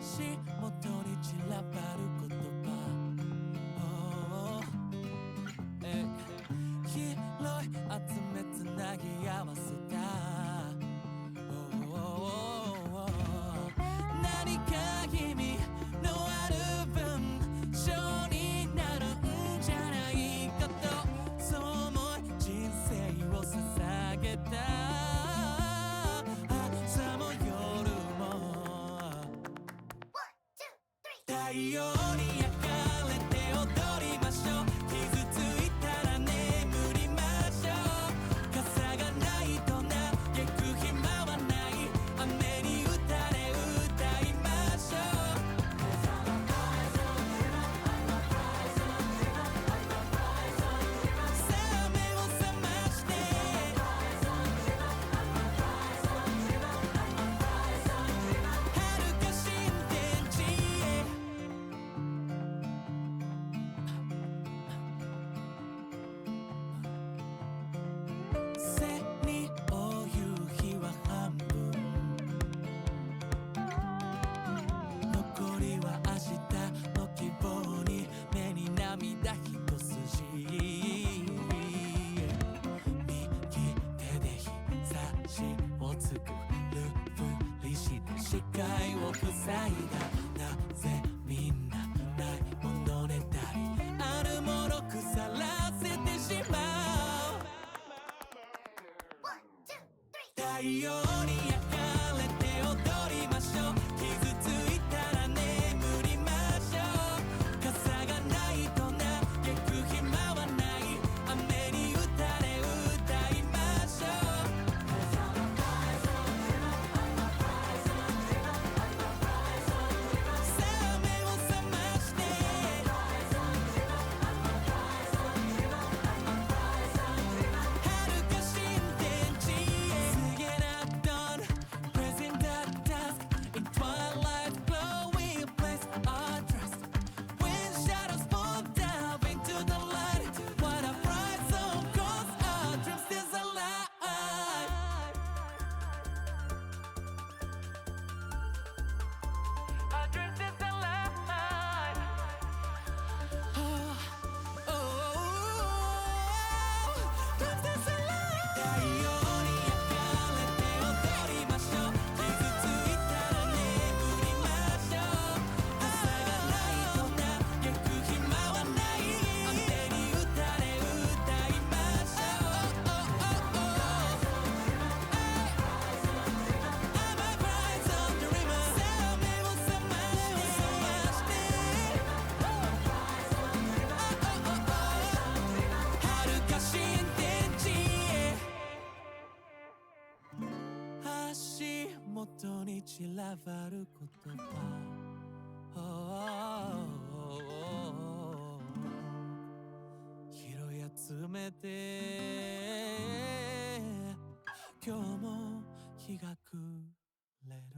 足元に散らばる言葉、拾い集めつなぎ合わせた、何か意味のある文章になるんじゃないかと、そう思い人生を捧げた。朝も夜も太陽に焼かれて踊りましょう。傷ついたら眠りましょう。傘がないと嘆く暇はない。雨に打たれ歌いましょう。さあ目を覚まして遥か新天地へ。背に追う夕日は半分、残りは明日の希望に、目に涙一筋。右手で日差しを作るふりして視界を塞いだ。なぜみんなないものねだり、あるもの腐らせてしまう。太陽に焼かれて踊りましょう。傷ついたら眠りましょう。傘がないと嘆く暇はない。雨に打たれ歌いましょう。さあ目を覚まして遥か新天地へ。Singing at dawn, praising the dusk, in twilight glow we place our trust. When shadows fall down into the light, what a bright song calls our dreams still alive. Our dreams still alive. Oh, dreams still alive. 太陽に焼かれて踊りましょう。傷ついたら眠りましょう。朝がないと嘆く暇はない。雨に打たれ歌いましょう。I'm a bright sun dreamer. さあ目を覚まして遥か新天地へ。足元に散らばる言葉、拾い集めて今日も日が暮れる。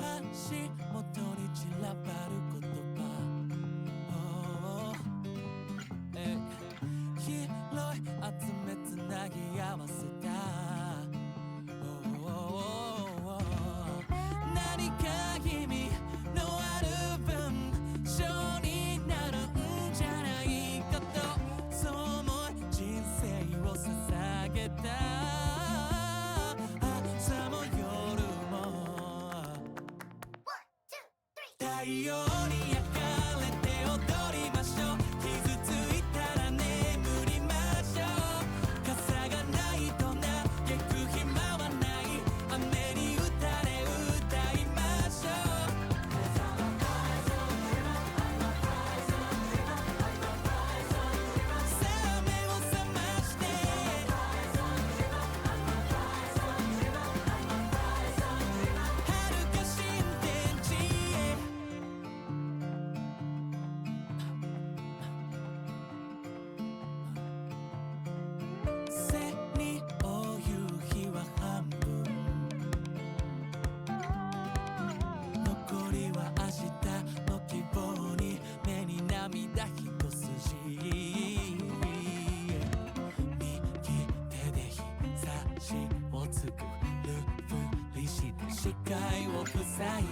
足元に散らばる言葉、拾い集めつなぎ合わせた。何か意味のある文章になるんじゃないかと、そう思い人生を捧げた。朝も夜も太陽に焼かれて踊りましょう。傷ついたら眠りましょう。傘がないと嘆く暇はない。雨に打たれ歌いましょう。さあ目を覚まして遥か新天地へ。作るふりして視界を塞い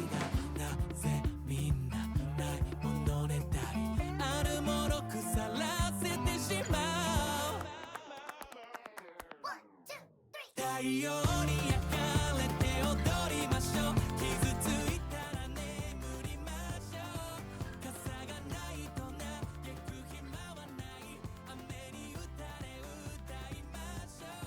だなぜみんなないものねだりあるもの腐らせてしまう太陽に焼かれて踊りましょう傷ついたら眠りましょう傘がないと嘆く暇はない雨に打たれ歌いましょう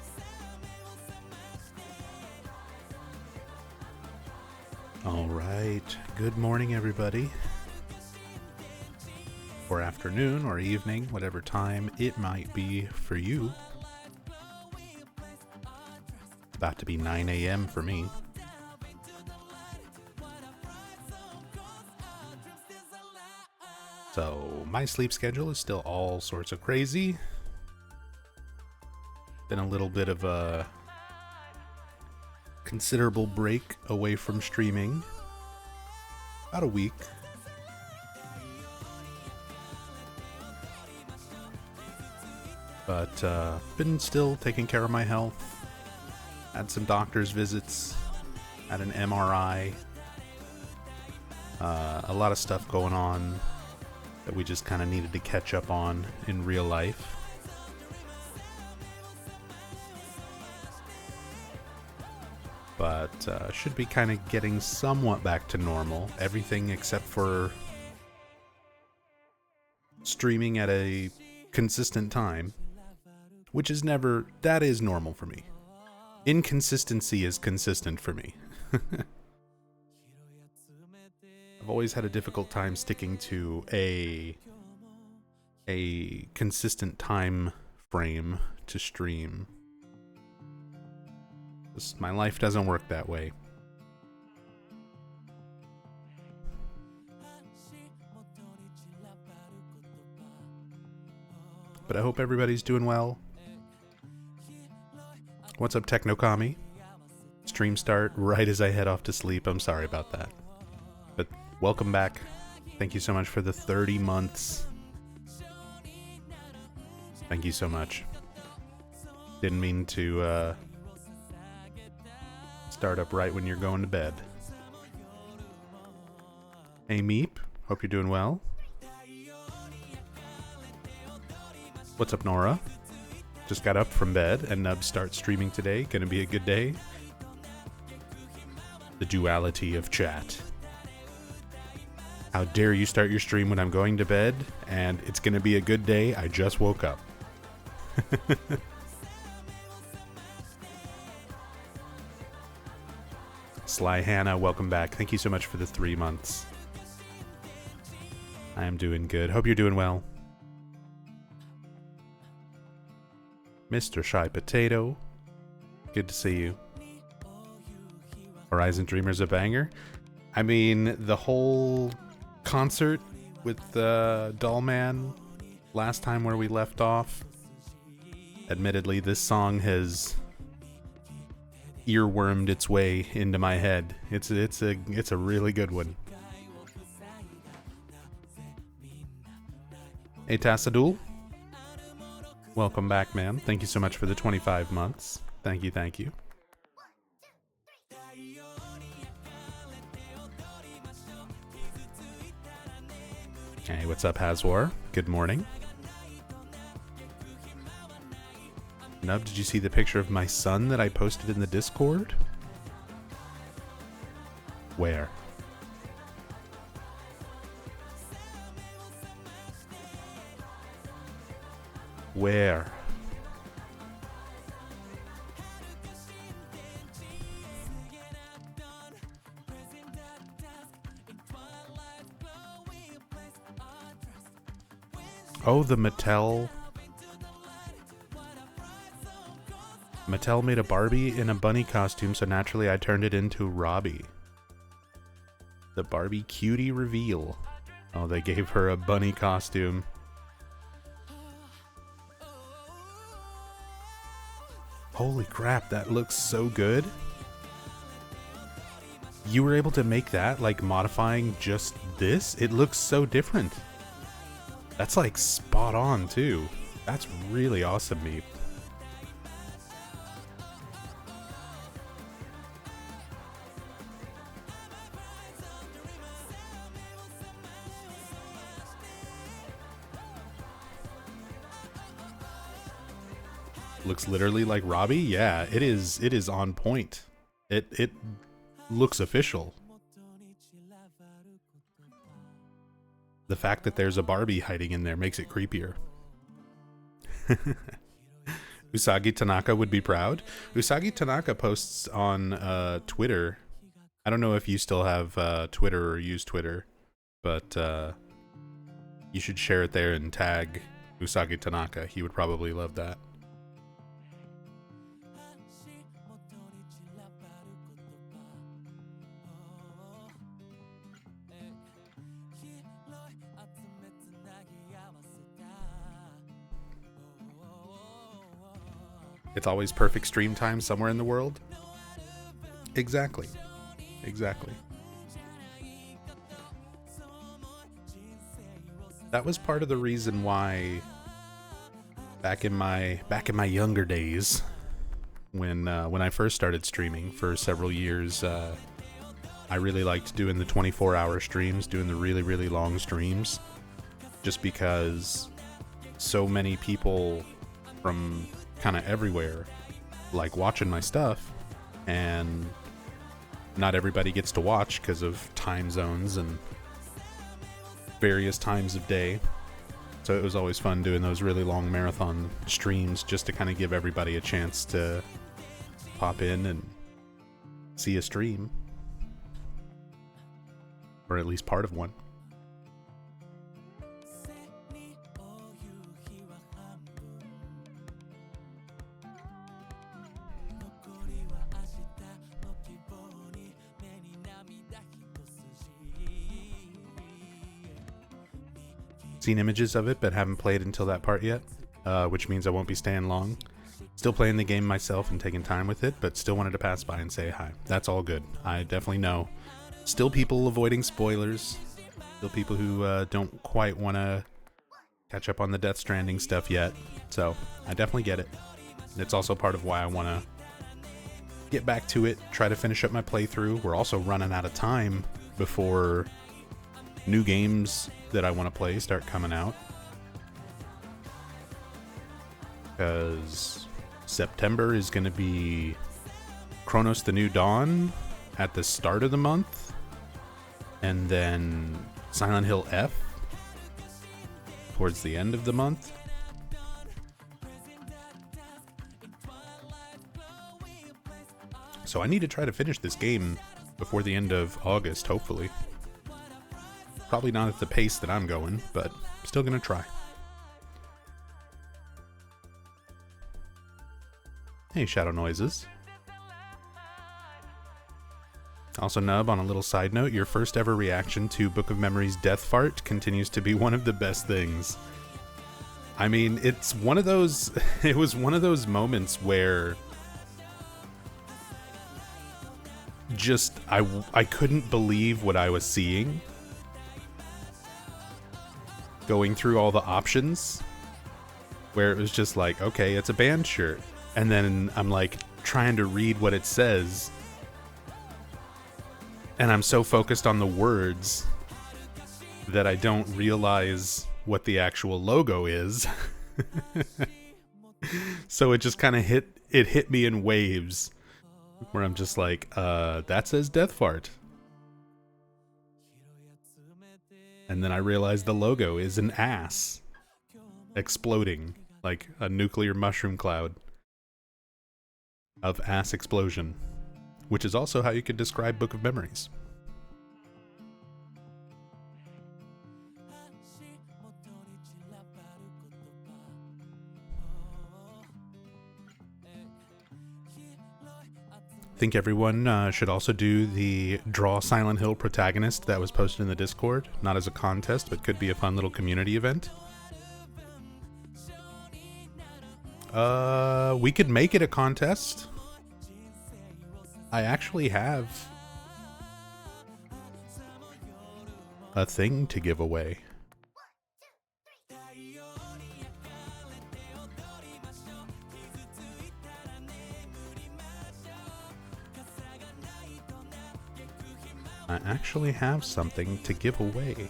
さあ目を覚まして All right. Good morning, everybody. Or afternoon or evening, whatever time it might be for you. About to be 9 a.m. for me. So my sleep schedule is still all sorts of crazy. Been a little bit of a considerable break away from streaming. About a week. But been still taking care of my health. Had some doctor's visits. Had an MRI. A lot of stuff going on that we just kind of needed to catch up on in real life. But should be kind of getting somewhat back to normal. Everything except for streaming at a consistent time, which is never, that is normal for me. Inconsistency is consistent for me. I've always had a difficult time sticking to a consistent time frame to stream. My life doesn't work that way. But I hope everybody's doing well. What's up, Technokami? Stream start right as I head off to sleep. I'm sorry about that. But welcome back. Thank you so much for the 30 months. Thank you so much. Didn't mean to start up right when you're going to bed. Hey Meep, hope you're doing well. What's up, Nora? Just got up from bed and Nub starts streaming today. Gonna be a good day. The duality of chat. How dare you start your stream when I'm going to bed and it's gonna be a good day. I just woke up. Sly Hannah, welcome back. Thank you so much for the 3 months. I am doing good. Hope you're doing well. Mr. Shy Potato, good to see you. Horizon Dreamer's a banger. I mean, the whole concert with Dollman last time where we left off. Admittedly, this song has earwormed its way into my head. It's a really good one. Hey Tassadul, welcome back, man. Thank you so much for the 25 months. Thank you, thank you. Hey, what's up, Hazwar? Good morning. Nub, did you see the picture of my son that I posted in the Discord? Where? Where? Oh, the Mattel made a Barbie in a bunny costume, so naturally I turned it into Robbie. The Barbie cutie reveal. Oh, they gave her a bunny costume. Holy crap, that looks so good. You were able to make that, like modifying just this? It looks so different. That's like spot on too. That's really awesome, Meep. Looks literally like Robbie. Yeah, it is. It is on point. It looks official. The fact that there's a Barbie hiding in there makes it creepier. Usagi Tanaka would be proud. Usagi Tanaka posts on Twitter. I don't know if you still have Twitter or use Twitter, but you should share it there and tag Usagi Tanaka. He would probably love that. It's always perfect stream time somewhere in the world. Exactly. Exactly. That was part of the reason why back in my younger days, when I first started streaming for several years, I really liked doing the 24-hour streams, doing the really, really long streams, just because so many people from kind of everywhere like watching my stuff, and not everybody gets to watch because of time zones and various times of day. So it was always fun doing those really long marathon streams just to kind of give everybody a chance to pop in and see a stream, or at least part of one. Seen images of it, but haven't played until that part yet, which means I won't be staying long. Still playing the game myself and taking time with it, but still wanted to pass by and say hi. That's all good. I definitely know. Still people avoiding spoilers. Still people who don't quite want to catch up on the Death Stranding stuff yet. So I definitely get it. It's also part of why I want to get back to it, try to finish up my playthrough. We're also running out of time before new games that I want to play start coming out, because September is going to be Chronos the New Dawn at the start of the month, and then Silent Hill F towards the end of the month. So I need to try to finish this game before the end of August, hopefully. Probably not at the pace that I'm going, but still gonna try. Hey, Shadow Noises. Also, Nub, on a little side note, your first ever reaction to Book of Memories' Death Fart continues to be one of the best things. I mean, it's one of those... It was one of those moments where... just, I couldn't believe what I was seeing. Going through all the options, where it was just like, okay, it's a band shirt, and then I'm like trying to read what it says, and I'm so focused on the words that I don't realize what the actual logo is. So it just kind of hit me in waves, where I'm just like, that says Death Fart. And then I realized the logo is an ass exploding like a nuclear mushroom cloud of ass explosion, which is also how you could describe Book of Memories. I think everyone should also do the Draw Silent Hill protagonist that was posted in the Discord. Not as a contest, but could be a fun little community event. We could make it a contest. I actually have a thing to give away. I actually have something to give away.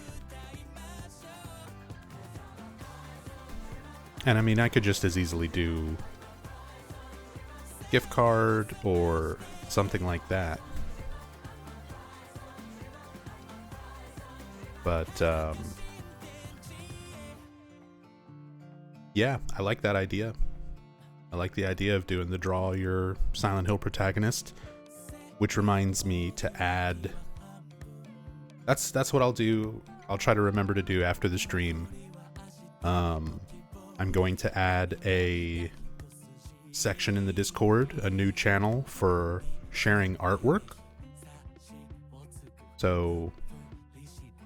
And I mean, I could just as easily do gift card or something like that. But, yeah, I like that idea. I like the idea of doing the draw your Silent Hill protagonist, which reminds me to add... That's what I'll do. I'll try to remember to do after the stream. I'm going to add a section in the Discord, a new channel for sharing artwork. So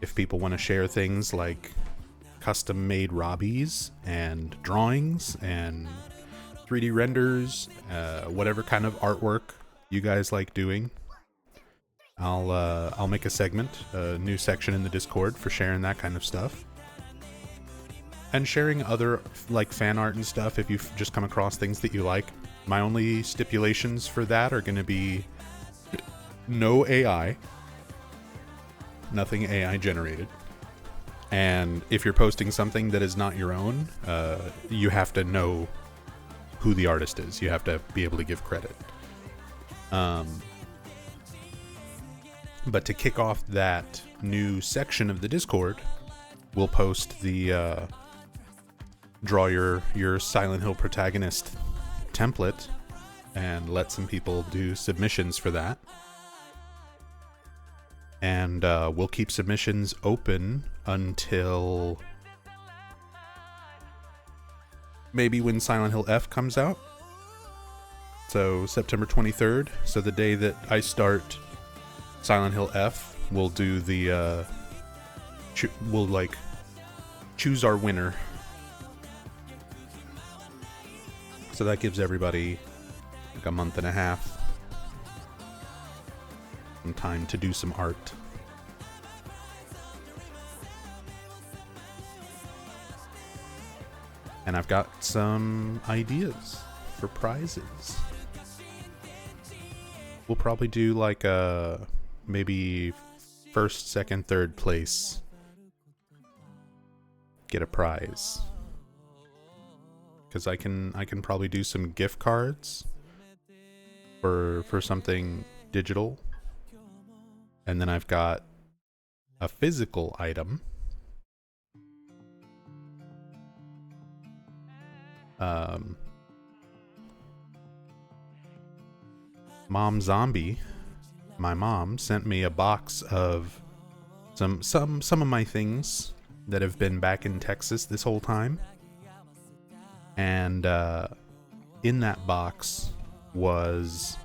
if people want to share things like custom-made Robbies and drawings and 3D renders, whatever kind of artwork you guys like doing, I'll make a segment, a new section in the Discord for sharing that kind of stuff. And sharing other, like, fan art and stuff if you've just come across things that you like. My only stipulations for that are going to be no AI. Nothing AI generated. And if you're posting something that is not your own, you have to know who the artist is. You have to be able to give credit. But to kick off that new section of the Discord, we'll post the draw your Silent Hill protagonist template and let some people do submissions for that. And we'll keep submissions open until maybe when Silent Hill F comes out. So September 23rd. So the day that I start Silent Hill F, we'll do the we'll like choose our winner. So that gives everybody like a month and a half, some time to do some art. And I've got some ideas for prizes. We'll probably do like a maybe first, second, third place get a prize. Because I can probably do some gift cards for something digital. And then I've got a physical item. Mom Zombie, my mom, sent me a box of some of my things that have been back in Texas this whole time. And in that box was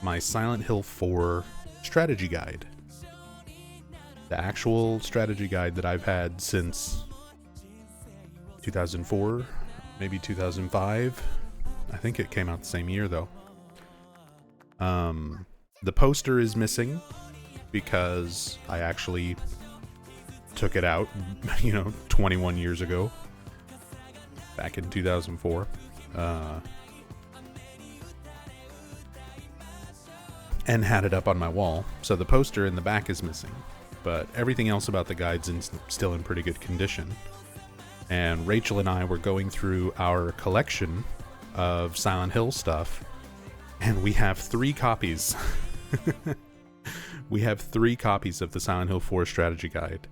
my Silent Hill 4 strategy guide. The actual strategy guide that I've had since 2004, maybe 2005. I think it came out the same year, though. The poster is missing because I actually took it out, 21 years ago. Back in 2004. And had it up on my wall. So the poster in the back is missing. But everything else about the guide's still in pretty good condition. And Rachel and I were going through our collection of Silent Hill stuff. And we have 3 copies. We have 3 copies of the Silent Hill 4 strategy guide.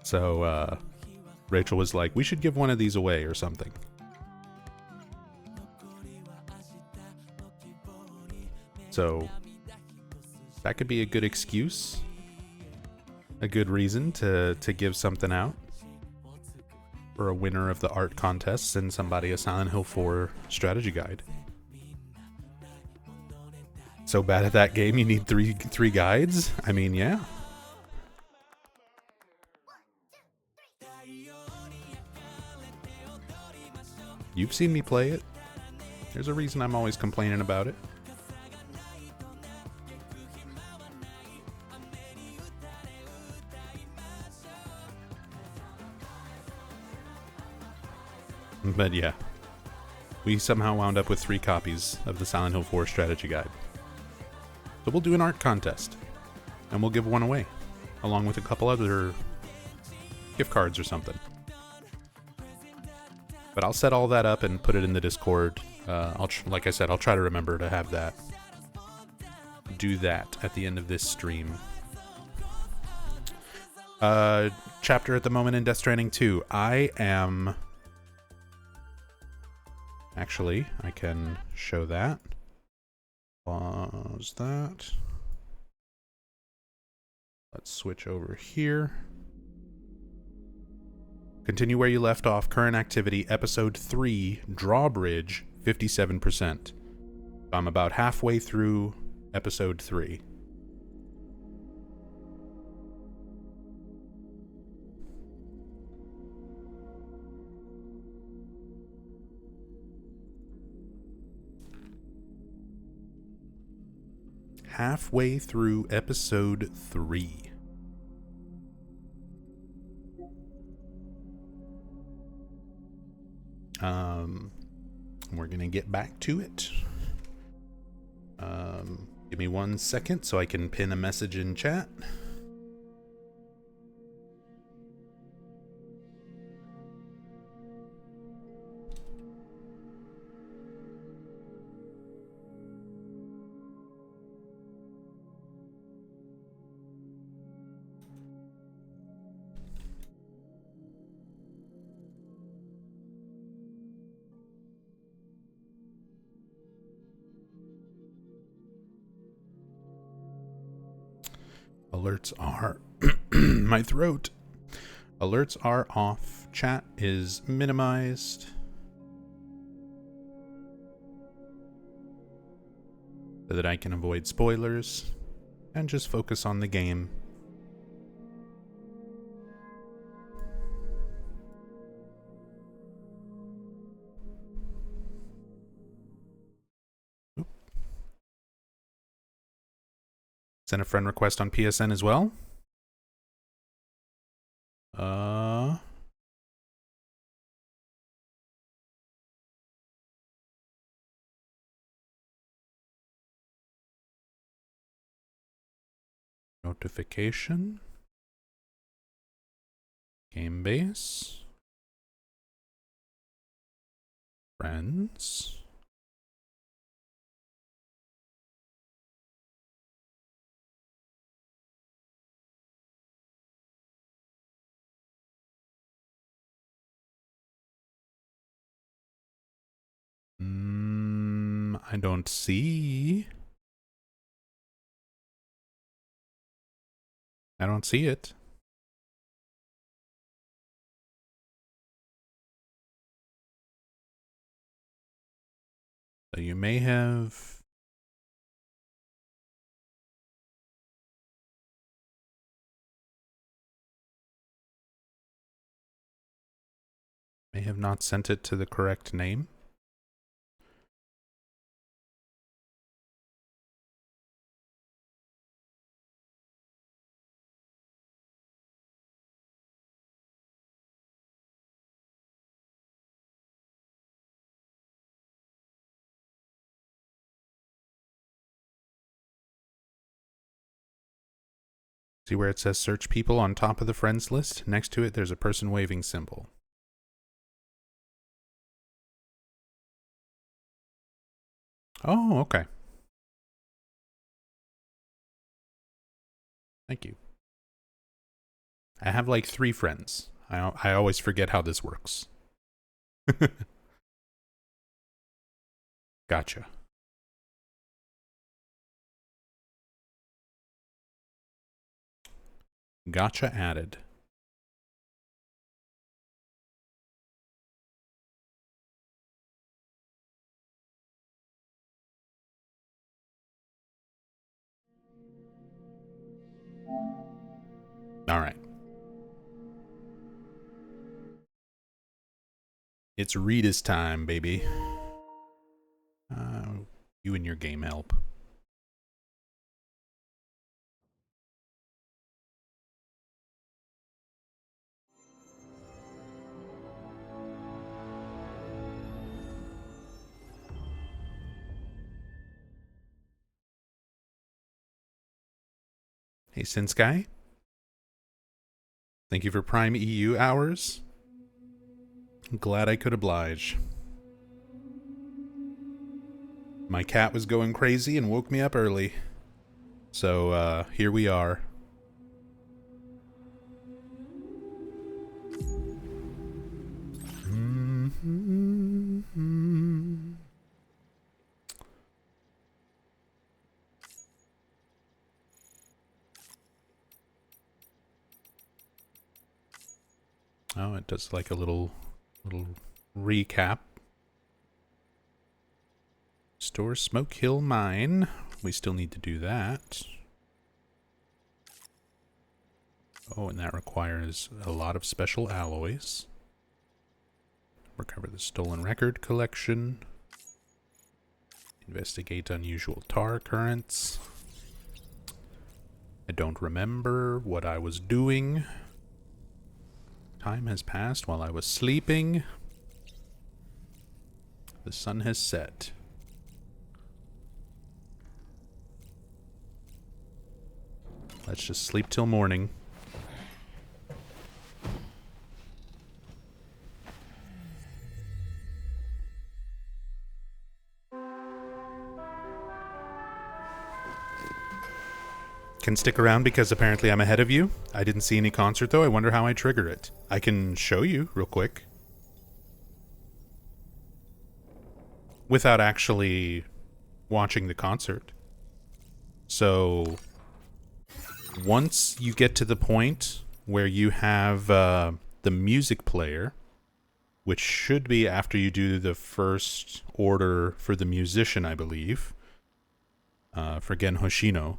So, Rachel was like, we should give one of these away or something. So, that could be a good excuse. A good reason to give something out. For a winner of the art contest, send somebody a Silent Hill 4 strategy guide. So bad at that game, you need three guides? I mean, yeah. You've seen me play it. There's a reason I'm always complaining about it. But yeah, we somehow wound up with 3 copies of the Silent Hill 4 strategy guide. So we'll do an art contest, and we'll give one away, along with a couple other gift cards or something. But I'll set all that up and put it in the Discord. Like I said, I'll try to remember to have that. Do that at the end of this stream. Chapter at the moment in Death Stranding 2. Actually, I can show that. Pause that. Let's switch over here. Continue where you left off. Current activity, episode 3, Drawbridge, 57%. I'm about halfway through episode 3. Halfway through episode 3. We're gonna get back to it. Give me 1 second so I can pin a message in chat. Alerts are my throat. Alerts are off. Chat is minimized. So that I can avoid spoilers and just focus on the game. Oop. Send a friend request on PSN as well. Notification. Game base. Friends. I don't see. I don't see it. So you may have... not sent it to the correct name. See where it says search people on top of the friends list? Next to it, there's a person waving symbol. Oh, okay. Thank you. I have like 3 friends. I always forget how this works. Gotcha. Gotcha added. All right. It's Rita's time, baby. You and your game help. Hey, Sinsky. Thank you for Prime EU hours. I'm glad I could oblige. My cat was going crazy and woke me up early. So, here we are. Oh, it does like a little recap. Store Smoke Hill Mine. We still need to do that. Oh, and that requires a lot of special alloys. Recover the stolen record collection. Investigate unusual tar currents. I don't remember what I was doing. Time has passed while I was sleeping. The sun has set. Let's just sleep till morning. Can stick around because apparently I'm ahead of you. I didn't see any concert though. I wonder how I trigger it. I can show you real quick. Without actually watching the concert. So, once you get to the point where you have the music player, which should be after you do the first order for the musician, I believe, for Gen Hoshino.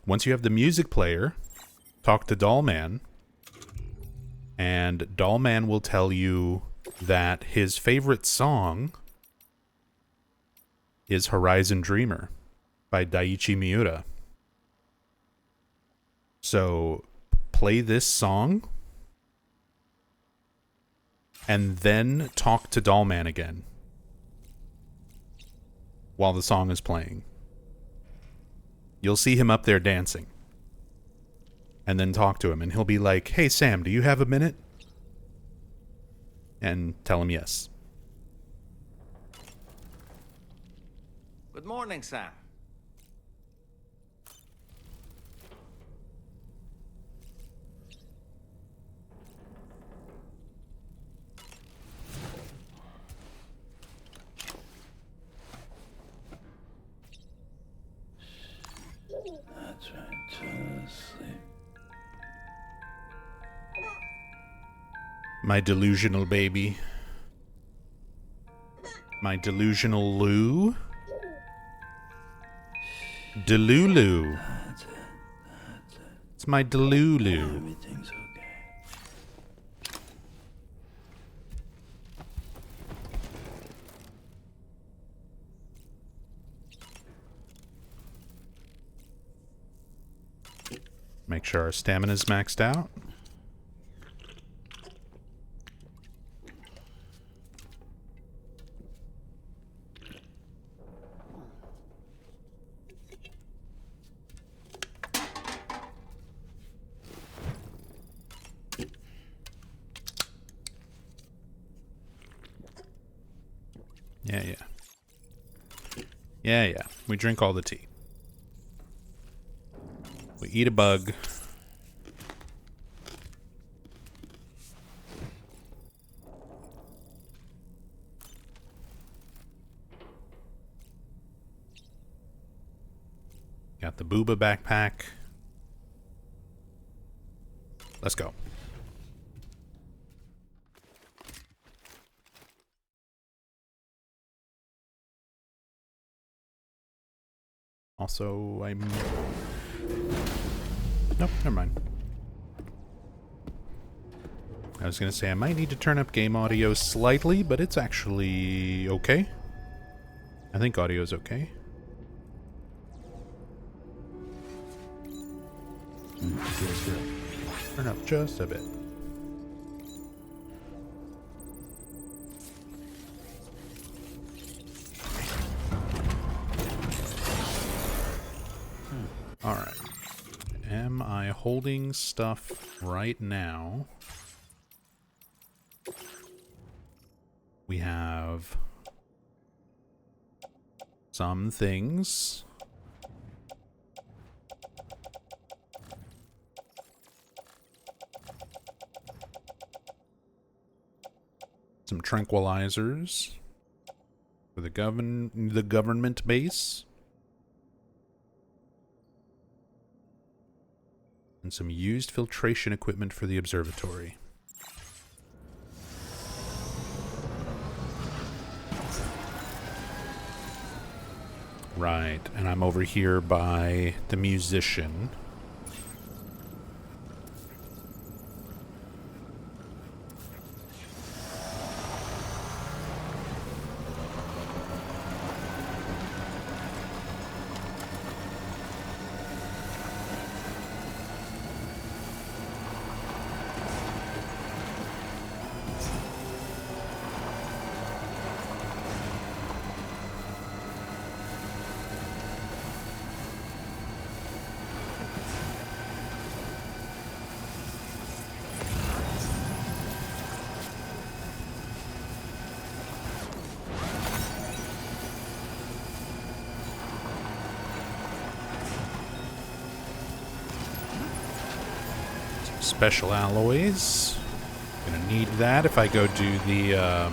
Once you have the music player, talk to Dollman, and Dollman will tell you that his favorite song is Horizon Dreamer by Daiichi Miura. So, play this song, and then talk to Dollman again while the song is playing. You'll see him up there dancing. And then talk to him, and he'll be like, "Hey Sam, do you have a minute?" And tell him yes. Good morning, Sam. That's right, just sleep. My delusional baby. My delusional Lou. Delulu. That's it. That's it. It's my Delulu. Everything's okay. Make sure our stamina's maxed out. Yeah. We drink all the tea. We eat a bug. Got the booba backpack. Let's go. Also, nope, never mind. I was gonna say I might need to turn up game audio slightly, but it's actually okay. I think audio's okay. Feels good. Turn up just a bit. Alright. Am I holding stuff right now? We have some things. Some tranquilizers for the government base. And some used filtration equipment for the observatory. Right, and I'm over here by the musician. Special alloys. Gonna need that if I go do the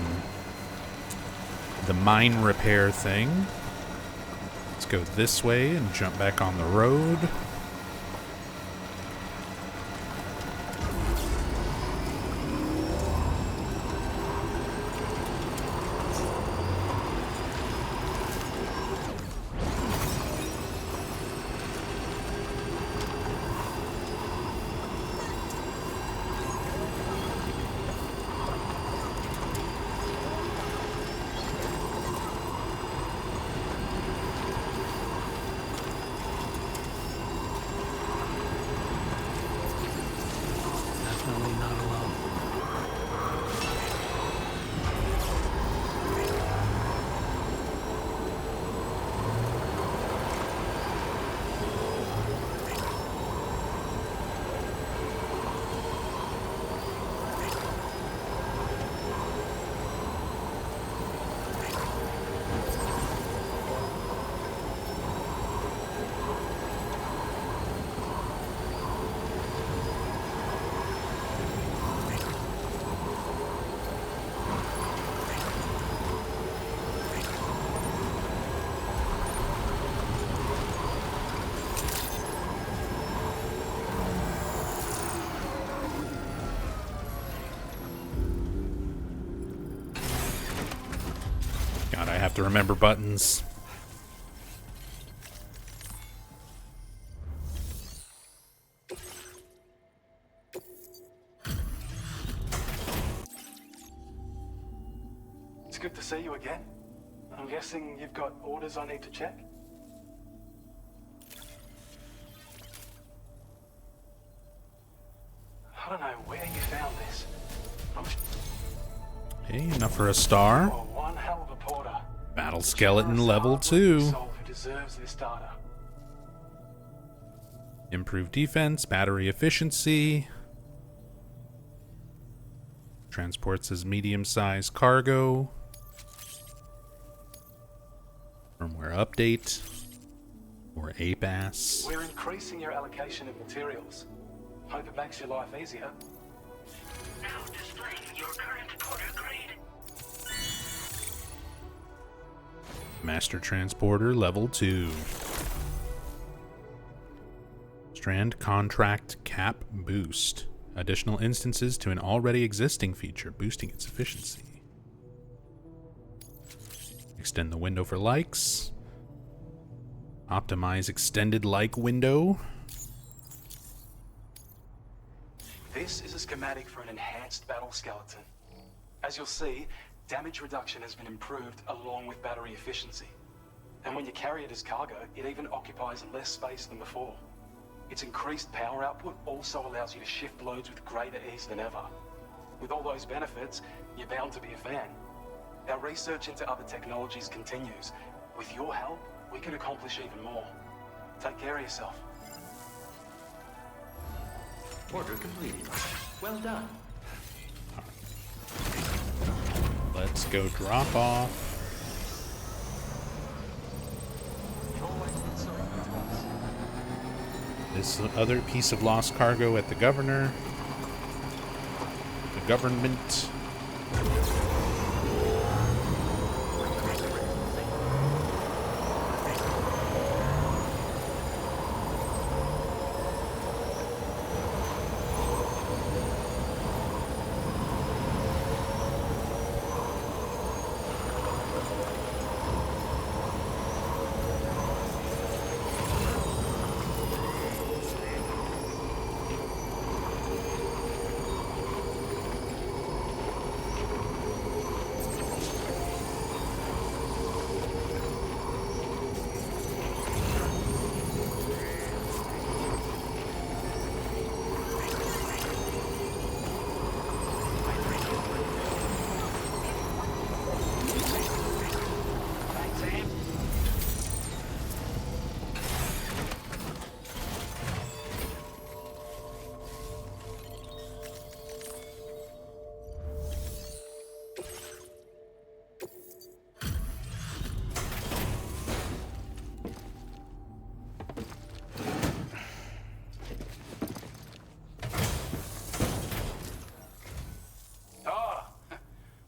mine repair thing. Let's go this way and jump back on the road. Definitely not alone. God, I have to remember buttons. It's good to see you again. I'm guessing you've got orders I need to check? I don't know where you found this. I'm Hey, enough for a star. one hell of a porter. Battle skeleton level Sure is a 2. soul who deserves this data. Improved defense, battery efficiency. Transports as medium-sized cargo. Firmware update. Or APAS. We're increasing your allocation of materials. Hope it makes your life easier. Now displaying your current porter grade. Master Transporter level 2. Strand contract cap boost. Additional instances to an already existing feature, boosting its efficiency. Extend the window for likes. Optimize extended like window. This is a schematic for an enhanced battle skeleton. As you'll see, damage reduction has been improved along with battery efficiency. And when you carry it as cargo, it even occupies less space than before. Its increased power output also allows you to shift loads with greater ease than ever. With all those benefits, you're bound to be a fan. Our research into other technologies continues. With your help, we can accomplish even more. Take care of yourself. Order completed. Well done. Let's go drop off. This other piece of lost cargo at the governor. The government.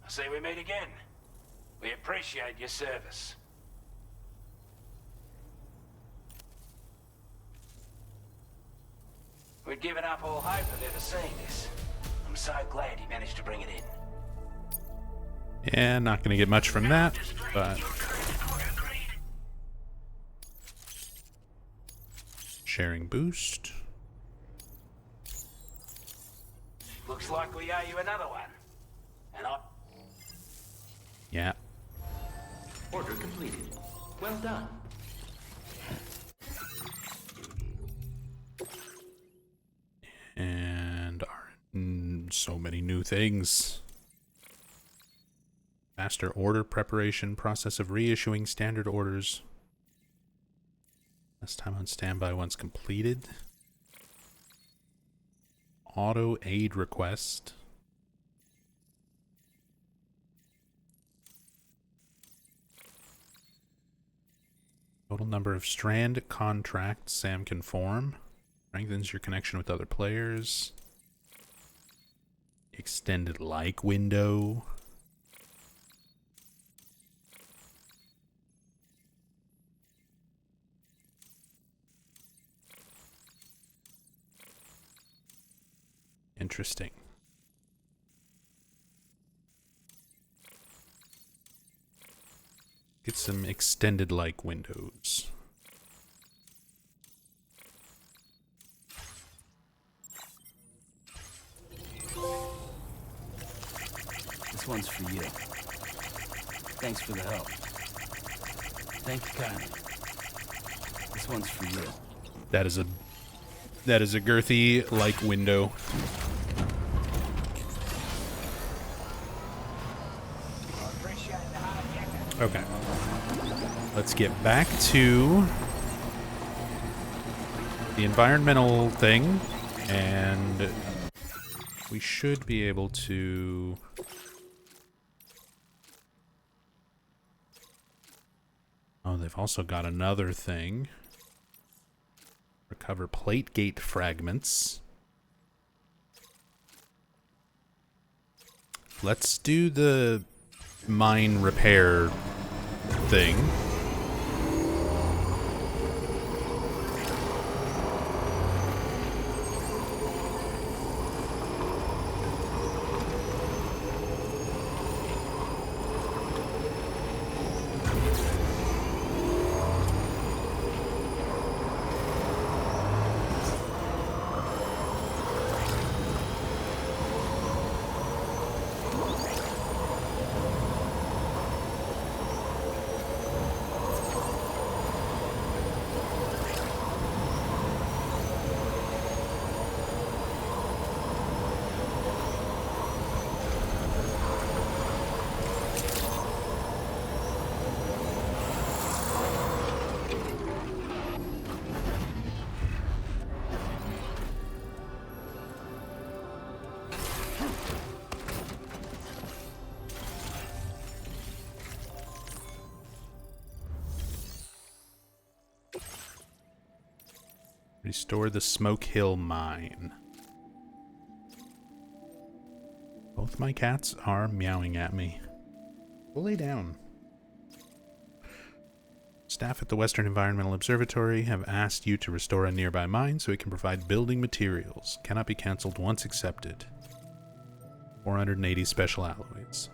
See, we meet again. We appreciate your service. We'd given up all hope of ever seeing this. I'm so glad he managed to bring it in. Yeah, not gonna get much from that, but sharing boost. Looks like we owe you another one. And I... Yeah. Order completed. Well done. And so many new things. Faster order preparation, process of reissuing standard orders. Less time on standby once completed. Auto aid request. Total number of strand contracts Sam can form. Strengthens your connection with other players. Extended like window. Interesting. Get some extended like windows. This one's for you. Thanks for the help. Thank you kindly. This one's for you. That is a girthy like window. Okay. Let's get back to the environmental thing, and we should be able to... Oh, they've also got another thing. Recover plate gate fragments. Let's do the mine repair thing. Restore the Smoke Hill Mine. Both my cats are meowing at me. We'll lay down. Staff at the Western Environmental Observatory have asked you to restore a nearby mine so it can provide building materials. Cannot be cancelled once accepted. 480 special alloys.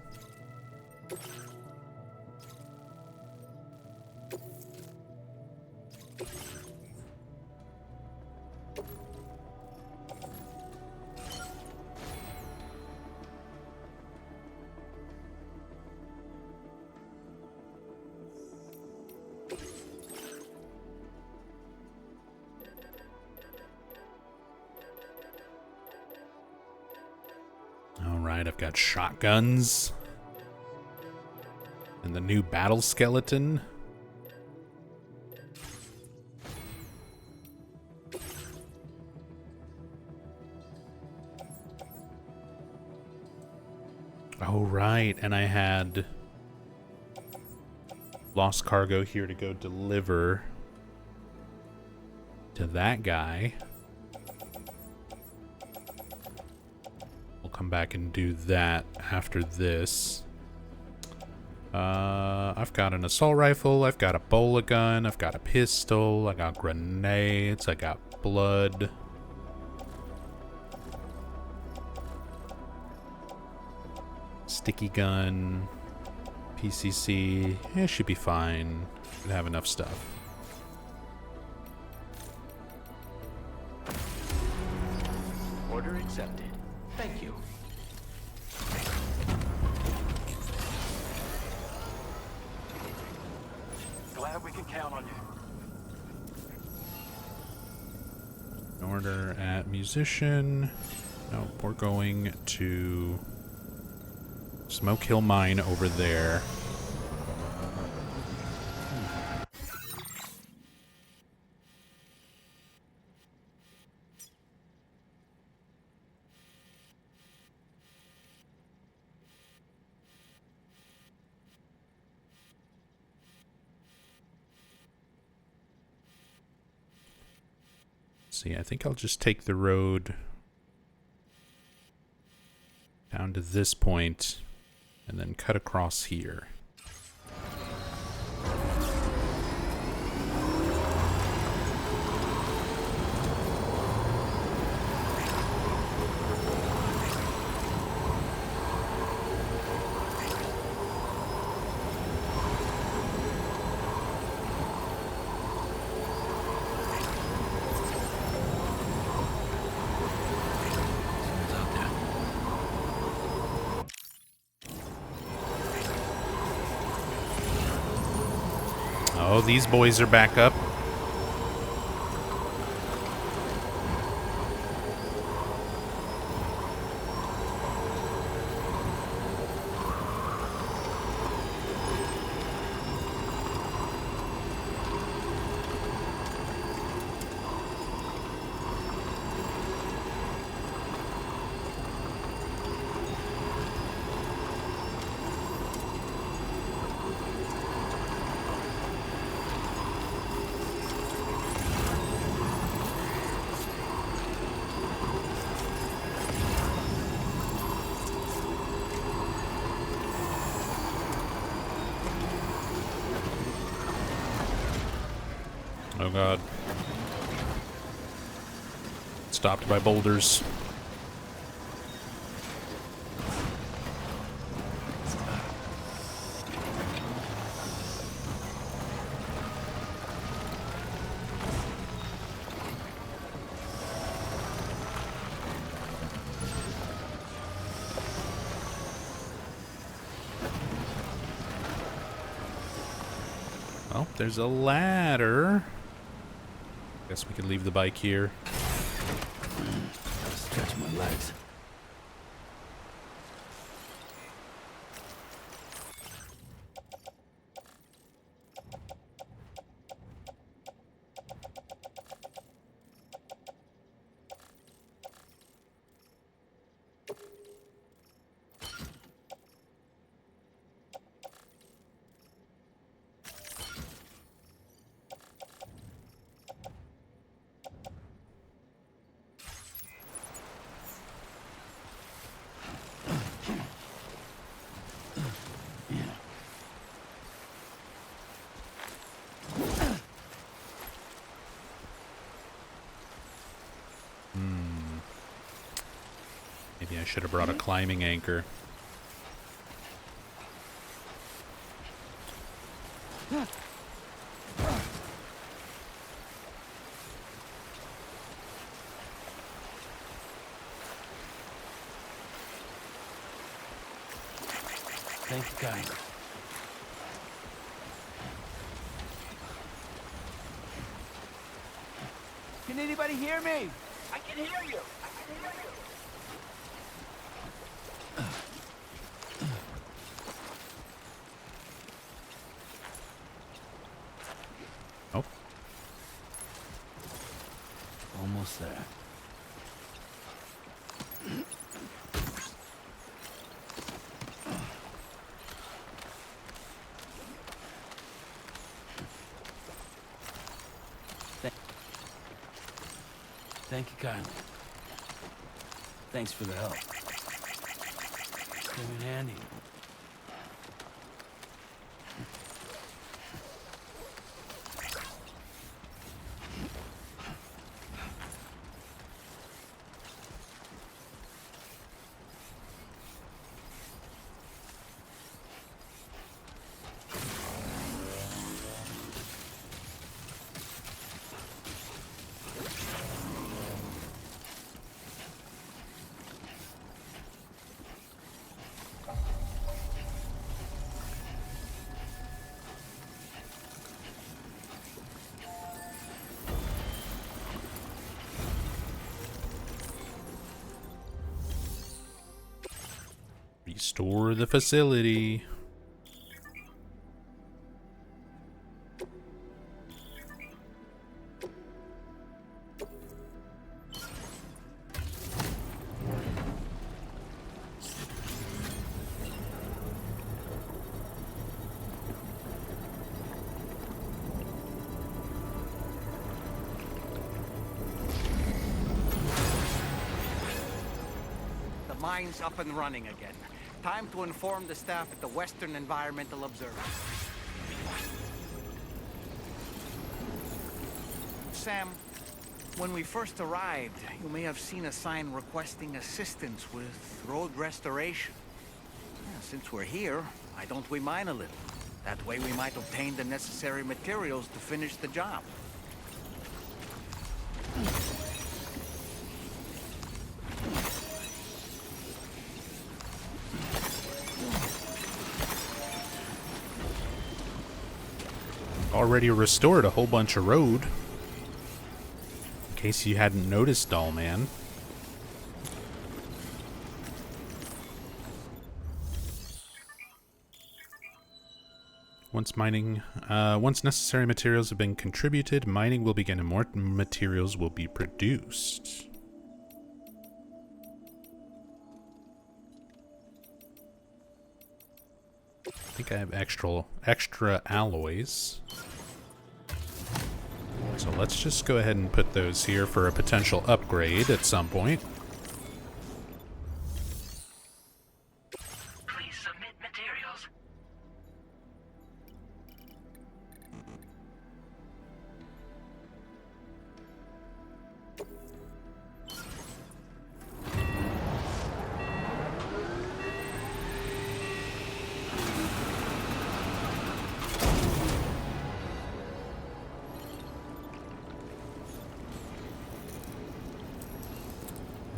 Alright, I've got shotguns. And the new battle skeleton. Oh, right, and I had lost cargo here to go deliver to that guy. We'll come back and do that after this. I've got an assault rifle, I've got a bola gun, I've got a pistol, I got grenades, I got blood. Sticky gun, PCC, it should be fine. Should have enough stuff. Order accepted. Thank you. Glad we can count on you. Order at musician. No, we're going to Smoke Hill Mine over there. See, I think I'll just take the road down to this point and then cut across here. Oh, these boys are back up. Oh god. Stopped by boulders. Well, there's a ladder. Guess we could leave the bike here. Stretch my legs. Maybe I should have brought a climbing anchor. Thank you kindly. Can anybody hear me? I can hear you. Oh, Almost there. Thank you kindly. Thanks for the help. Came in handy. restore the facility. The mine's up and running again. Time to inform the staff at the Western Environmental Observatory. Sam, when we first arrived, you may have seen a sign requesting assistance with road restoration. Yeah, since we're here, why don't we mine a little? That way we might obtain the necessary materials to finish the job. Already restored a whole bunch of road. In case you hadn't noticed, doll man. Once necessary materials have been contributed, mining will begin and more materials will be produced. I think I have extra alloys. So let's just go ahead and put those here for a potential upgrade at some point. Please submit materials.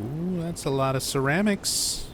Ooh, that's a lot of ceramics.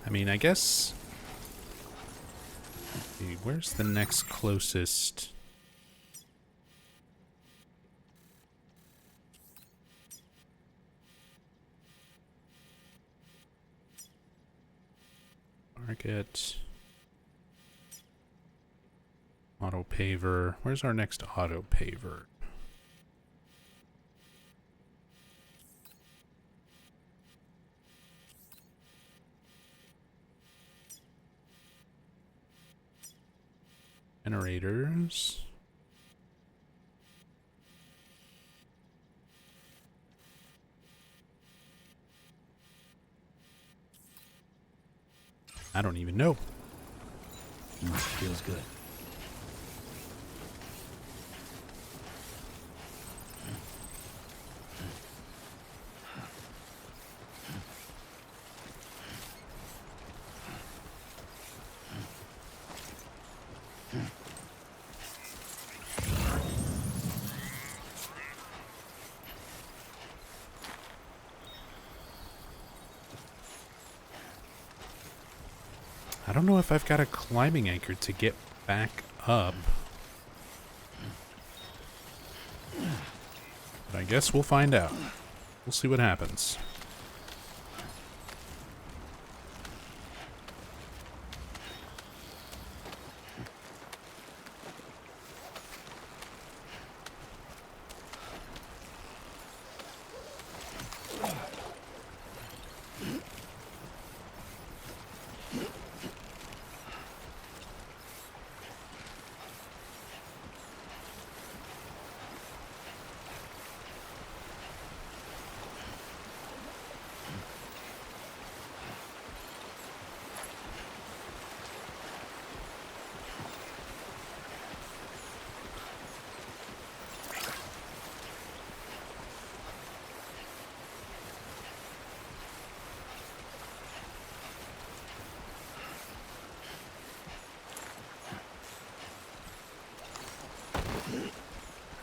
I mean, I guess... let's see, where's the next closest? Market. Auto paver. Where's our next auto paver? Generators. I don't even know. Feels good. I don't know if I've got a climbing anchor to get back up. But I guess we'll find out. We'll see what happens.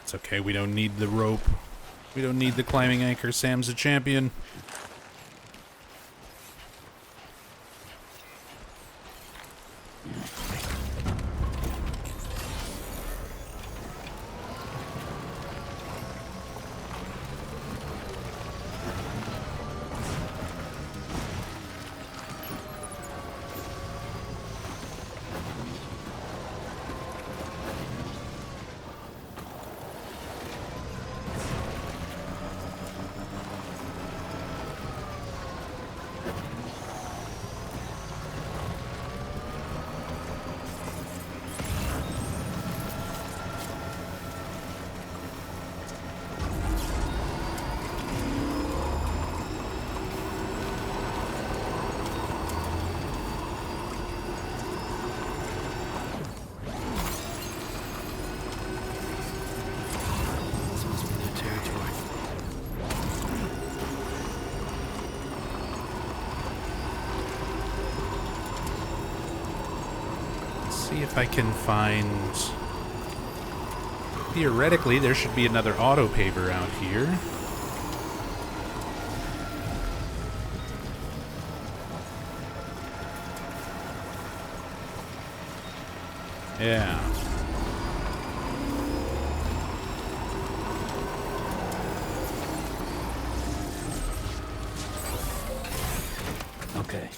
It's okay, we don't need the rope. We don't need the climbing anchor. Sam's a champion. This must be their territory. Let's see if I can find... Theoretically, there should be another auto paver out here. Yeah. Okay.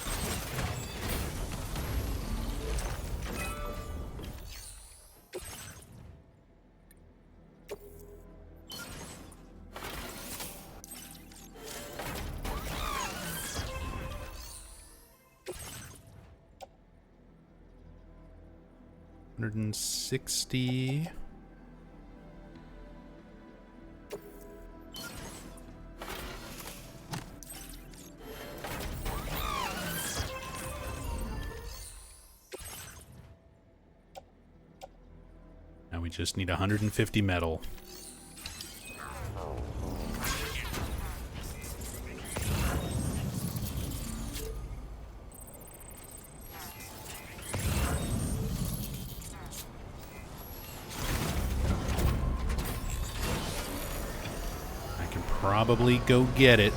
$160. Now we just need 150 metal. I can probably go get it.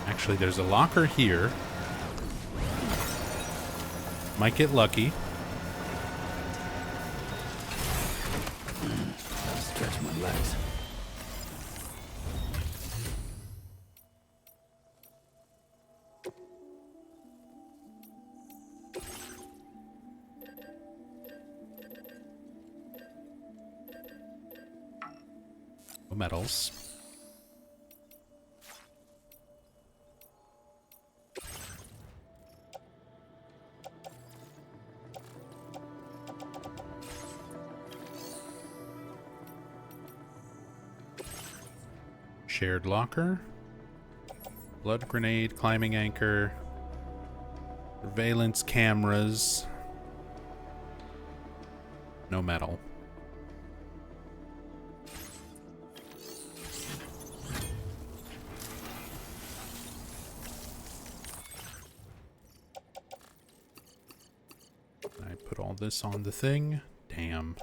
Actually, there's a locker here. Might get lucky. Stretch my legs. No metals. Shared locker. Blood grenade, climbing anchor. Surveillance cameras. No metal. I put all this on the thing. Damn.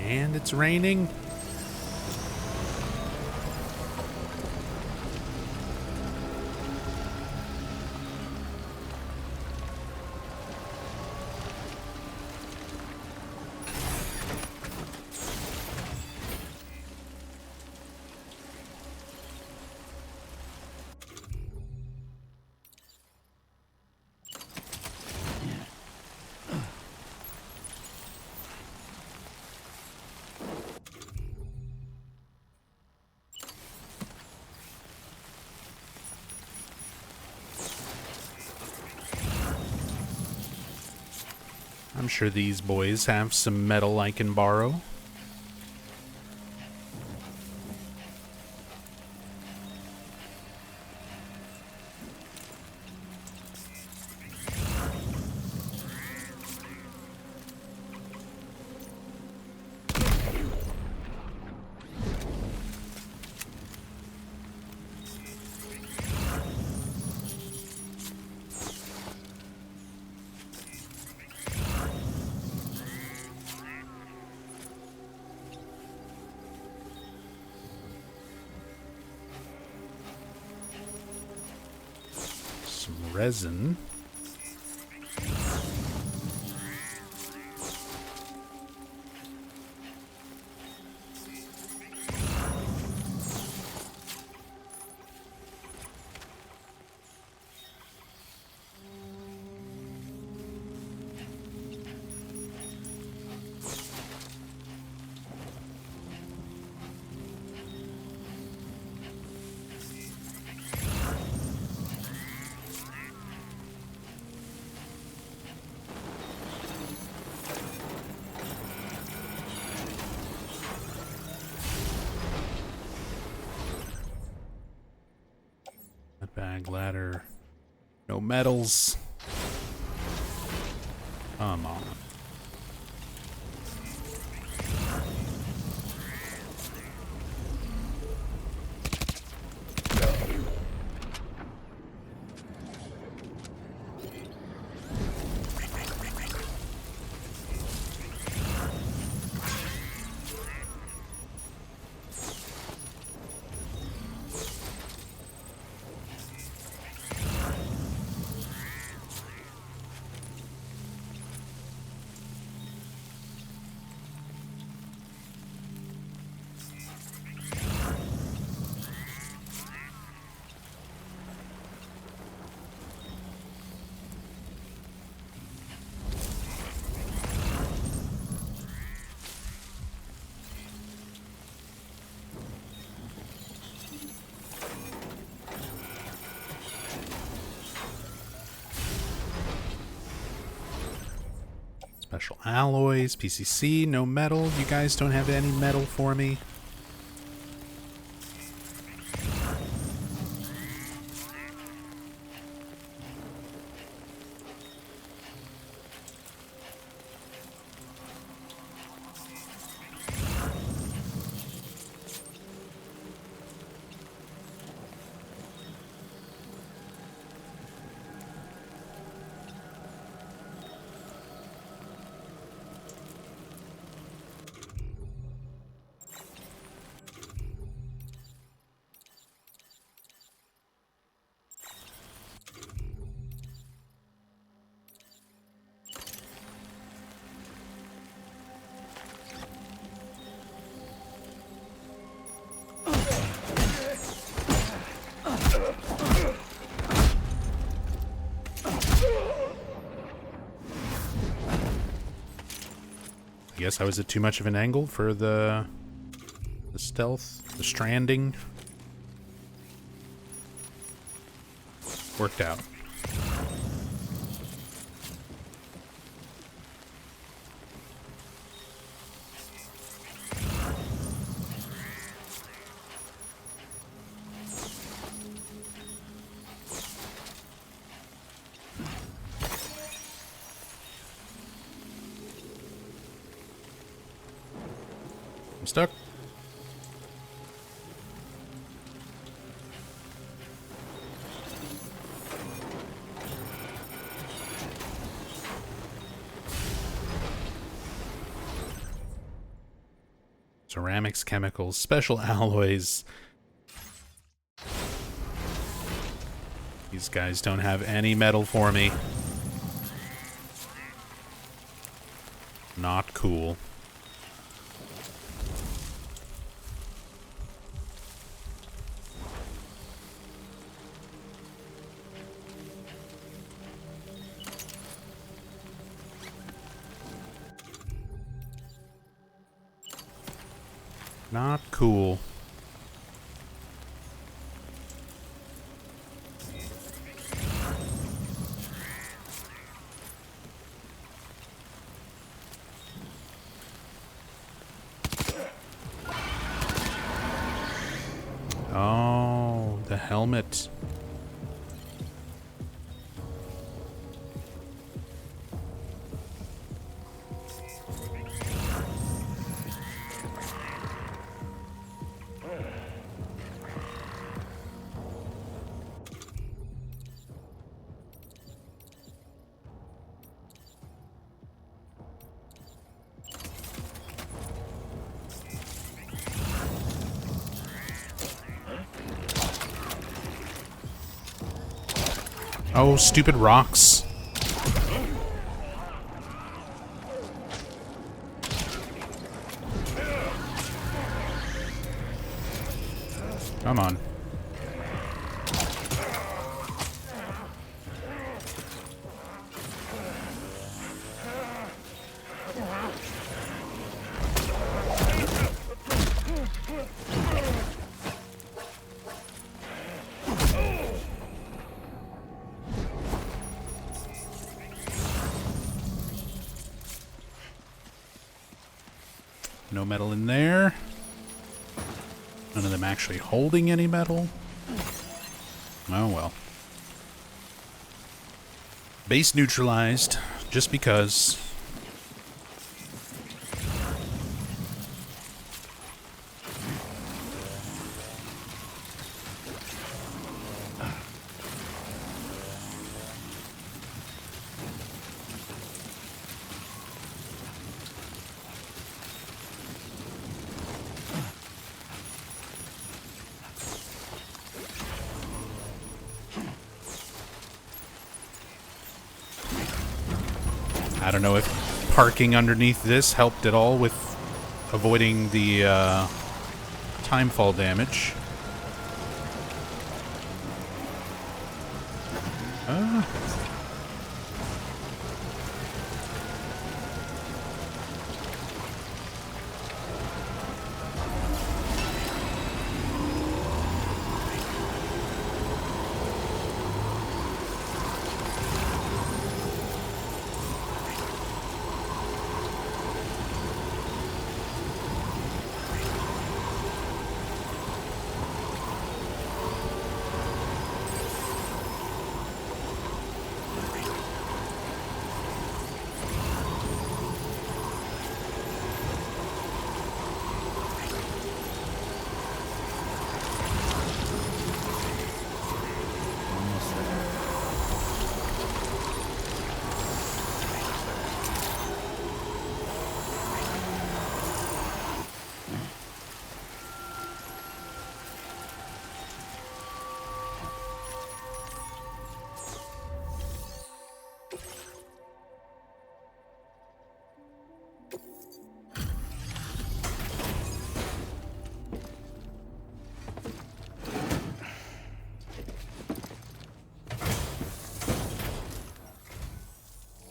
And it's raining. I'm sure these boys have some metal I can borrow. Some resin. Bag ladder. No metals. Come on. Special alloys, PCC, no metal. You guys don't have any metal for me. Guess I was at too much of an angle for the stealth, the stranding. Worked out. I'm stuck. Ceramics, chemicals, special alloys. These guys don't have any metal for me. Not cool. Not cool. Oh, the helmet. Oh, stupid rocks. Come on. No metal in there. None of them actually holding any metal. Oh well. Base neutralized, just because. I don't know if parking underneath this helped at all with avoiding the timefall damage.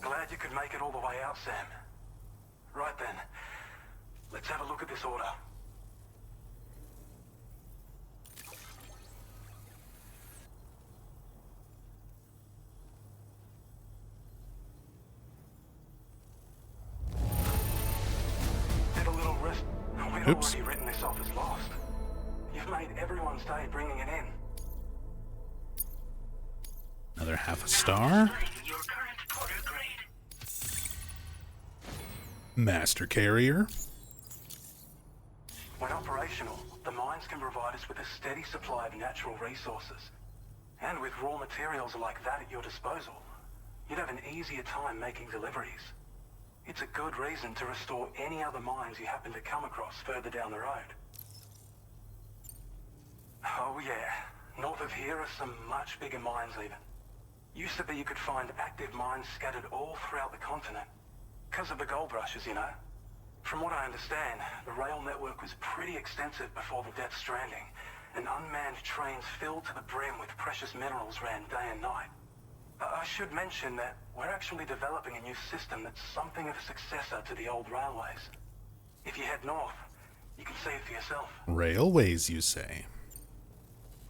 Glad you could make it all the way out, Sam. Right then, look at this order. Did a little risk. We'd Oops. already written this off as lost. You've made everyone's day bringing it in. Another half a star. Displaying your current quarter grade. Master carrier. When operational, the mines can provide us with a steady supply of natural resources. And with raw materials like that at your disposal, you'd have an easier time making deliveries. It's a good reason to restore any other mines you happen to come across further down the road. Oh yeah, north of here are some much bigger mines even. Used to be you could find active mines scattered all throughout the continent. Because of the gold rushes, you know. From what I understand, the rail network was pretty extensive before the Death Stranding, and unmanned trains filled to the brim with precious minerals ran day and night. I should mention that we're actually developing a new system that's something of a successor to the old railways. If you head north, you can see it for yourself. Railways, you say?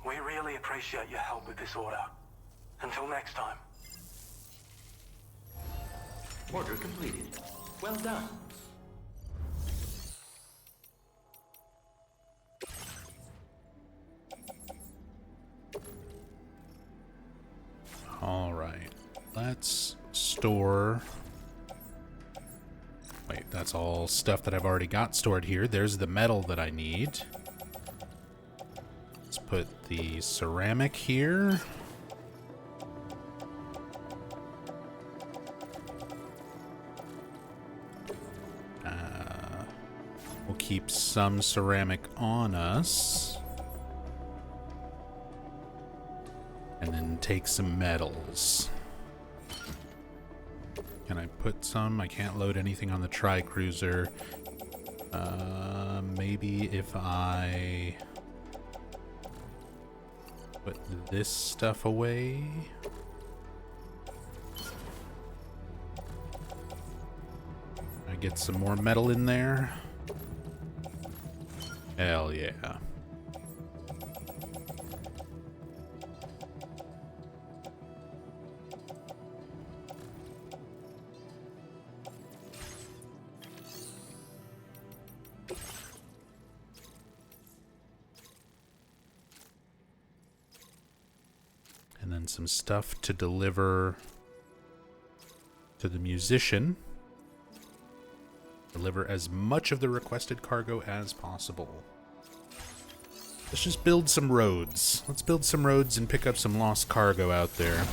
We really appreciate your help with this order. Until next time. Order completed. Well done. All right. Let's store... Wait, that's all stuff that I've already got stored here. There's the metal that I need. Let's put the ceramic here. We'll keep some ceramic on us. And then take some metals. Can I put some? I can't load anything on the tri-cruiser. Maybe if I put this stuff away. I get some more metal in there. Hell yeah. And then some stuff to deliver to the musician. Deliver as much of the requested cargo as possible. Let's just build some roads. Let's build some roads and pick up some lost cargo out there.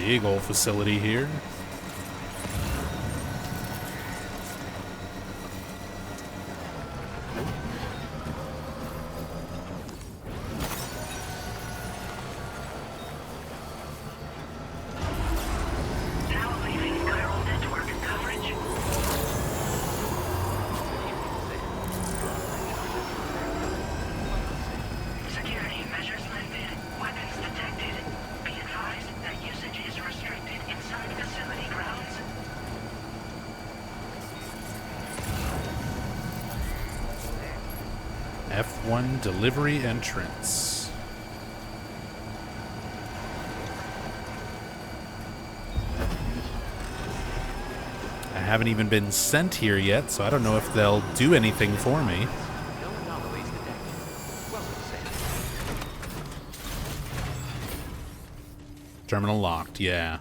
Big old facility here. Now leaving chiral network coverage. Security measures lifted. Weapons detected. Be advised that usage is restricted inside facility grounds. F1 delivery entrance. I haven't even been sent here yet, so I don't know if they'll do anything for me. No anomalies detected. Welcome, Sam. Terminal locked, yeah.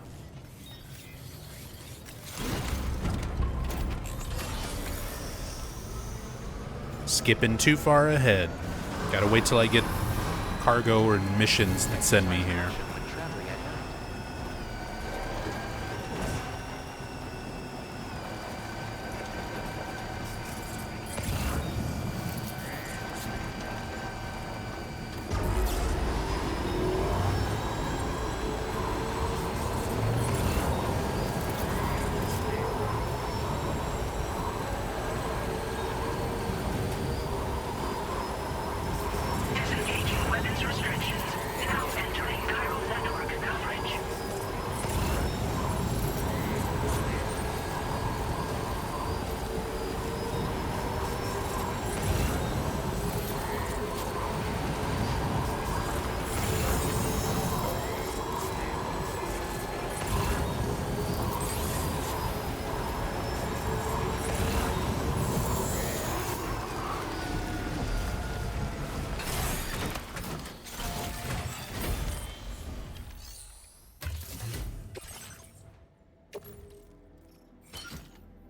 Skipping too far ahead. Gotta wait till I get cargo or missions that send me here. When traveling at night. Disengaging weapons restrictions. Now entering chiral network coverage.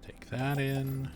Take that in.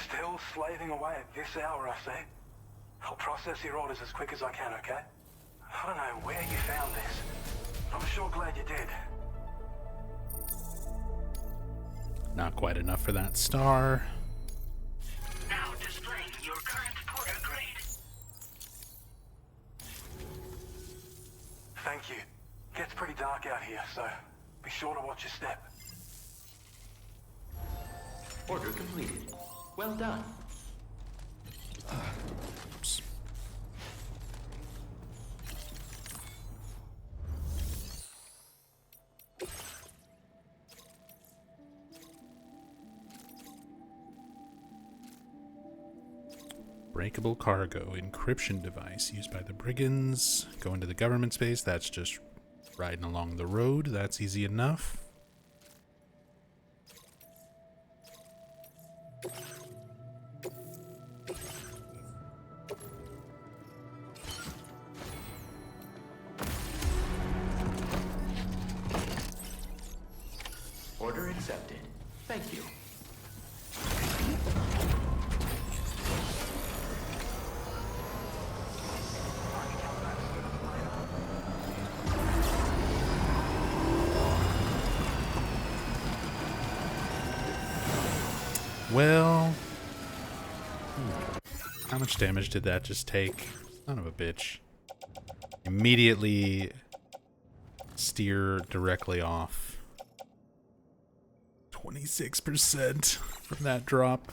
Still slaving away at this hour, I say. I'll process your orders as quick as I can, okay? I don't know where you found this. I'm sure glad you did. Not quite enough for that star. Now displaying your current porter grade. Thank you. Gets pretty dark out here, so be sure to watch your step. Order completed. Well done. Oops. Breakable cargo, encryption device used by the brigands. Go into the government space. That's just riding along the road. That's easy enough. Order accepted. Thank you. How much damage did that just take? Son of a bitch. Immediately steer directly off. 26% from that drop.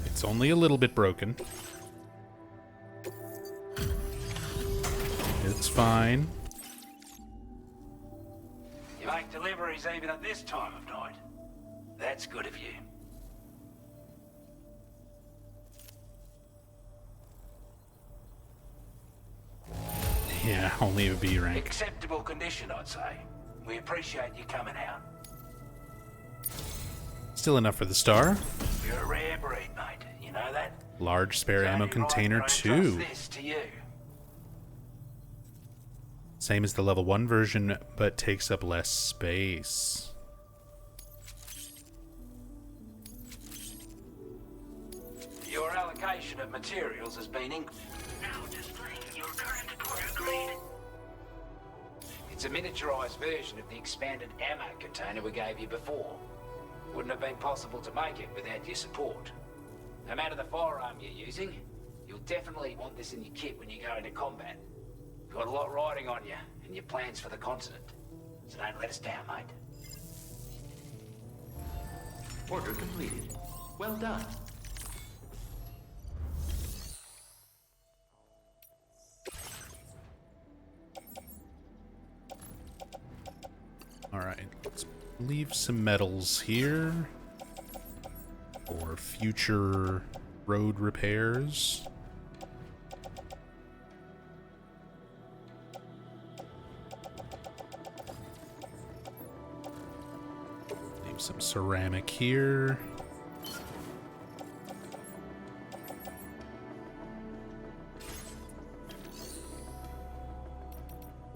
It's only a little bit broken. It's fine. You make deliveries even at this time of night. That's good of you. Yeah, only a B rank. Acceptable condition, I'd say. We appreciate you coming out. Still enough for the star. You're a rare breed, mate. You know that? Large spare It's ammo only right container that I 2. entrust this to you. Same as the level 1 version, but takes up less space. Your allocation of materials has been increased. Now displaying your current order grade. It's a miniaturized version of the expanded ammo container we gave you before. Wouldn't have been possible to make it without your support. No matter the firearm you're using, you'll definitely want this in your kit when you go into combat. Got a lot riding on you and your plans for the continent. So don't let us down, mate. Order completed. Well done. Alright, let's leave some metals here for future road repairs. Leave some ceramic here.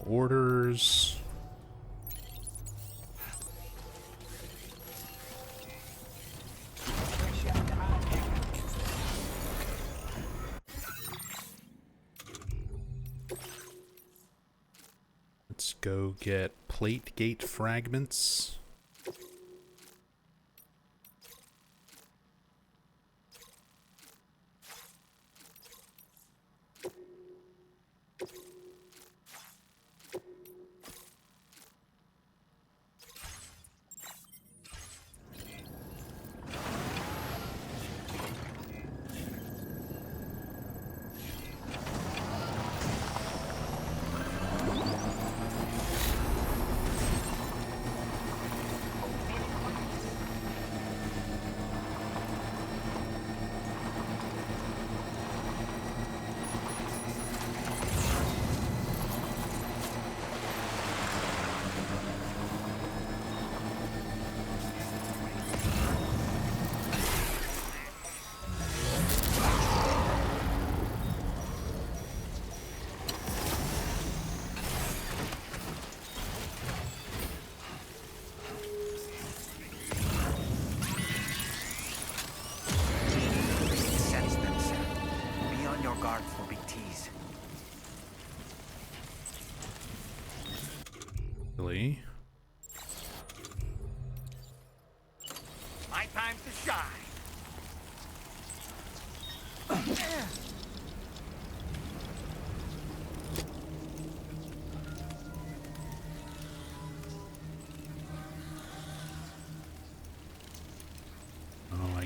Orders. Let's go get plate gate fragments. Sense them, sir. Be on your guard for big T's. Really? My time to shine.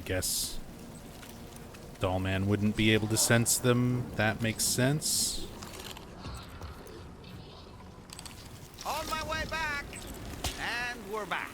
guess Dollman wouldn't be able to sense them. That makes sense. On my way back. And we're back.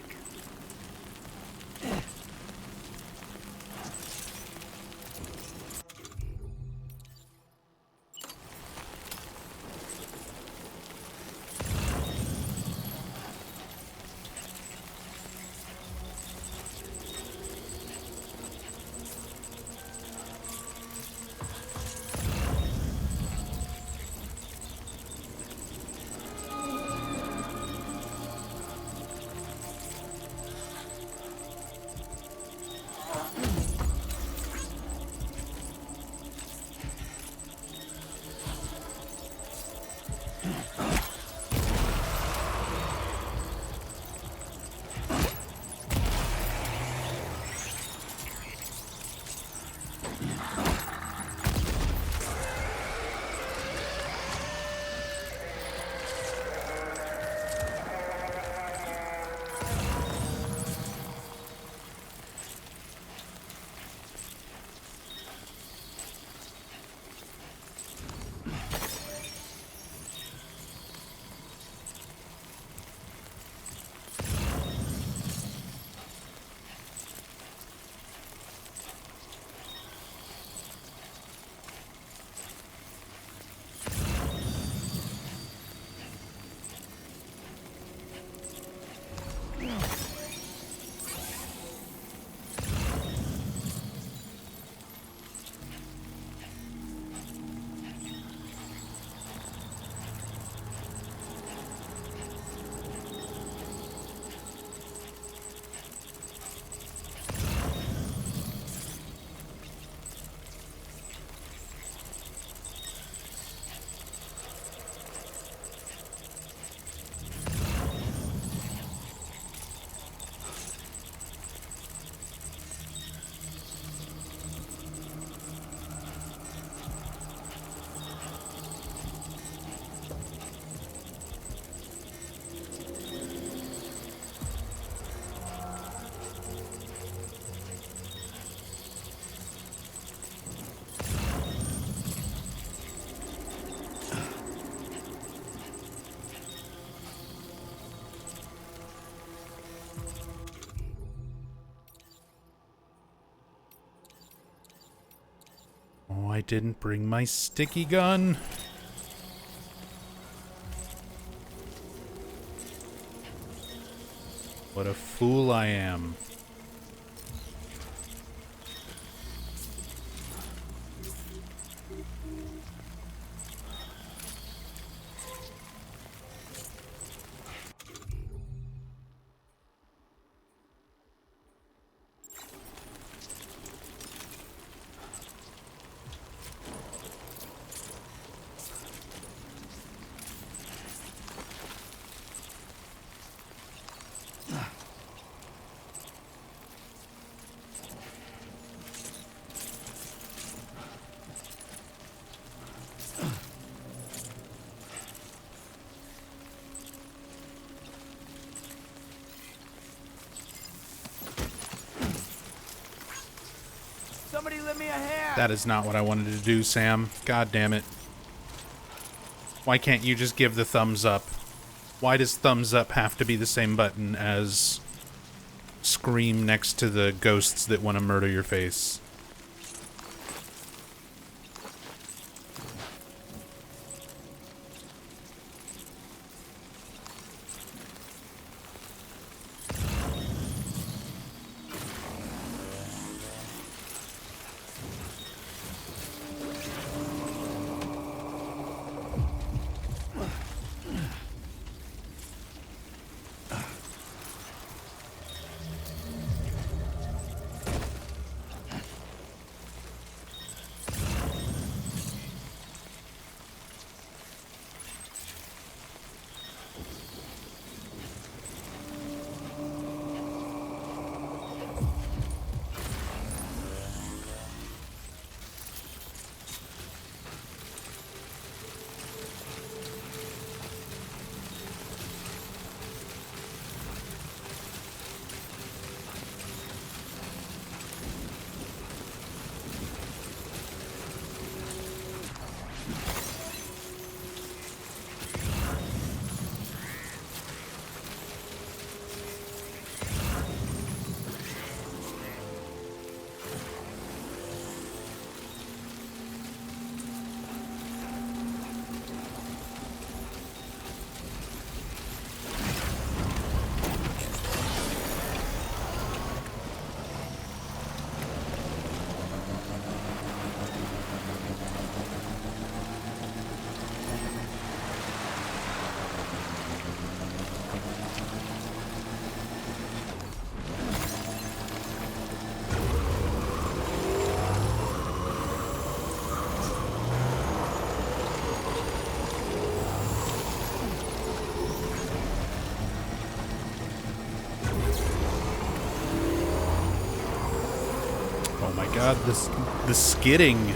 Oh, I didn't bring my sticky gun. What a fool I am. Somebody lend me a hand! That is not what I wanted to do, Sam. God damn it. Why can't you just give the thumbs up? Why does thumbs up have to be the same button as scream next to the ghosts that want to murder your face? my god, the skidding.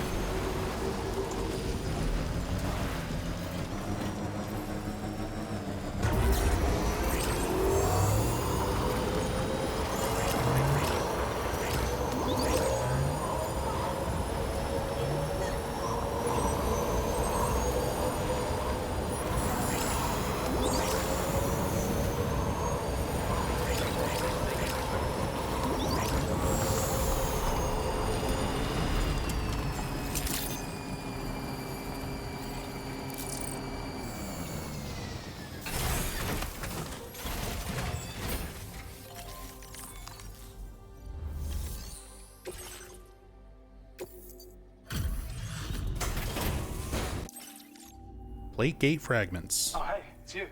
Plate gate fragments. Oh, hey, it's you.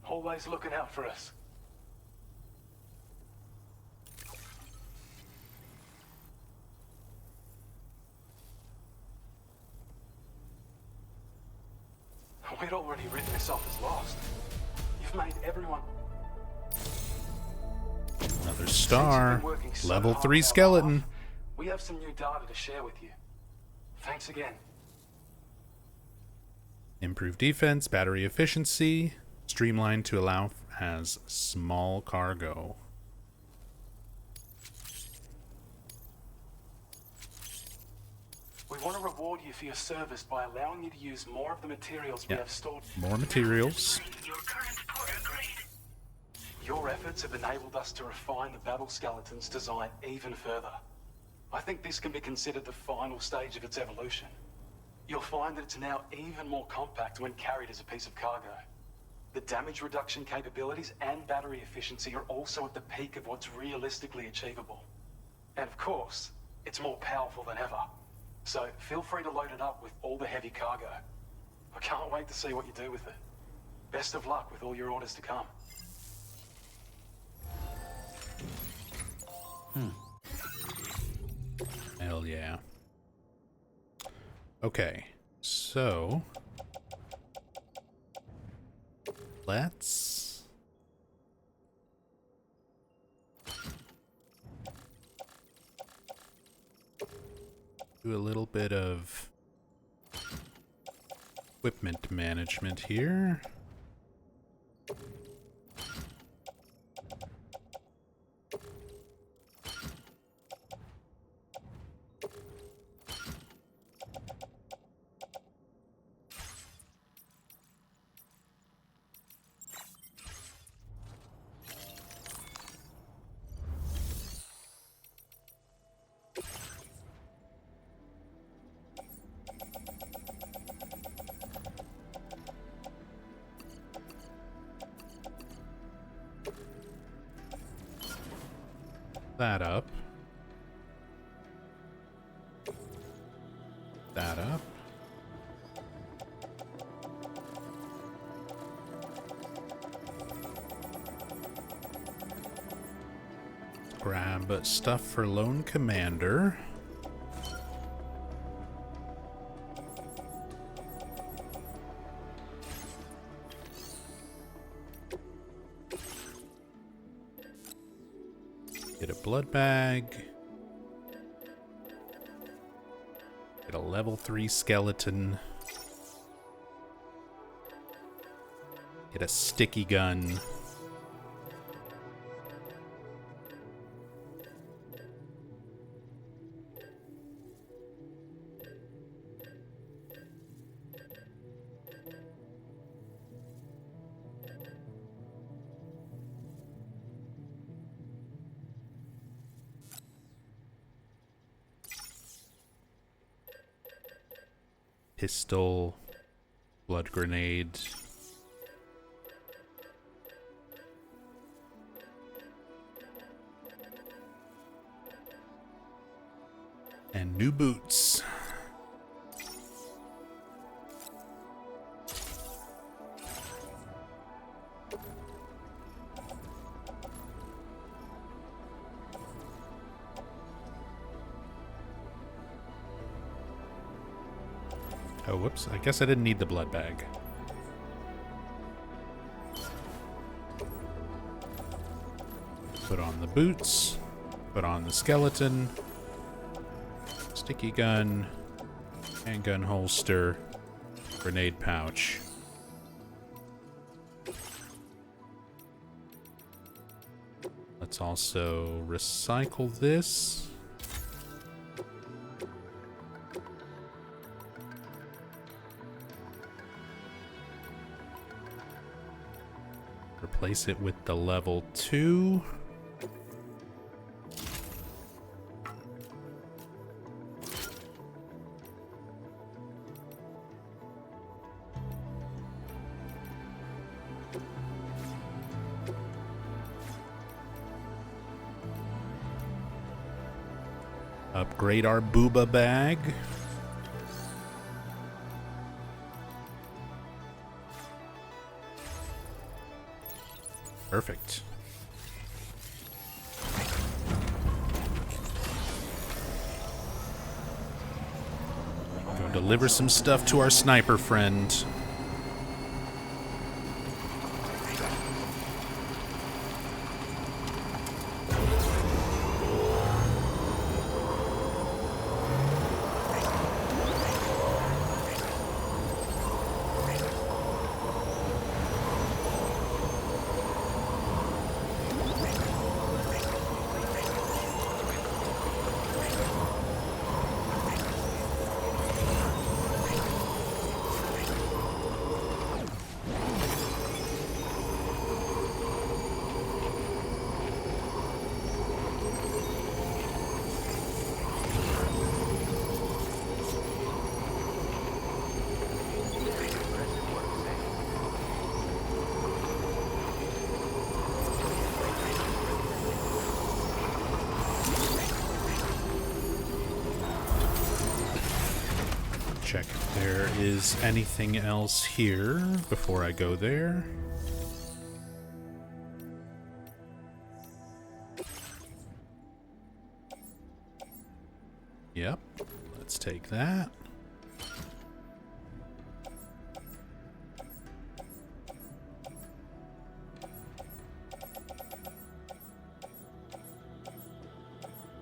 Always looking out for us. We'd already written this off as lost. You've made everyone... Another Since star. you've been working so Level hard 3 on our skeleton. behalf, we have some new data to share with you. Thanks again. Improved defense, battery efficiency, streamlined to allow as small cargo. We want to reward you for your service by allowing you to use more of the materials we Yeah. have stored. More materials. Your current porter grade. Your efforts have enabled us to refine the battle skeleton's design even further. I think this can be considered the final stage of its evolution. You'll find that it's now even more compact when carried as a piece of cargo. The damage reduction capabilities and battery efficiency are also at the peak of what's realistically achievable. And of course, it's more powerful than ever. So feel free to load it up with all the heavy cargo. I can't wait to see what you do with it. Best of luck with all your orders to come. Hell yeah. Okay, so let's do a little bit of equipment management here. That up. That up. Grab stuff for Lone Commander. Get a blood bag. Get a level 3 skeleton. Get a sticky gun. Pistol, blood grenade. And new boots. Oh, whoops. I guess I didn't need the blood bag. Put on the boots. Put on the skeleton. Sticky gun, handgun holster, grenade pouch. Let's also recycle this. Replace it with the level 2. Upgrade our booba bag. Perfect. Go deliver some stuff to our sniper friend. Check if there is anything else here before I go there. Yep, let's take that.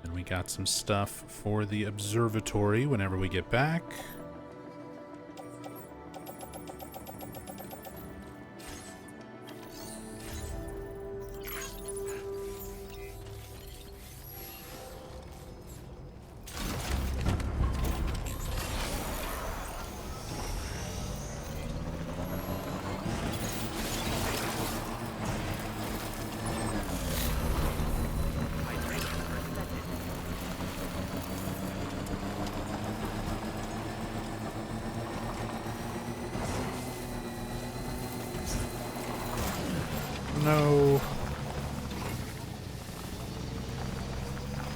And we got some stuff for the observatory whenever we get back. No.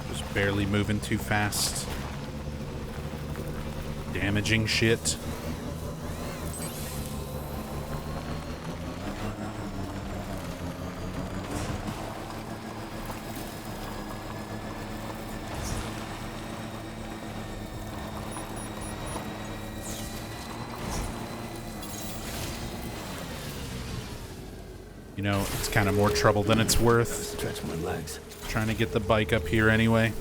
Just barely moving too fast. Damaging shit. You know, it's kind of more trouble than it's worth. Stretch my legs. Trying to get the bike up here anyway.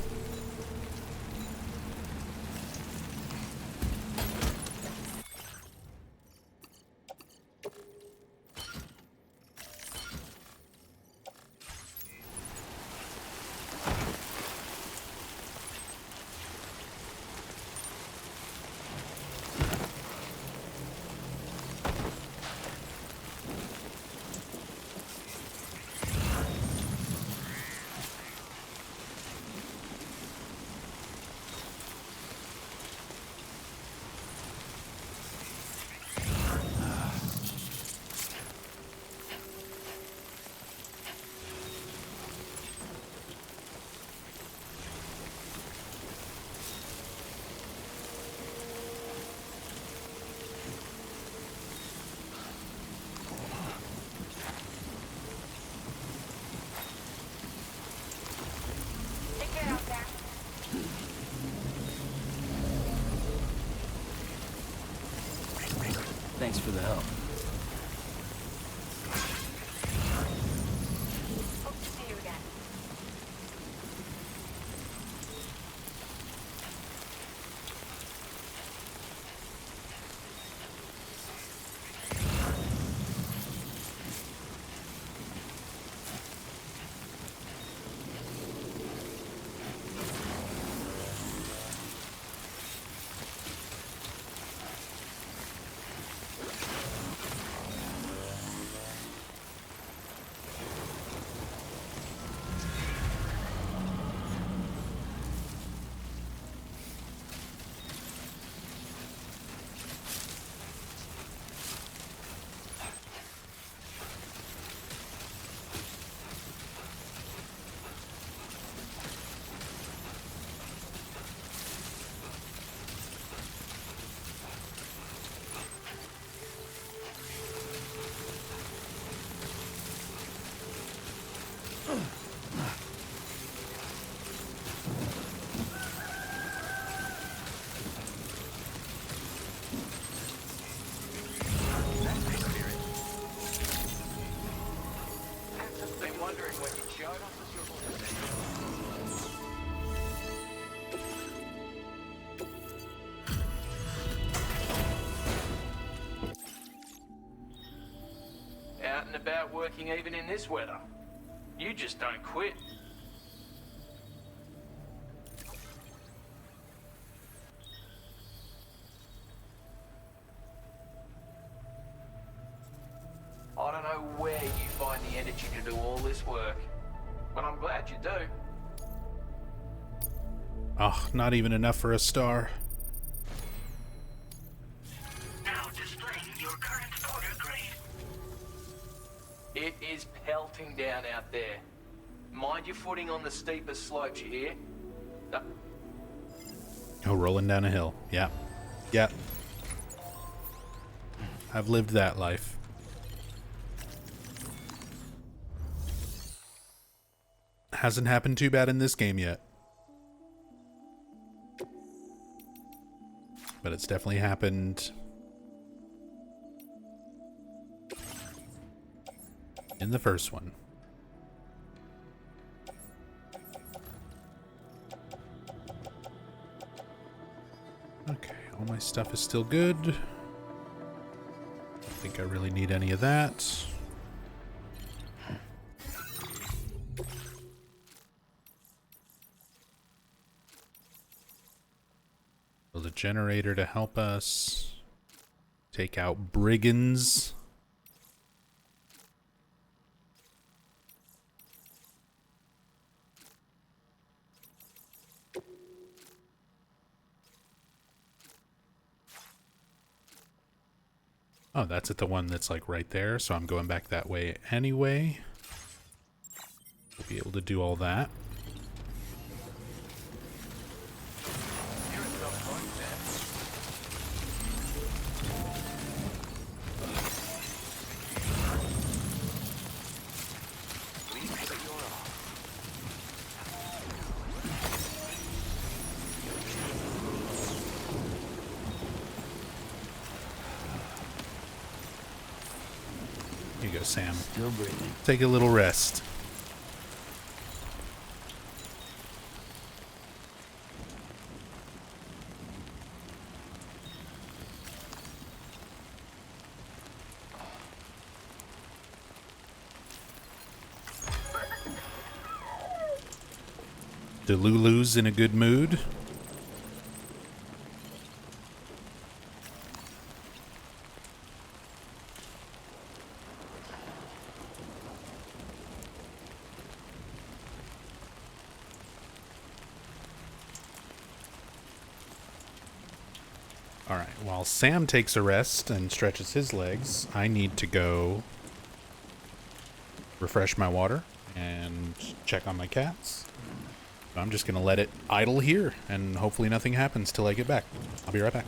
wondering when you showed us as your position. Out and about working even in this weather. You just don't quit. I don't know where you find the energy to do all this work, but I'm glad you do. Oh, not even enough for a star. Now displaying your current order grade. It is pelting down out there. Mind your footing on the steepest slopes, you hear? Oh, rolling down a hill. Yeah. Yeah. I've lived that life. Hasn't happened too bad in this game yet. But it's definitely happened in the first one. Okay, all my stuff is still good. Don't think I really need any of that. Build a generator to help us take out brigands. Oh, that's at the one that's like right there, so I'm going back that way anyway. We'll be able to do all that. You're a tough one, man. Please put your arm. Here you go, Sam. Still breathing. Take a little rest. Delulu's in a good mood. Alright, while Sam takes a rest and stretches his legs, I need to go refresh my water and check on my cats. So I'm just going to let it idle here, and hopefully nothing happens till I get back. I'll be right back.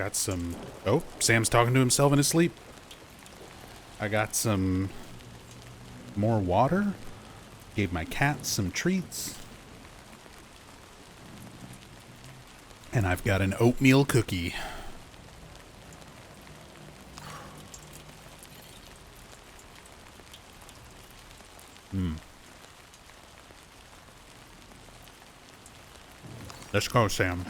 Got some... Oh, Sam's talking to himself in his sleep. I got some more water. Gave my cat some treats. And I've got an oatmeal cookie. Let's go, Sam.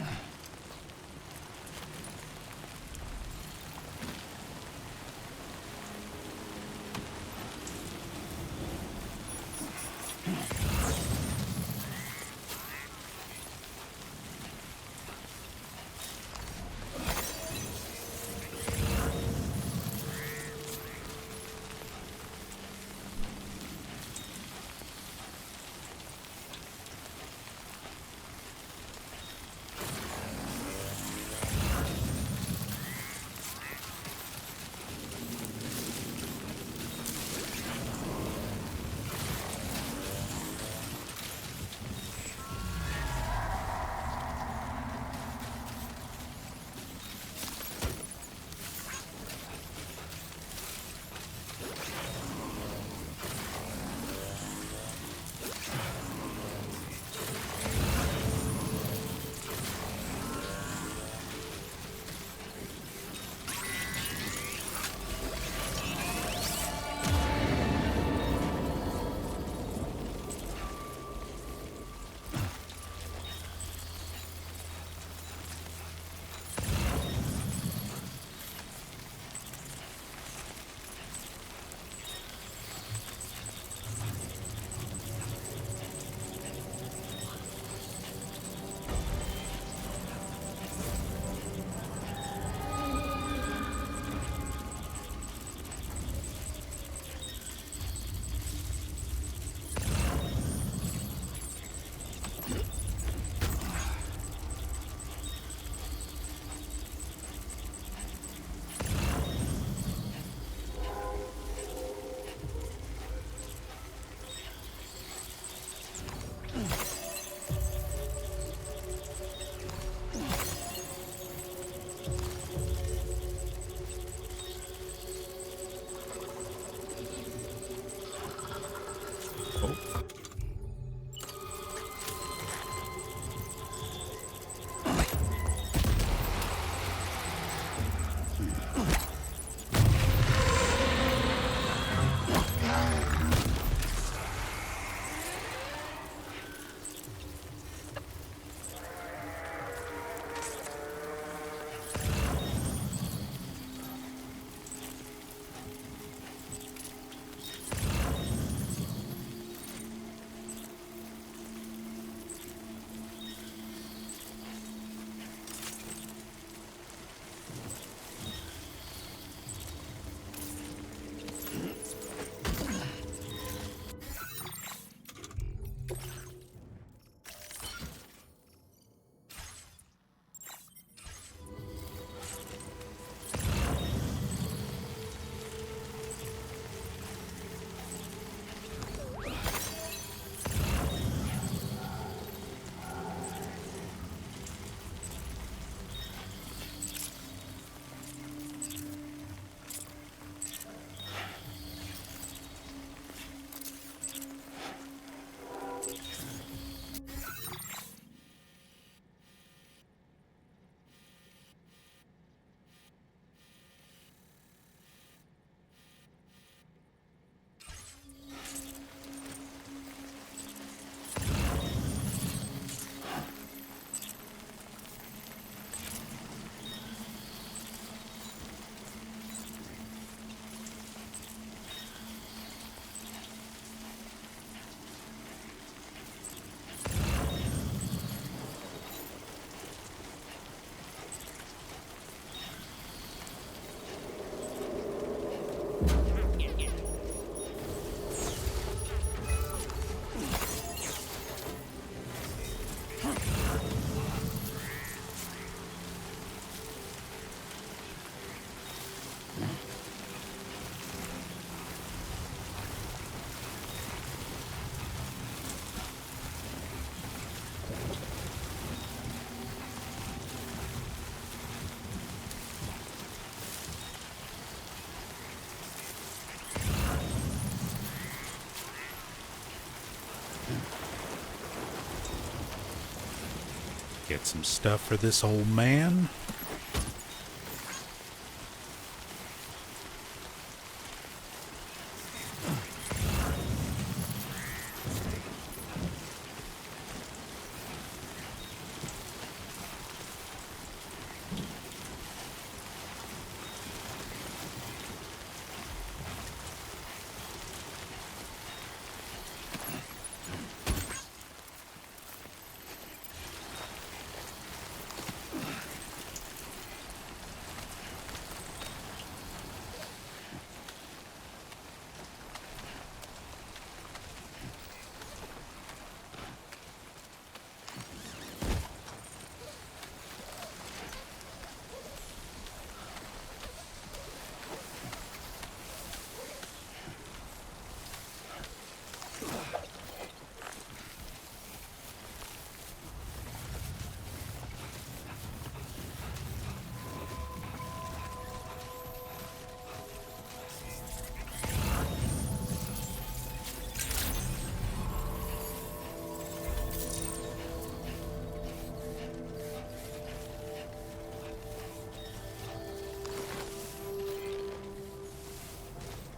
Get some stuff for this old man.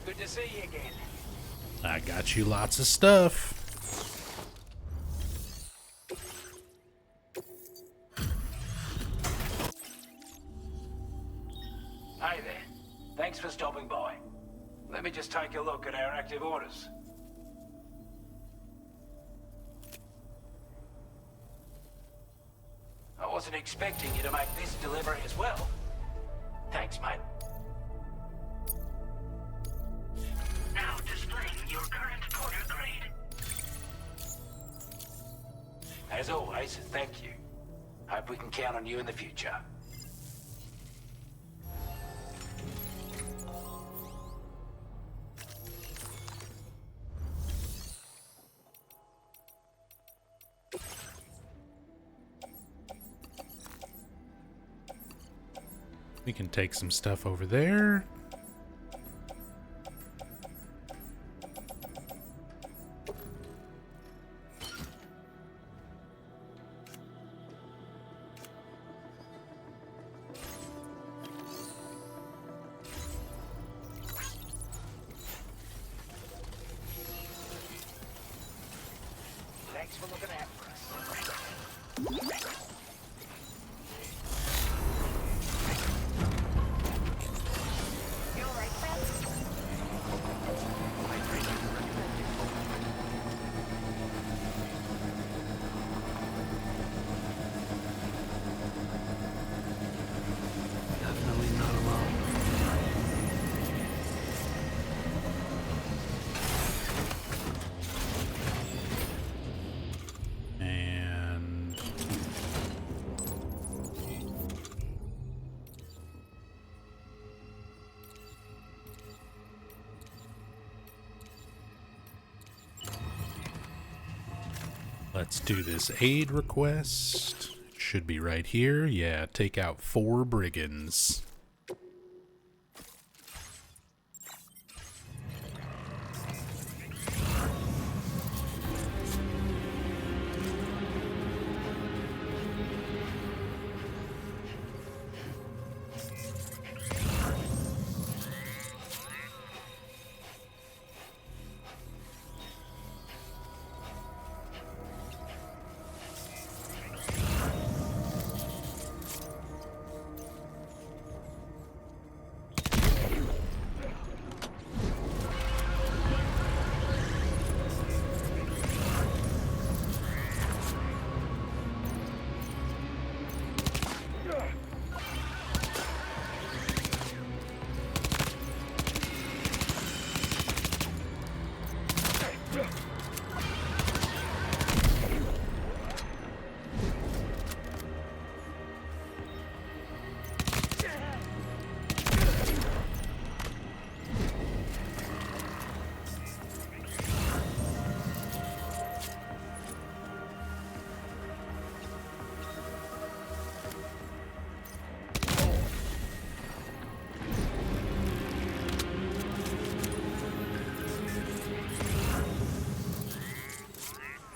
Good to see you again. I got you lots of stuff. Hey there. Thanks for stopping by. Let me just take a look at our active orders. I wasn't expecting you to make this delivery as well. Thanks, mate. Now displaying your current quarter grade. As always, thank you. Hope we can count on you in the future. We can take some stuff over there. Thanks for looking out for us. Definitely not alone. And let's do this aid request. It should be right here. Yeah, take out 4 brigands.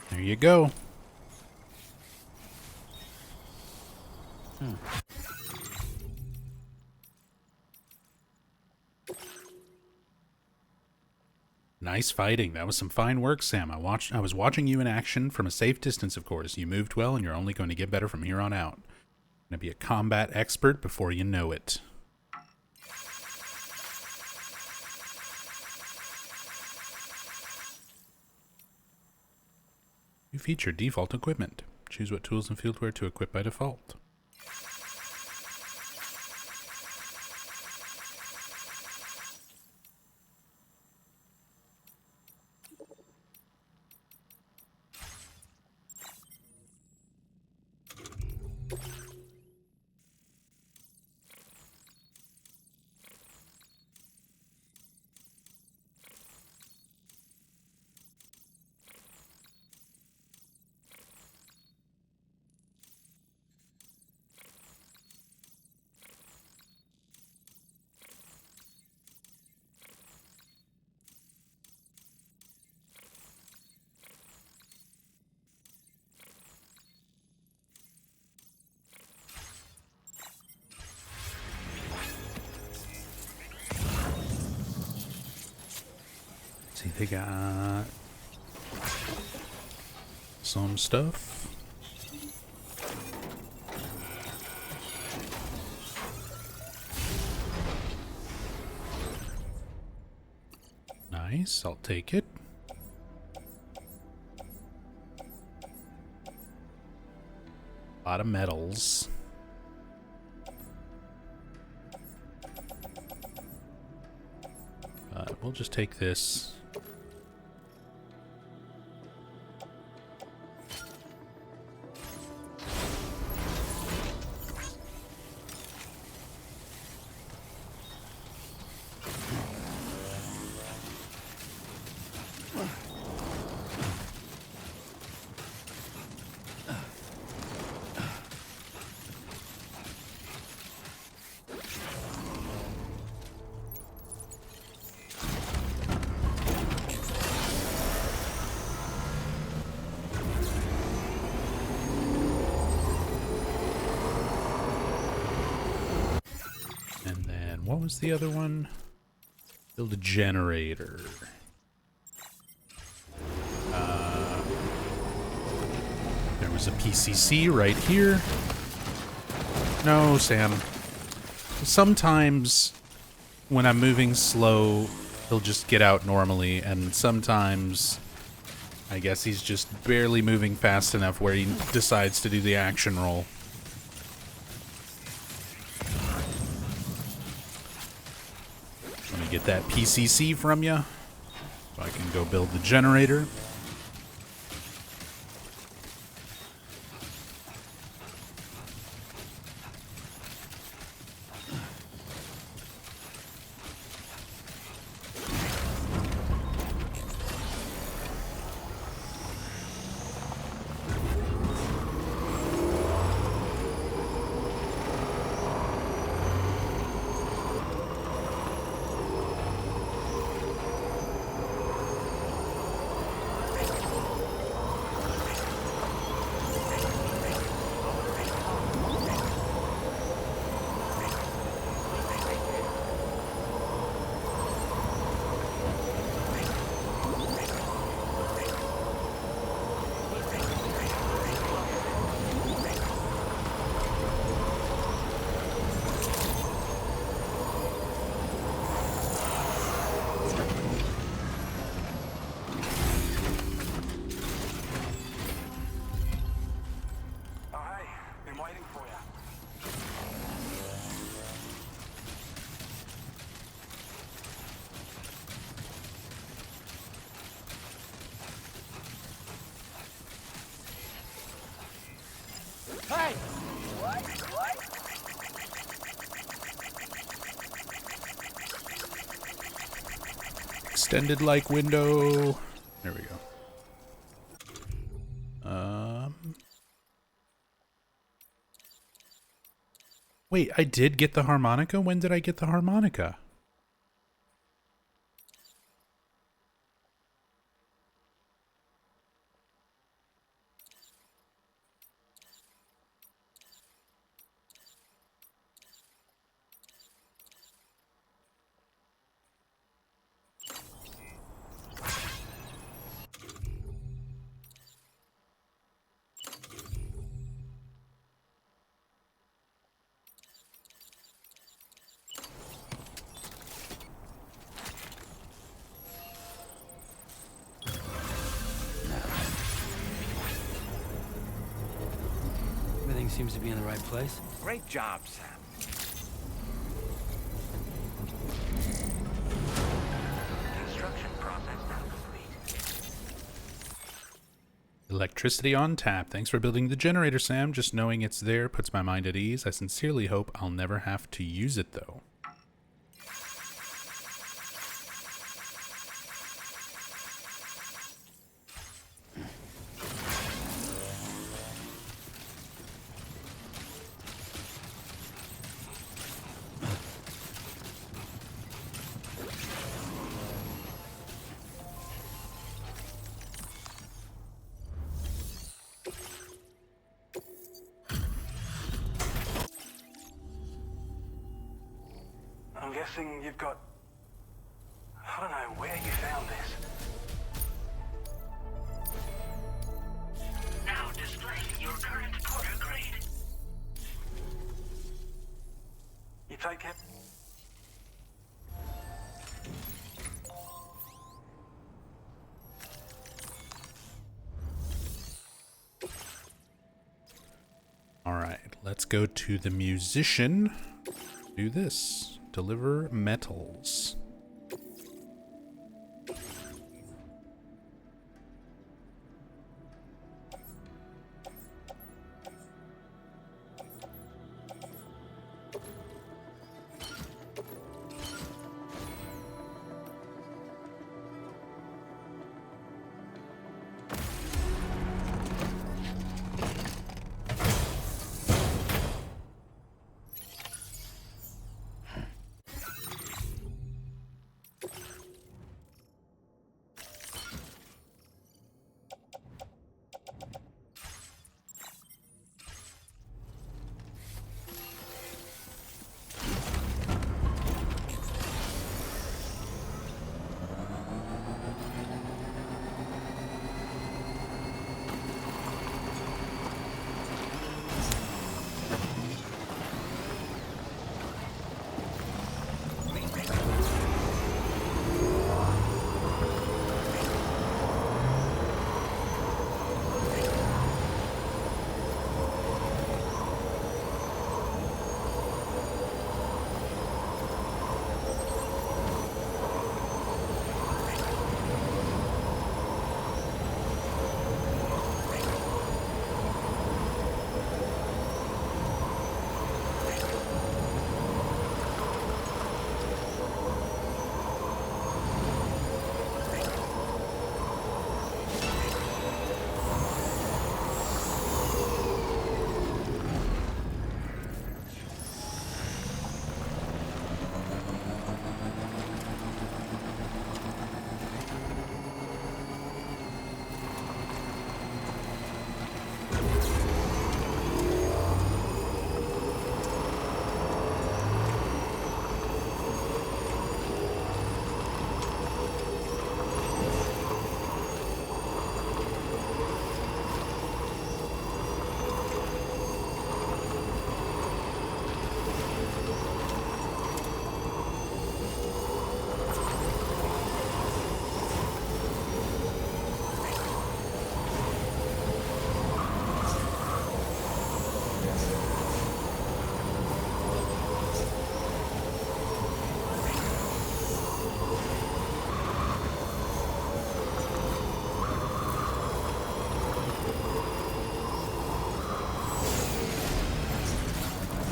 There you go. Nice fighting. That was some fine work, Sam. I was watching you in action from a safe distance, of course. You moved well, and you're only going to get better from here on out. Gonna be a combat expert before you know it. You feature default equipment. Choose what tools and fieldware to equip by default. See, they got some stuff. Nice, I'll take it. A lot of metals. We'll just take this. What was the other one? Build a generator. There was a PCC right here. No, Sam. Sometimes when I'm moving slow, he'll just get out normally, and sometimes I guess he's just barely moving fast enough where he decides to do the action roll. Get that PCC from you so I can go build the generator. Hey! Extended like window. There we go. Wait, I did get the harmonica? When did I get the harmonica? seems to be in the right place. Great job, Sam. Construction process now complete. Electricity on tap. Thanks for building the generator, Sam. Just knowing it's there puts my mind at ease. I sincerely hope I'll never have to use it, though. I'm guessing you've got... I don't know where you found this. Now displaying your current Porter grade. You take it? All right, let's go to the musician. Do this. Deliver metals.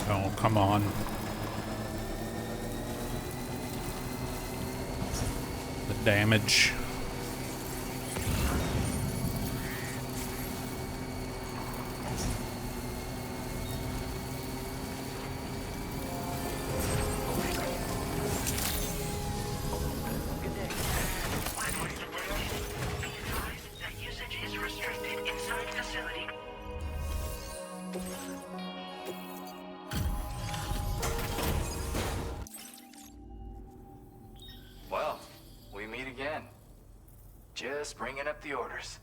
Oh, come on. The damage. Usage is restricted inside facility. Well, we meet again. Just bringing up the orders.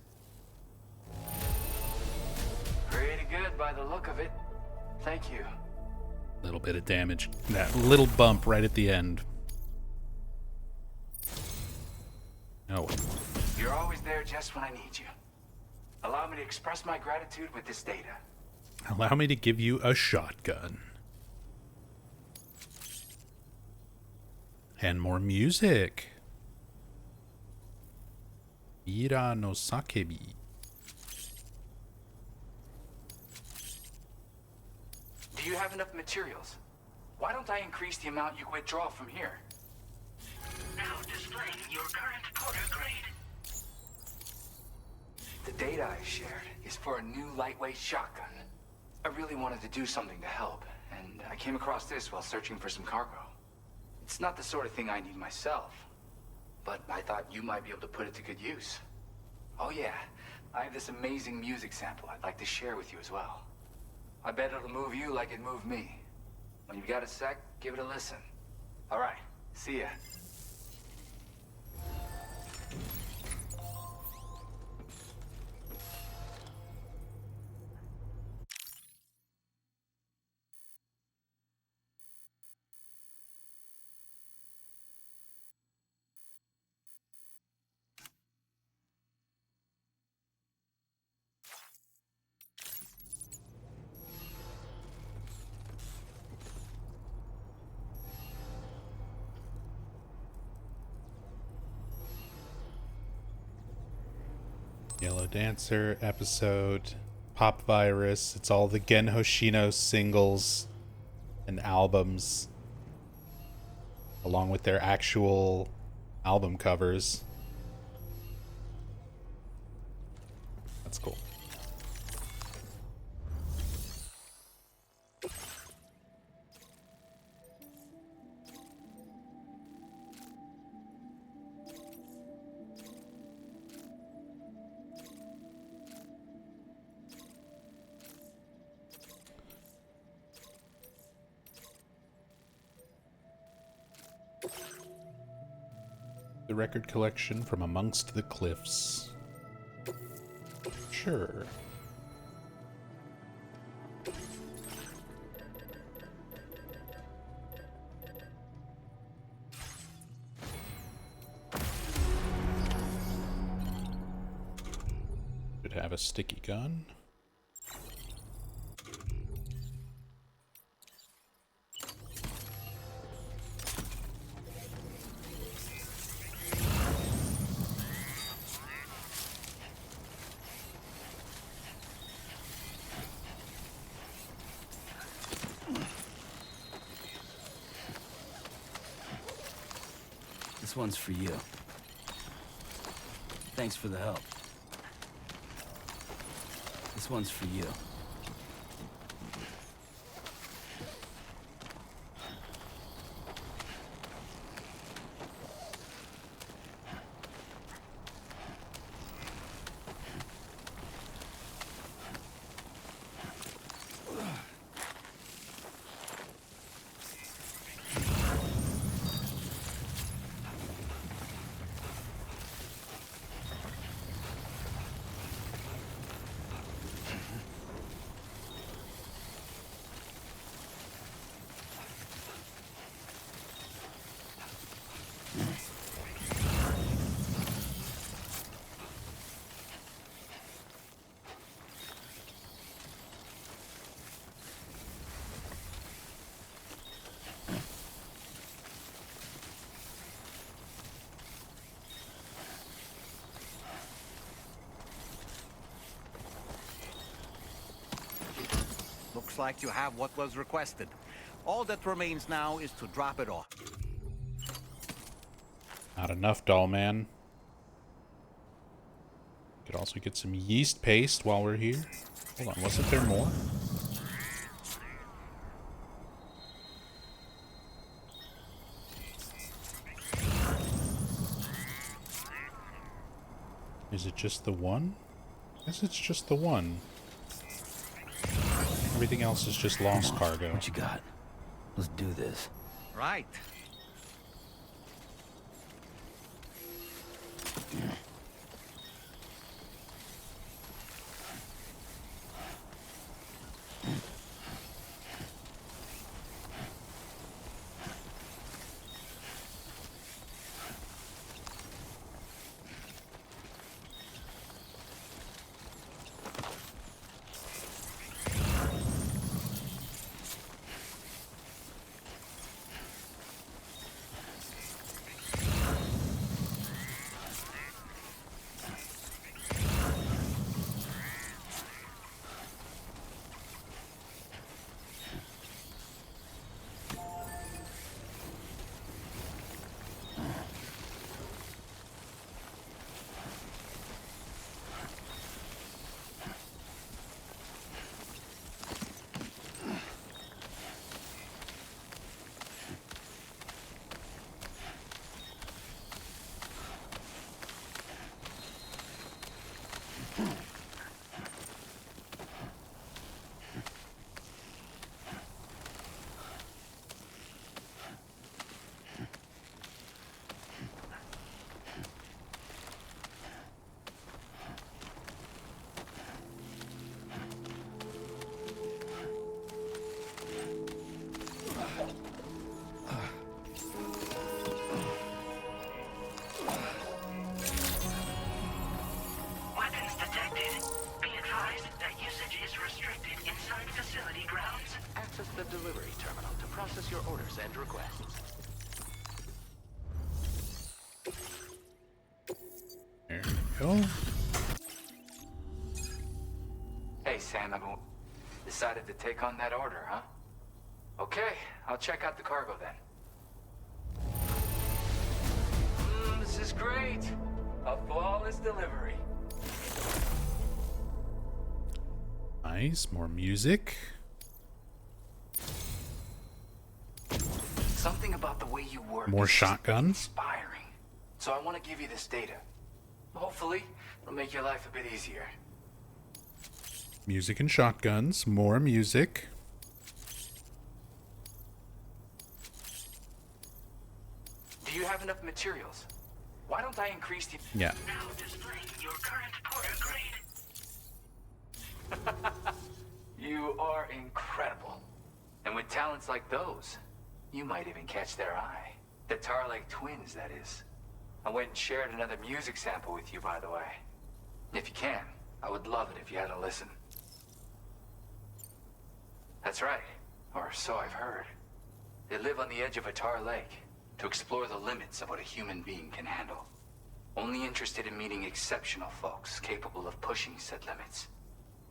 Pretty good by the look of it. Thank you. Little bit of damage. That little bump right at the end. Oh. You're always there just when I need you. Allow me to express my gratitude with this data. Allow me to give you a shotgun. And more music. Ira no Sakebi. Do you have enough materials? Why don't I increase the amount you withdraw from here? Now displaying your current quarter grade. The data I shared is for a new lightweight shotgun. I really wanted to do something to help, and I came across this while searching for some cargo. It's not the sort of thing I need myself, but I thought you might be able to put it to good use. Oh yeah, I have this amazing music sample I'd like to share with you as well. I bet it'll move you like it moved me. When you've got a sec, give it a listen. All right, see ya. Yellow Dancer episode, Pop Virus. It's all the Gen Hoshino singles and albums, along with their actual album covers. That's cool. The record collection from amongst the cliffs. Sure. Should have a sticky gun. This one's for you. Thanks for the help. This one's for you. Looks like you have what was requested. All that remains now is to drop it off. Not enough, doll man. Could also get some yeast paste while we're here. Hold on, wasn't there more? Is it just the one? I guess it's just the one. Everything else is just lost cargo. What you got? Let's do this. Right. restricted inside facility grounds. Access the delivery terminal to process your orders and requests. There we go. Hey, Sam, I've decided to take on that order, huh? Okay, I'll check out the cargo then. This is great. A flawless delivery. Nice, more music. Something about the way you work More is just shotgun. inspiring. So I want to give you this data. Hopefully, it'll make your life a bit easier. Music and shotguns. More music. Do you have enough materials? Why don't I increase the... Yeah. Now displaying your current porter grade. You are incredible. And with talents like those, you might even catch their eye. The Tar Lake twins, that is. I went and shared another music sample with you, by the way. If you can, I would love it if you had a listen. That's right, or so I've heard. They live on the edge of a Tar Lake to explore the limits of what a human being can handle. Only interested in meeting exceptional folks capable of pushing said limits.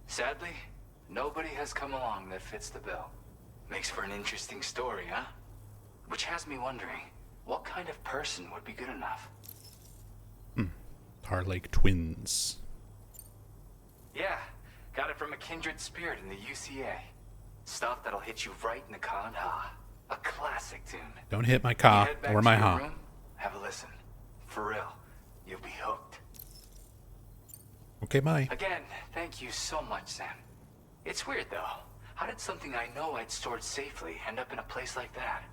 Sadly, nobody has come along that fits the bill. Makes for an interesting story, huh? Which has me wondering, what kind of person would be good enough? Tar Lake twins. Yeah, got it from a kindred spirit in the UCA. Stuff that'll hit you right in the con ha. A classic tune. Don't hit my You ka head back or to my your ha. room, have a listen. For real, you'll be hooked. Okay, bye. Again, thank you so much, Sam. It's weird, though. How did something I know I'd stored safely end up in a place like that?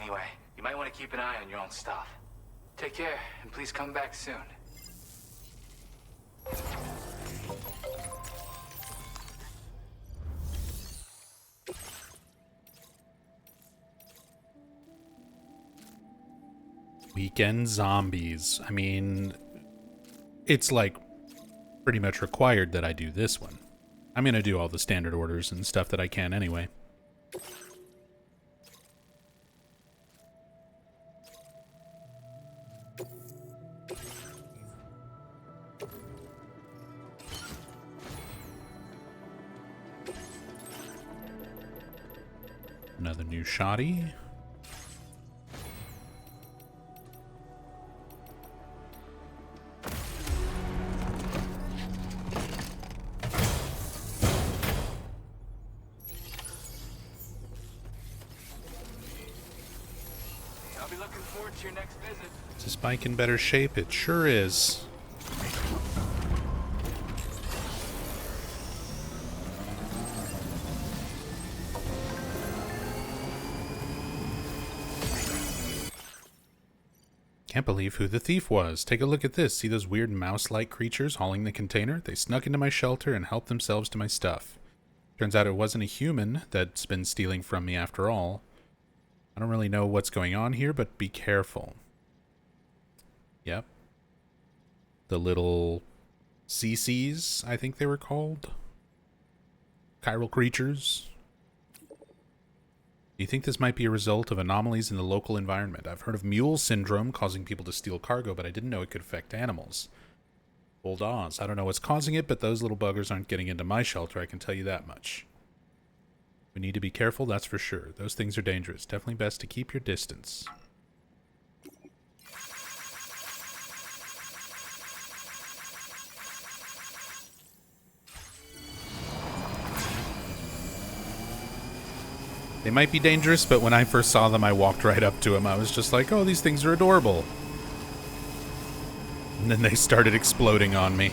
Anyway, you might want to keep an eye on your own stuff. Take care, and please come back soon. Weekend zombies. I mean, it's like pretty much required that I do this one. I'm gonna do all the standard orders and stuff that I can anyway. Another new shoddy. I'll be looking forward to your next visit. Is this bike in better shape? It sure is. Can't believe who the thief was. Take a look at this. See those weird mouse-like creatures hauling the container? They snuck into my shelter and helped themselves to my stuff. Turns out it wasn't a human that's been stealing from me after all. I don't really know what's going on here, but be careful. Yep. The little CCs, I think they were called. Chiral creatures. Do you think this might be a result of anomalies in the local environment? I've heard of mule syndrome causing people to steal cargo, but I didn't know it could affect animals. Old Oz. I don't know what's causing it, but those little buggers aren't getting into my shelter, I can tell you that much. We need to be careful, that's for sure. Those things are dangerous. Definitely best to keep your distance. They might be dangerous, but when I first saw them, I walked right up to them. I was just like, oh, these things are adorable. And then they started exploding on me.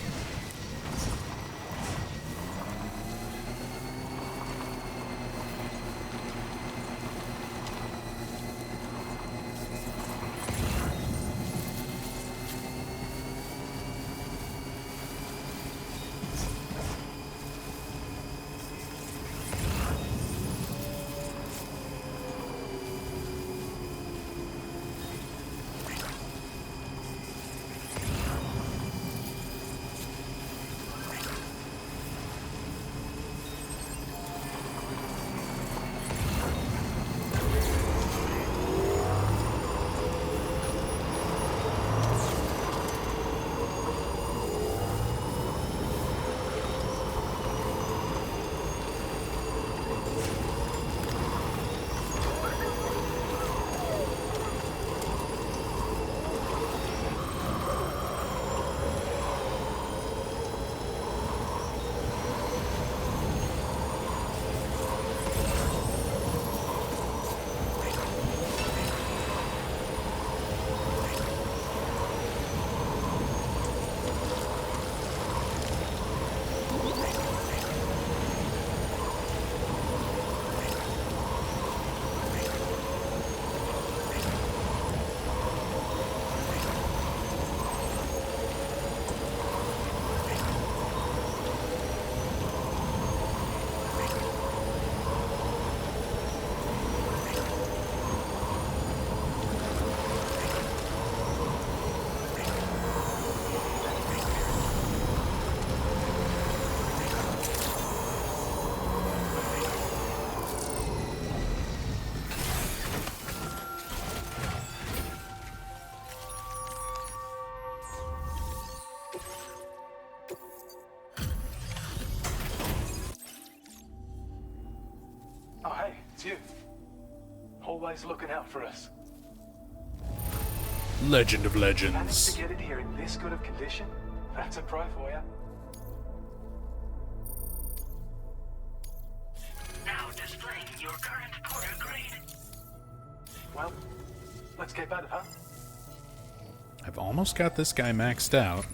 you. Always looking out for us. Legend of Managed Legends. to get it here in this good of condition? That's a pro for you. Now displaying your current porter grade. Well, let's get at it, huh? I've almost got this guy maxed out.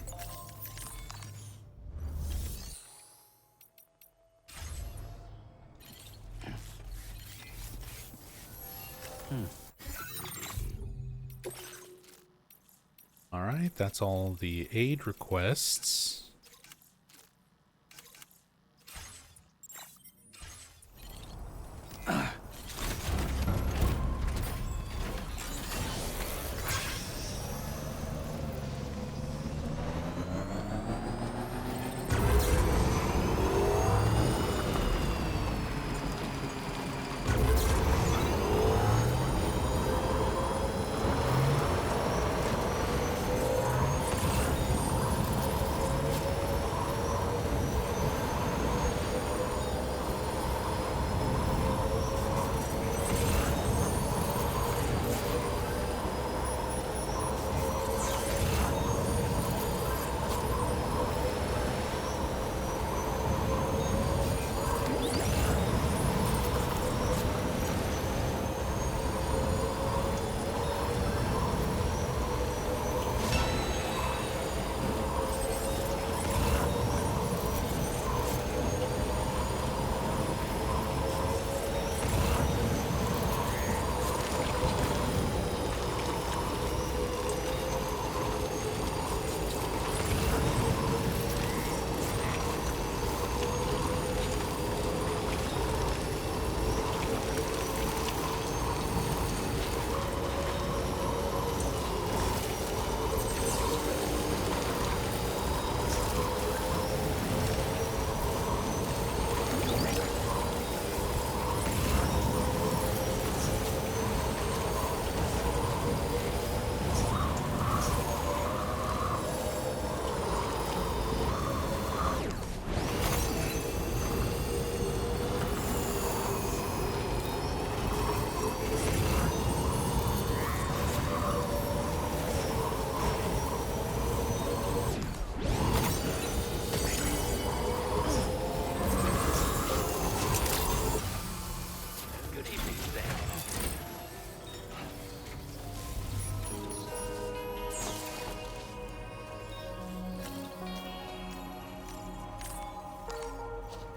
Alright, that's all the aid requests.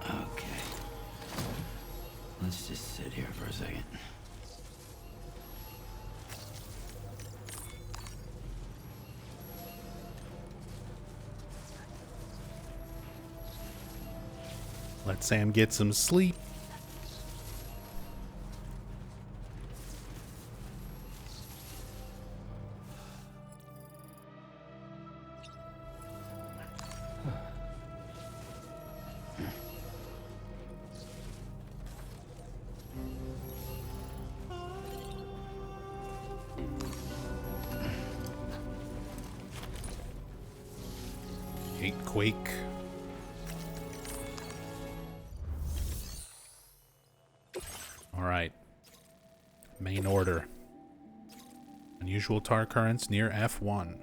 Okay. Let's just sit here for a second. Let Sam get some sleep. Quake. All right. Main order. Unusual tar currents near F1.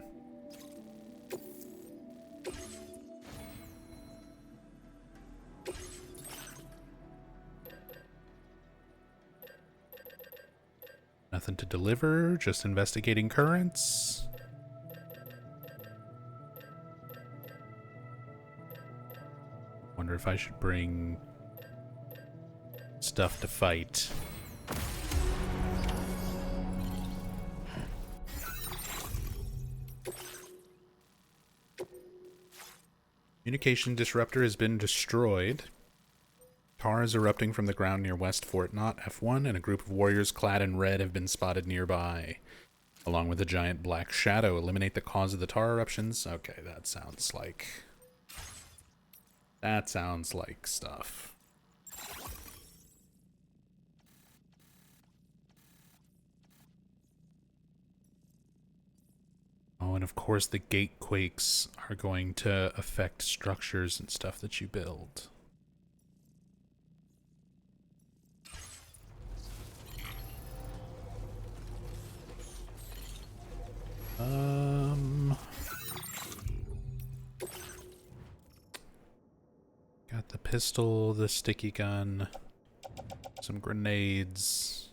Nothing to deliver, just investigating currents. Wonder if I should bring stuff to fight. Communication disruptor has been destroyed. Tar is erupting from the ground near West Fort Knott, F1, and a group of warriors clad in red have been spotted nearby, along with a giant black shadow. Eliminate the cause of the tar eruptions. Okay, that sounds like stuff. Oh, and of course the gate quakes are going to affect structures and stuff that you build. Got the pistol, the sticky gun, some grenades.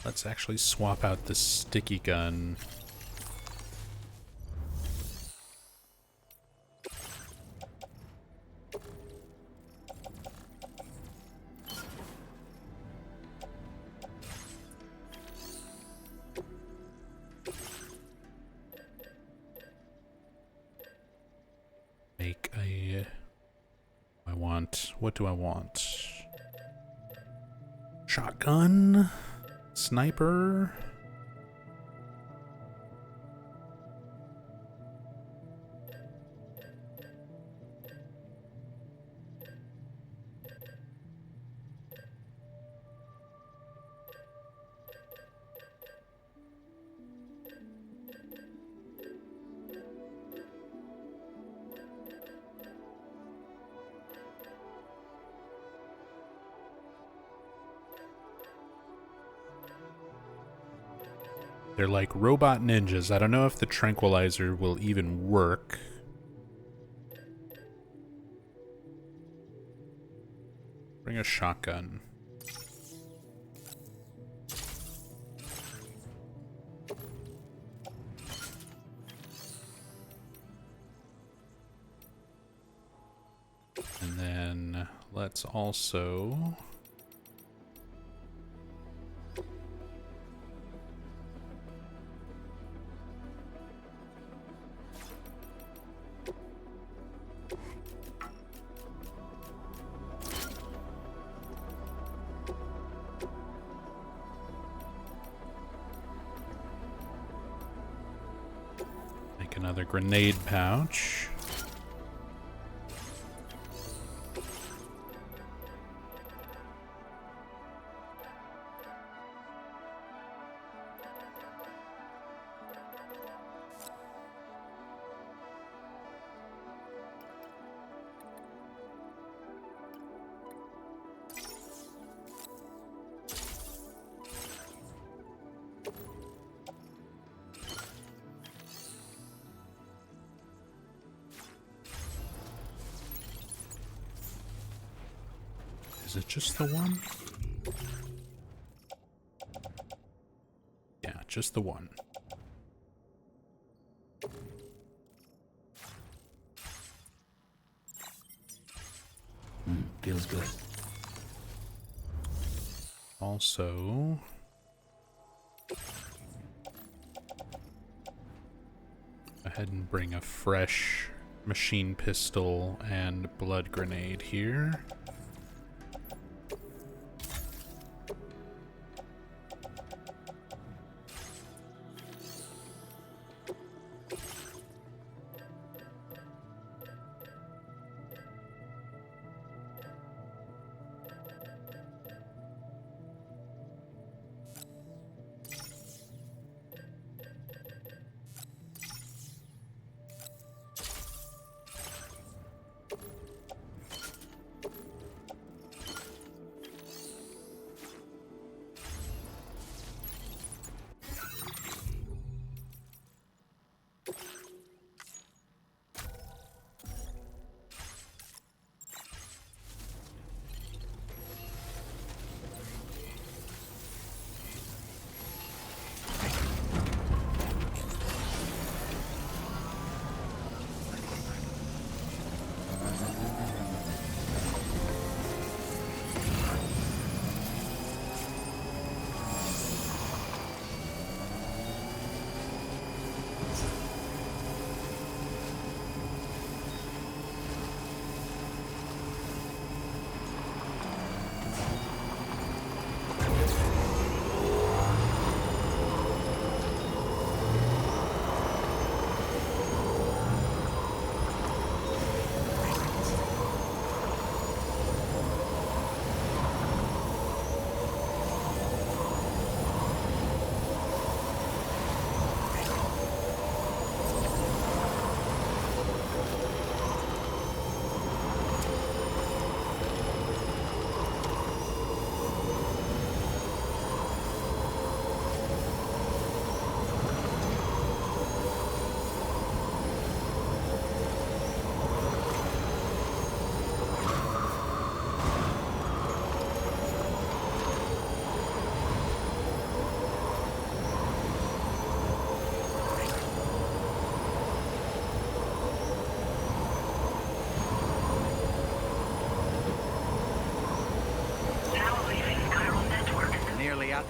Let's actually swap out the sticky gun. Make a... What do I want? Shotgun? Sniper? They're like robot ninjas. I don't know if the tranquilizer will even work. Bring a shotgun. And then let's also... another grenade pouch. Is it just the one? Yeah, just the one. Feels good. Also... go ahead and bring a fresh machine pistol and blood grenade here.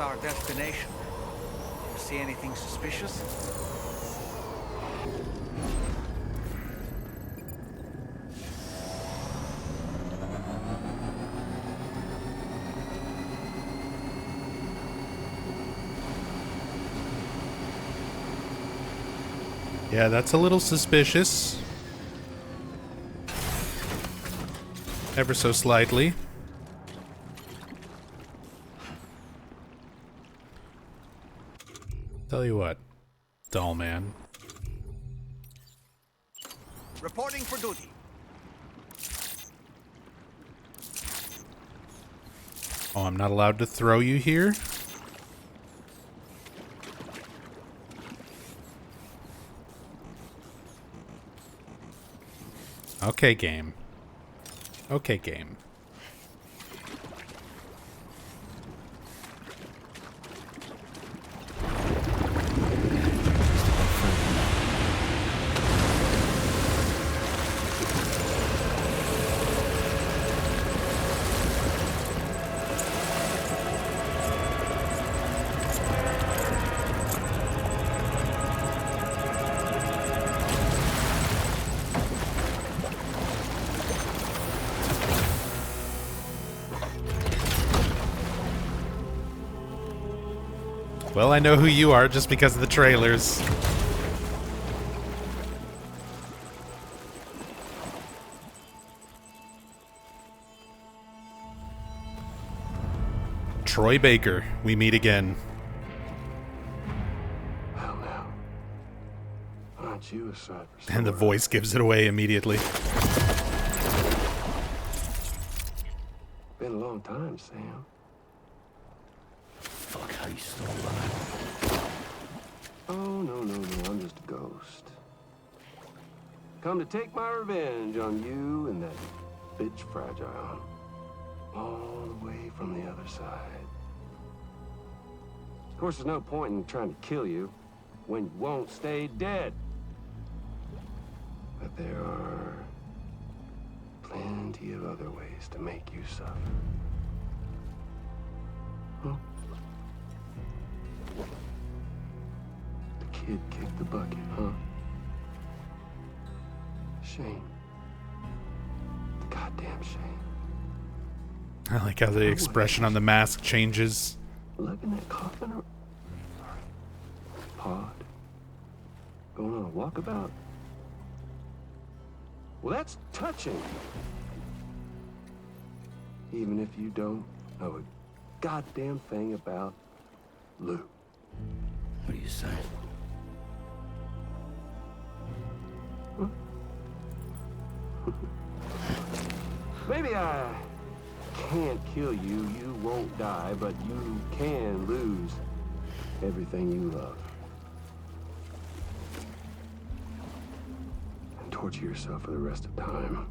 our destination. You see anything suspicious? Yeah, that's a little suspicious. Ever so slightly. Tell you what, doll man. Reporting for duty. Oh, I'm not allowed to throw you here? Okay, game. Okay, game. Well, I know who you are just because of the trailers. Troy Baker, we meet again. Hell now. Aren't you a sight for And the sore voice gives it away immediately. Been a long time, Sam. Fuck, how you still alive? Oh, no, I'm just a ghost. Come to take my revenge on you and that bitch Fragile. All the way from the other side. Of course, there's no point in trying to kill you when you won't stay dead. But there are plenty of other ways to make you suffer. Huh? The kid kicked the bucket, huh? Shame. Goddamn shame. I like how the expression on the mask changes. Look in that coffin. Pod. Going on a walkabout. Well, that's touching. Even if you don't know a goddamn thing about Lou. What do you say? Huh? Maybe I can't kill you, you won't die, but you can lose everything you love. And torture yourself for the rest of time,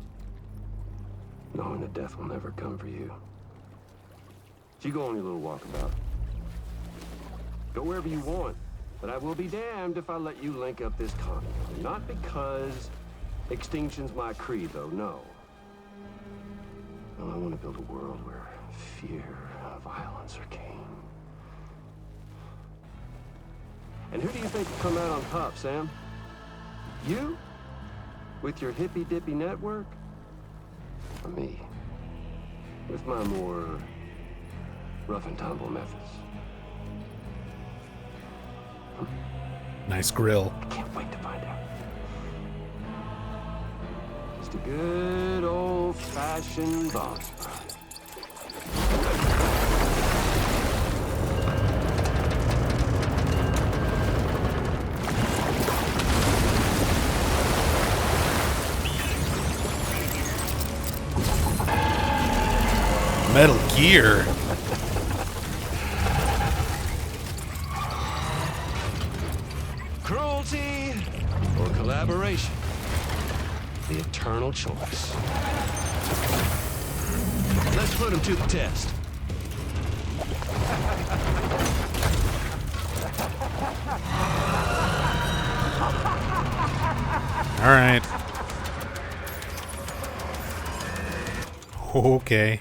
knowing that death will never come for you. So you go on your little walkabout. Go wherever you want, but I will be damned if I let you link up this continent. Not because extinction's my creed, though, no. Well, I want to build a world where fear and violence are king. And who do you think will come out on top, Sam? You? With your hippy-dippy network? Or me? With my more rough and tumble methods? Nice grill. I can't wait to find out. Just a good old-fashioned boss fight. Metal Gear. Cruelty or collaboration? The eternal choice. Let's put him to the test. All right. Okay.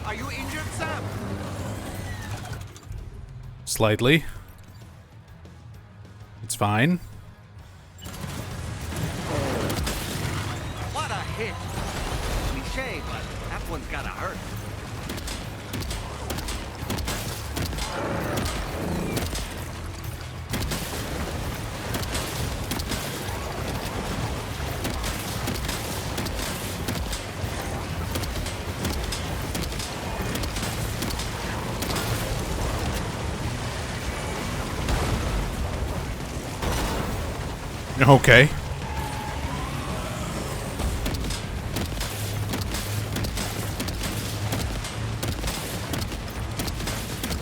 Are you injured, Sam? Slightly. It's fine. What a hit! Cliche, but that one's gotta hurt. Okay.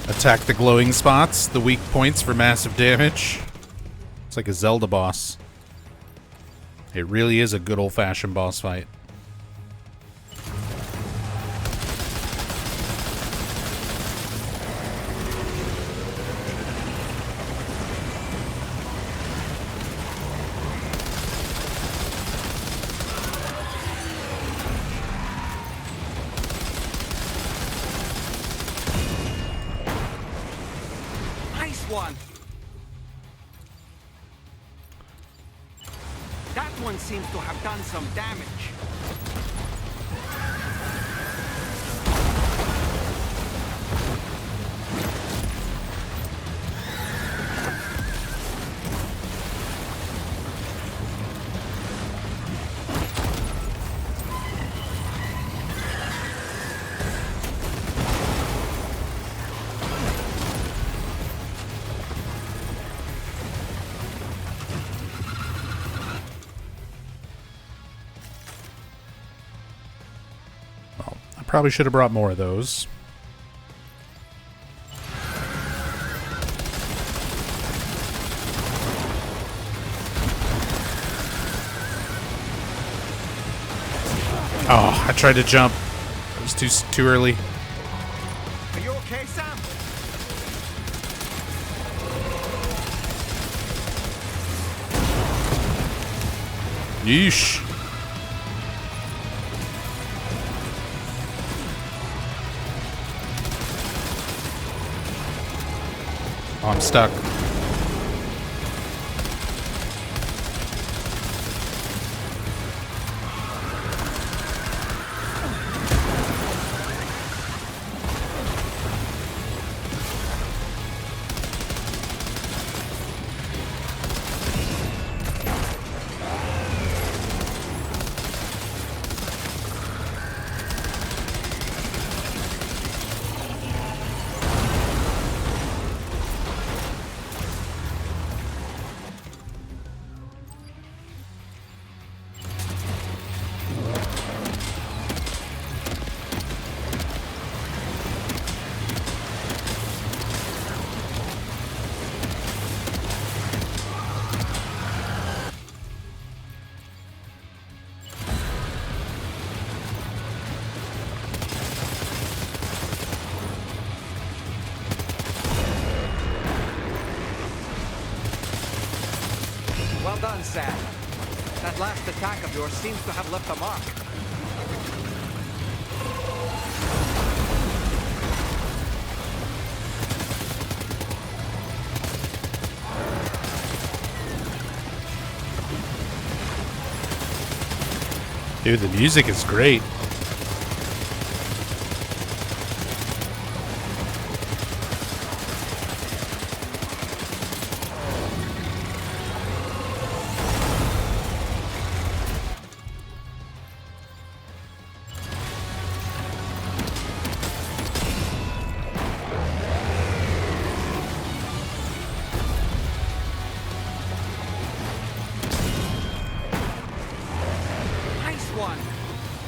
Attack the glowing spots, the weak points for massive damage. It's like a Zelda boss. It really is a good old-fashioned boss fight. One. That one seems to have done some damage. Probably should have brought more of those. Oh, I tried to jump. It was too early. Are you okay, Sam? Yeesh. Oh, I'm stuck. Well done, Sam. That last attack of yours seems to have left a mark. Dude, the music is great.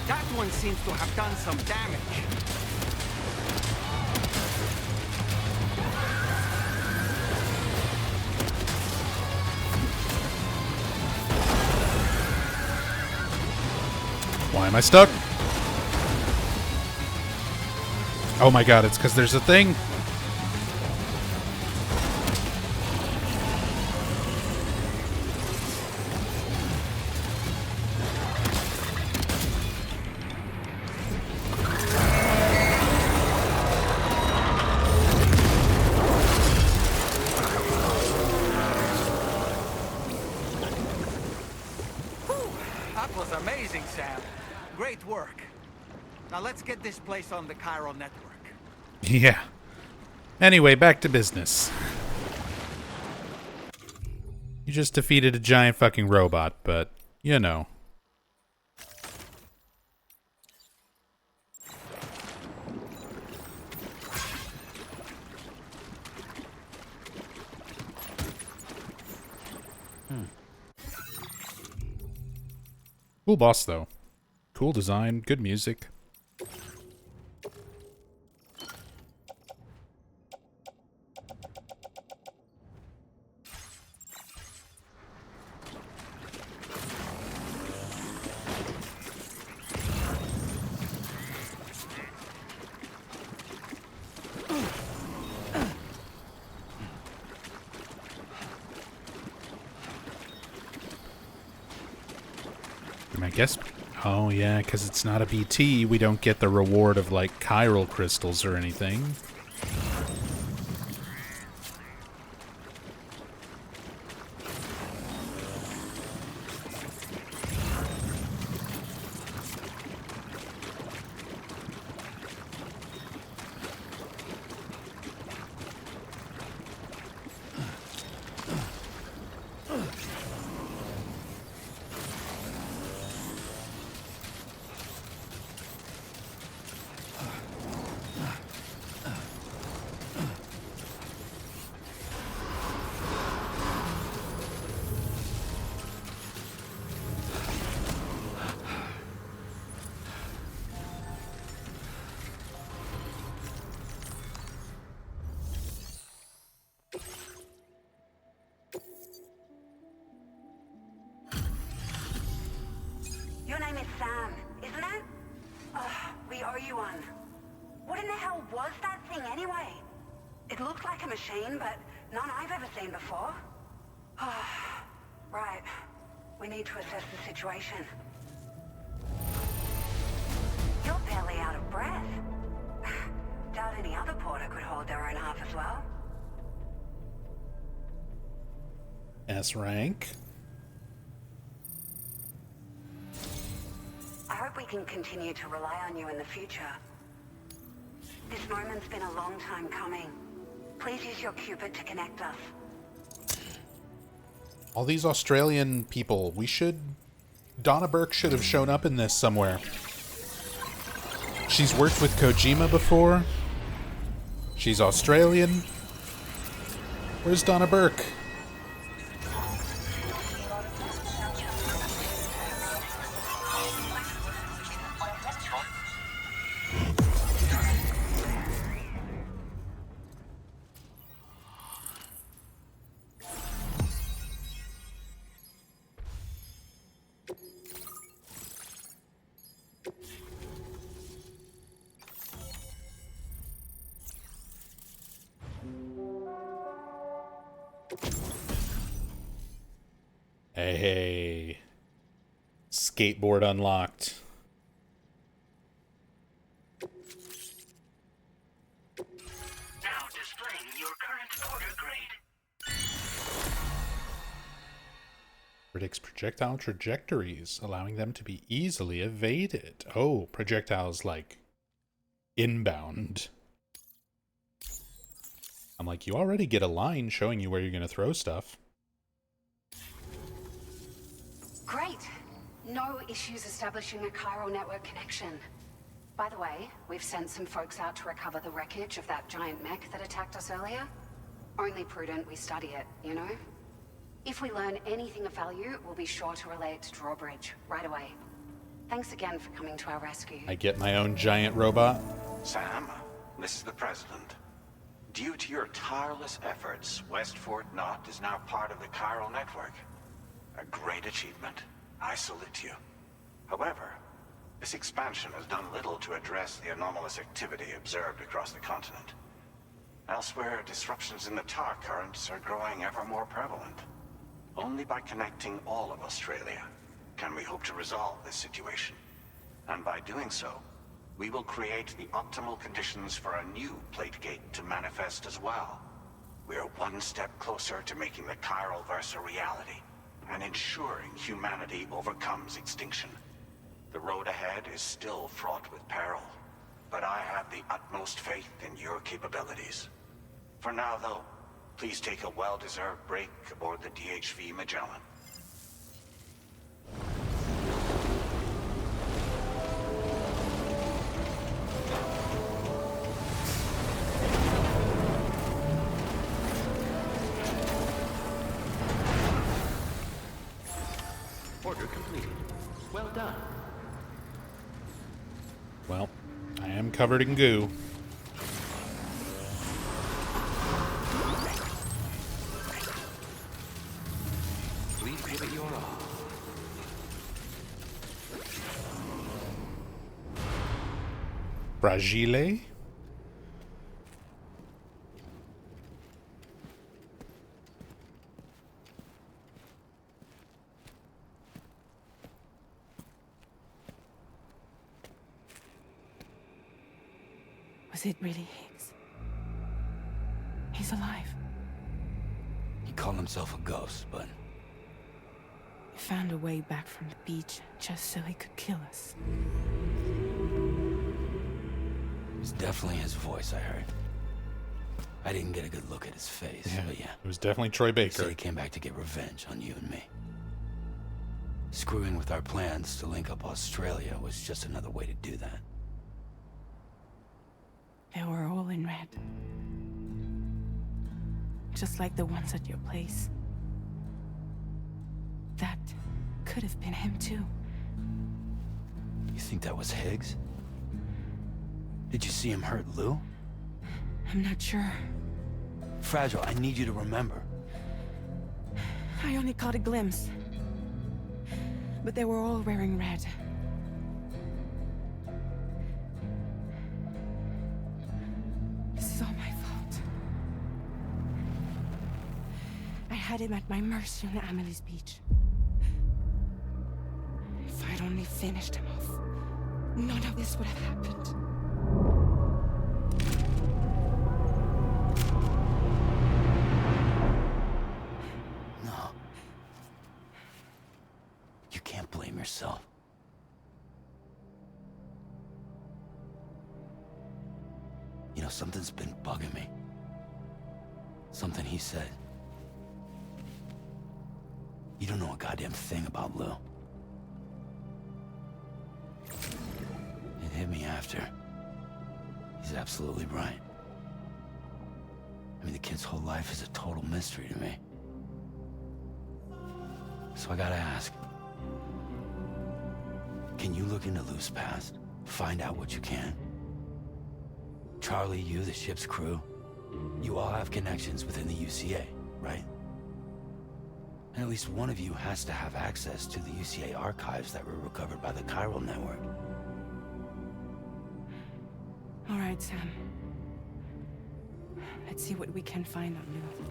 That one seems to have done some damage. Why am I stuck? Oh my god, it's because there's a thing. Amazing, Sam. Great work. Now let's get this place on the Chiral network. Yeah. Anyway, back to business. You just defeated a giant fucking robot, but, you know. Cool boss, though. Cool design, good music. I guess... Oh, yeah, because it's not a BT, we don't get the reward of, like, chiral crystals or anything. Your name is Sam, isn't it? We owe you one. What in the hell was that thing anyway? It looked like a machine, but none I've ever seen before. Right. We need to assess the situation. You're barely out of breath. Doubt any other porter could hold their own half as well. S rank. I hope we can continue to rely on you in the future. This moment's been a long time coming. Please use your Cupid to connect us. All these Australian people, we should... Donna Burke should have shown up in this somewhere. She's worked with Kojima before. She's Australian. Where's Donna Burke? Hey. Skateboard unlocked. Now displaying your current order grade. Predicts projectile trajectories, allowing them to be easily evaded. Oh, projectiles like inbound. I'm like, you already get a line showing you where you're going to throw stuff. Great. No issues establishing a chiral network connection. By the way, we've sent some folks out to recover the wreckage of that giant mech that attacked us earlier. Only prudent we study it, you know? If we learn anything of value, we'll be sure to relay it to Drawbridge right away. Thanks again for coming to our rescue. I get my own giant robot. Sam, this is the President. Due to your tireless efforts, West Fort Knot is now part of the Chiral Network. A great achievement. I salute you. However, this expansion has done little to address the anomalous activity observed across the continent. Elsewhere, disruptions in the tar currents are growing ever more prevalent. Only by connecting all of Australia can we hope to resolve this situation. And by doing so, we will create the optimal conditions for a new Plategate to manifest as well. We are one step closer to making the Chiral Verse a reality, and ensuring humanity overcomes extinction. The road ahead is still fraught with peril, but I have the utmost faith in your capabilities. For now, though, please take a well-deserved break aboard the DHV Magellan. Order completed. Well done. Well, I am covered in goo. Please give it your all. Fragile? Was it really Higgs? He's alive. He called himself a ghost, but He found a way back from the beach just so he could kill us. it was definitely his voice I heard. I didn't get a good look at his face, but yeah. It was definitely Troy He Baker. said he came back to get revenge on you and me. Screwing with our plans to link up Australia was just another way to do that. They were all in red. Just like the ones at your place. That could have been him too. You think that was Higgs? Did you see him hurt Lou? I'm not sure. Fragile, I need you to remember. I only caught a glimpse. But they were all wearing red. This is all my fault. I had him at my mercy on Amelie's beach. If I'd only finished him off, none of this would have happened. No. You can't blame yourself. You know, something's been bugging me. Something he said. You don't know a goddamn thing about Lou. It hit me after. He's absolutely right. I mean, the kid's whole life is a total mystery to me. So I gotta ask. Can you look into Lou's past? Find out what you can? Charlie, you, the ship's crew, you all have connections within the UCA, right? And at least one of you has to have access to the UCA archives that were recovered by the Chiral Network. All right, Sam. Let's see what we can find on Lou.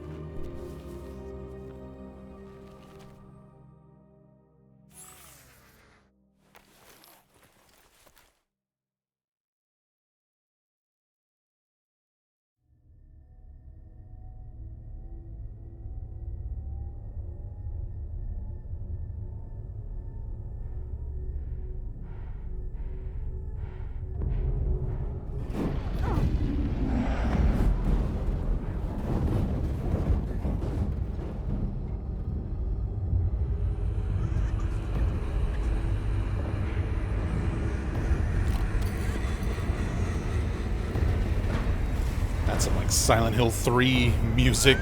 That's some like Silent Hill 3 music.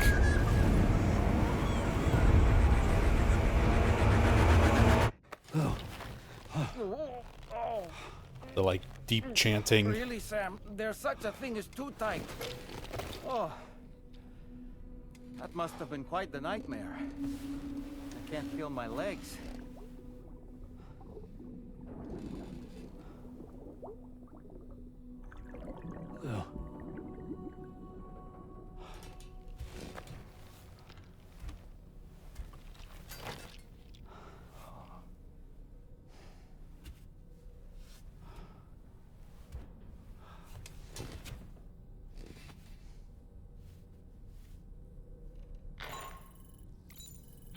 The like deep chanting. Really, Sam? There's such a thing as too tight. Oh. That must have been quite the nightmare. I can't feel my legs. Lou.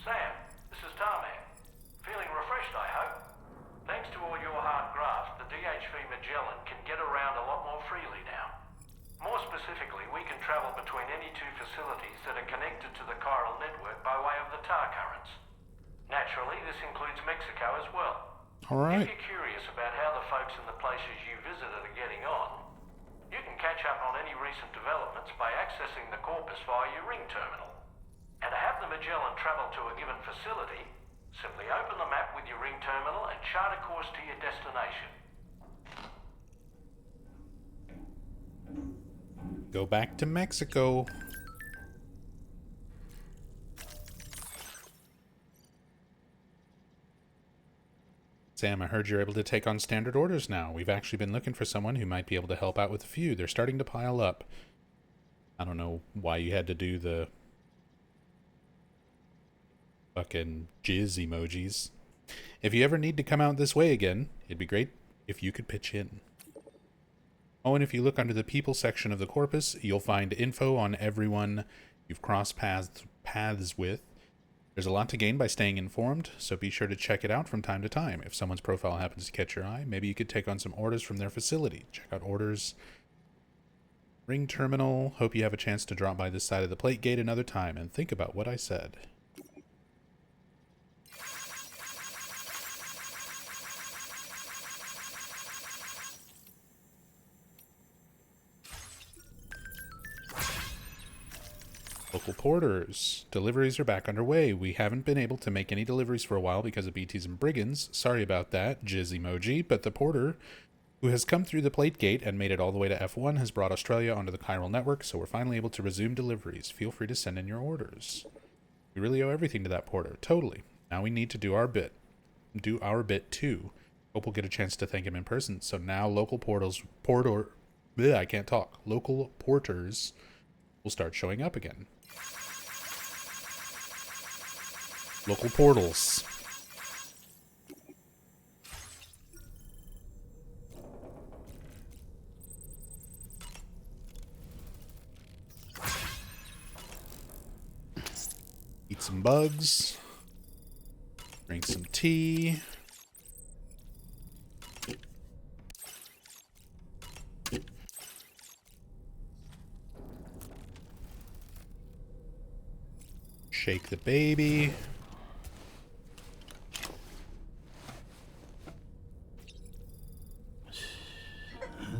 Sam, this is Tommy. travel between any two facilities that are connected to the chiral network by way of the tar currents. Naturally, this includes Mexico as well. All right. If you're curious about how the folks in the places you visited are getting on, you can catch up on any recent developments by accessing the Corpus via your ring terminal. And to have the Magellan travel to a given facility, simply open the map with your ring terminal and chart a course to your destination. Go back to Mexico. Sam, I heard you're able to take on standard orders now. We've actually been looking for someone who might be able to help out with a few. They're starting to pile up. I don't know why you had to do the fucking jizz emojis. If you ever need to come out this way again, it'd be great if you could pitch in. Oh, and if you look under the people section of the Corpus, you'll find info on everyone you've crossed paths with. There's a lot to gain by staying informed, so be sure to check it out from time to time. If someone's profile happens to catch your eye, maybe you could take on some orders from their facility. Check out orders. Ring terminal. Hope you have a chance to drop by this side of the plate gate another time and think about what I said. Local porters. Deliveries are back underway. We haven't been able to make any deliveries for a while because of BTs and brigands. Sorry about that, jizz emoji, but the porter who has come through the plate gate and made it all the way to F1 has brought Australia onto the chiral network, so we're finally able to resume deliveries. Feel free to send in your orders. We really owe everything to that porter. Totally. Now we need to do our bit. Do our bit too. Hope we'll get a chance to thank him in person. So now local I can't talk. Local porters will start showing up again. Local portals. Eat some bugs. Drink some tea. Shake the baby.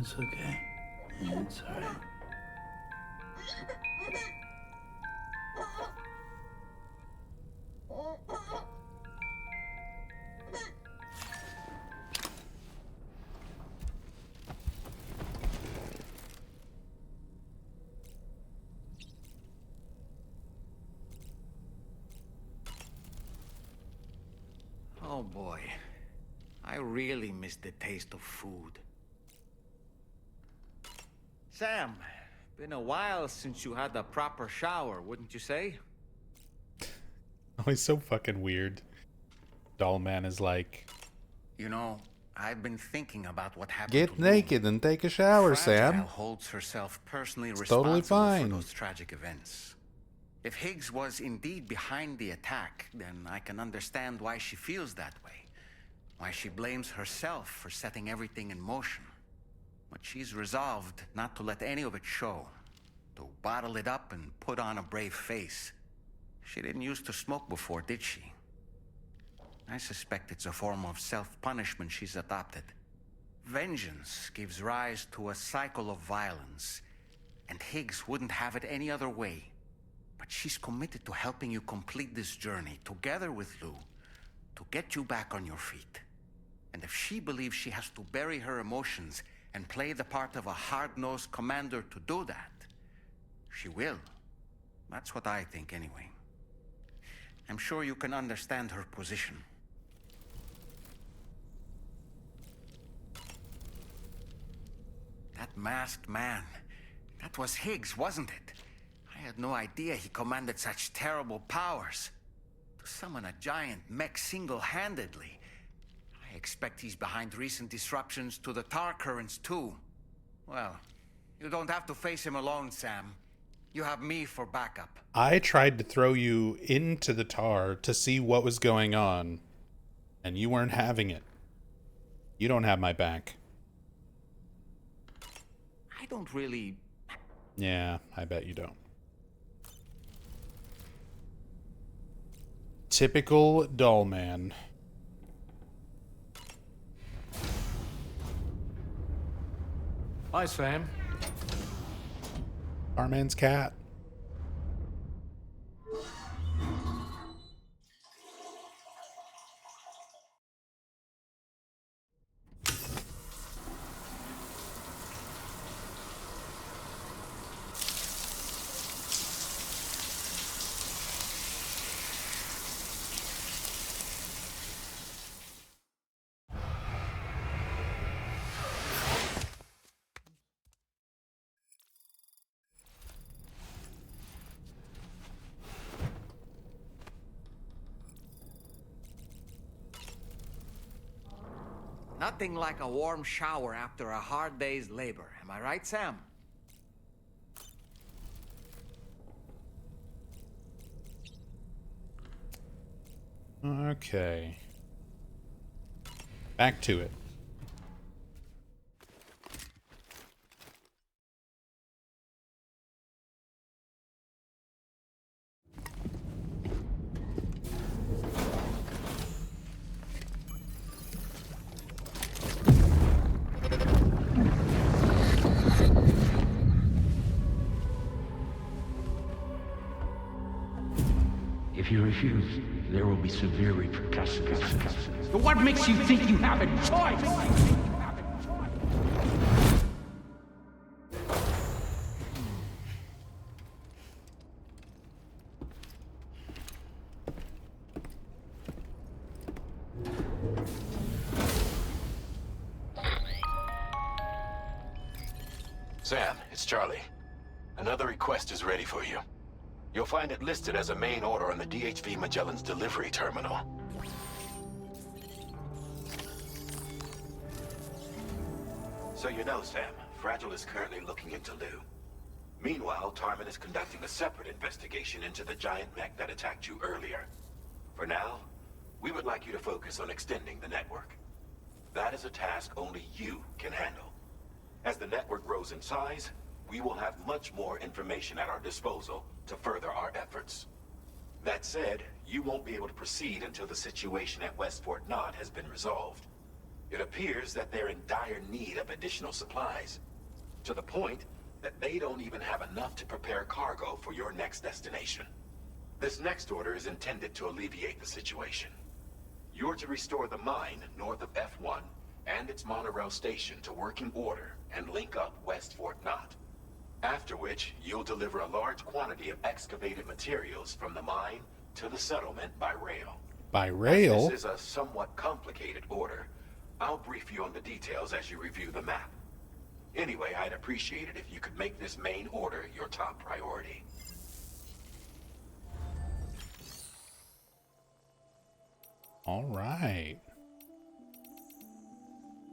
It's okay. It's alright. Oh boy. I really miss the taste of food. Sam, been a while since you had a proper shower, wouldn't you say? Oh, he's so fucking weird. Doll man is like, You know, I've been thinking about what happened get to naked and take a shower, Fragile Sam. holds herself personally It's responsible totally fine. for those tragic events. If Higgs was indeed behind the attack, then I can understand why she feels that way. Why she blames herself for setting everything in motion. But she's resolved not to let any of it show. To bottle it up and put on a brave face. She didn't used to smoke before, did she? I suspect it's a form of self-punishment she's adopted. Vengeance gives rise to a cycle of violence, and Higgs wouldn't have it any other way. But she's committed to helping you complete this journey, together with Lou, to get you back on your feet. And if she believes she has to bury her emotions and play the part of a hard-nosed commander to do that, she will. That's what I think, anyway. I'm sure you can understand her position. That masked man, that was Higgs, wasn't it? I had no idea he commanded such terrible powers. To summon a giant mech single-handedly. I expect he's behind recent disruptions to the tar currents, too. Well, you don't have to face him alone, Sam. You have me for backup. I tried to throw you into the tar to see what was going on, and you weren't having it. You don't have my back. I don't really Yeah, I bet you don't. Typical doll man. Hi, Sam. Barman's cat. Nothing like a warm shower after a hard day's labor. Am I right, Sam? Okay. Back to it. If you refuse, there will be severe repercussions. But what makes you think you have a choice? Sam, it's Charlie. Another request is ready for you. You'll find it listed as a main order on the DHV Magellan's delivery terminal. So you know, Sam, Fragile is currently looking into Lou. Meanwhile, Tarman is conducting a separate investigation into the giant mech that attacked you earlier. For now, we would like you to focus on extending the network. That is a task only you can handle. As the network grows in size, we will have much more information at our disposal to further our efforts. That said, you won't be able to proceed until the situation at West Fort Knott has been resolved. It appears that they're in dire need of additional supplies, to the point that they don't even have enough to prepare cargo for your next destination. This next order is intended to alleviate the situation. You're to restore the mine north of F1 and its monorail station to working order and link up West Fort Knott. After which, you'll deliver a large quantity of excavated materials from the mine to the settlement by rail. By rail? As this is a somewhat complicated order, I'll brief you on the details as you review the map. Anyway, I'd appreciate it if you could make this main order your top priority. All right.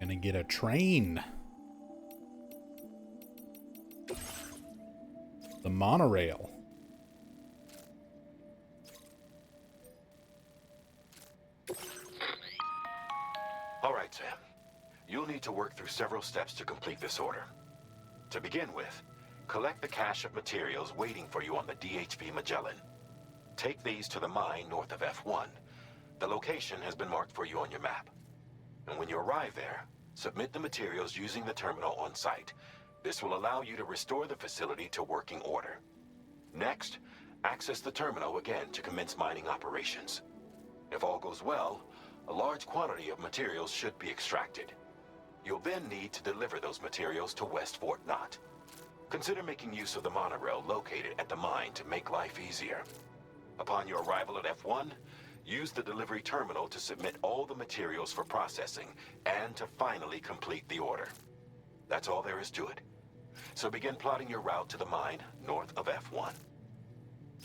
Gonna get a train. The monorail. All right, Sam. You'll need to work through several steps to complete this order. To begin with, collect the cache of materials waiting for you on the DHV Magellan. Take these to the mine north of F1. The location has been marked for you on your map. And when you arrive there, submit the materials using the terminal on site. This will allow you to restore the facility to working order. Next, access the terminal again to commence mining operations. If all goes well, a large quantity of materials should be extracted. You'll then need to deliver those materials to West Fort Knott. Consider making use of the monorail located at the mine to make life easier. Upon your arrival at F1, use the delivery terminal to submit all the materials for processing and to finally complete the order. That's all there is to it. So begin plotting your route to the mine north of F1.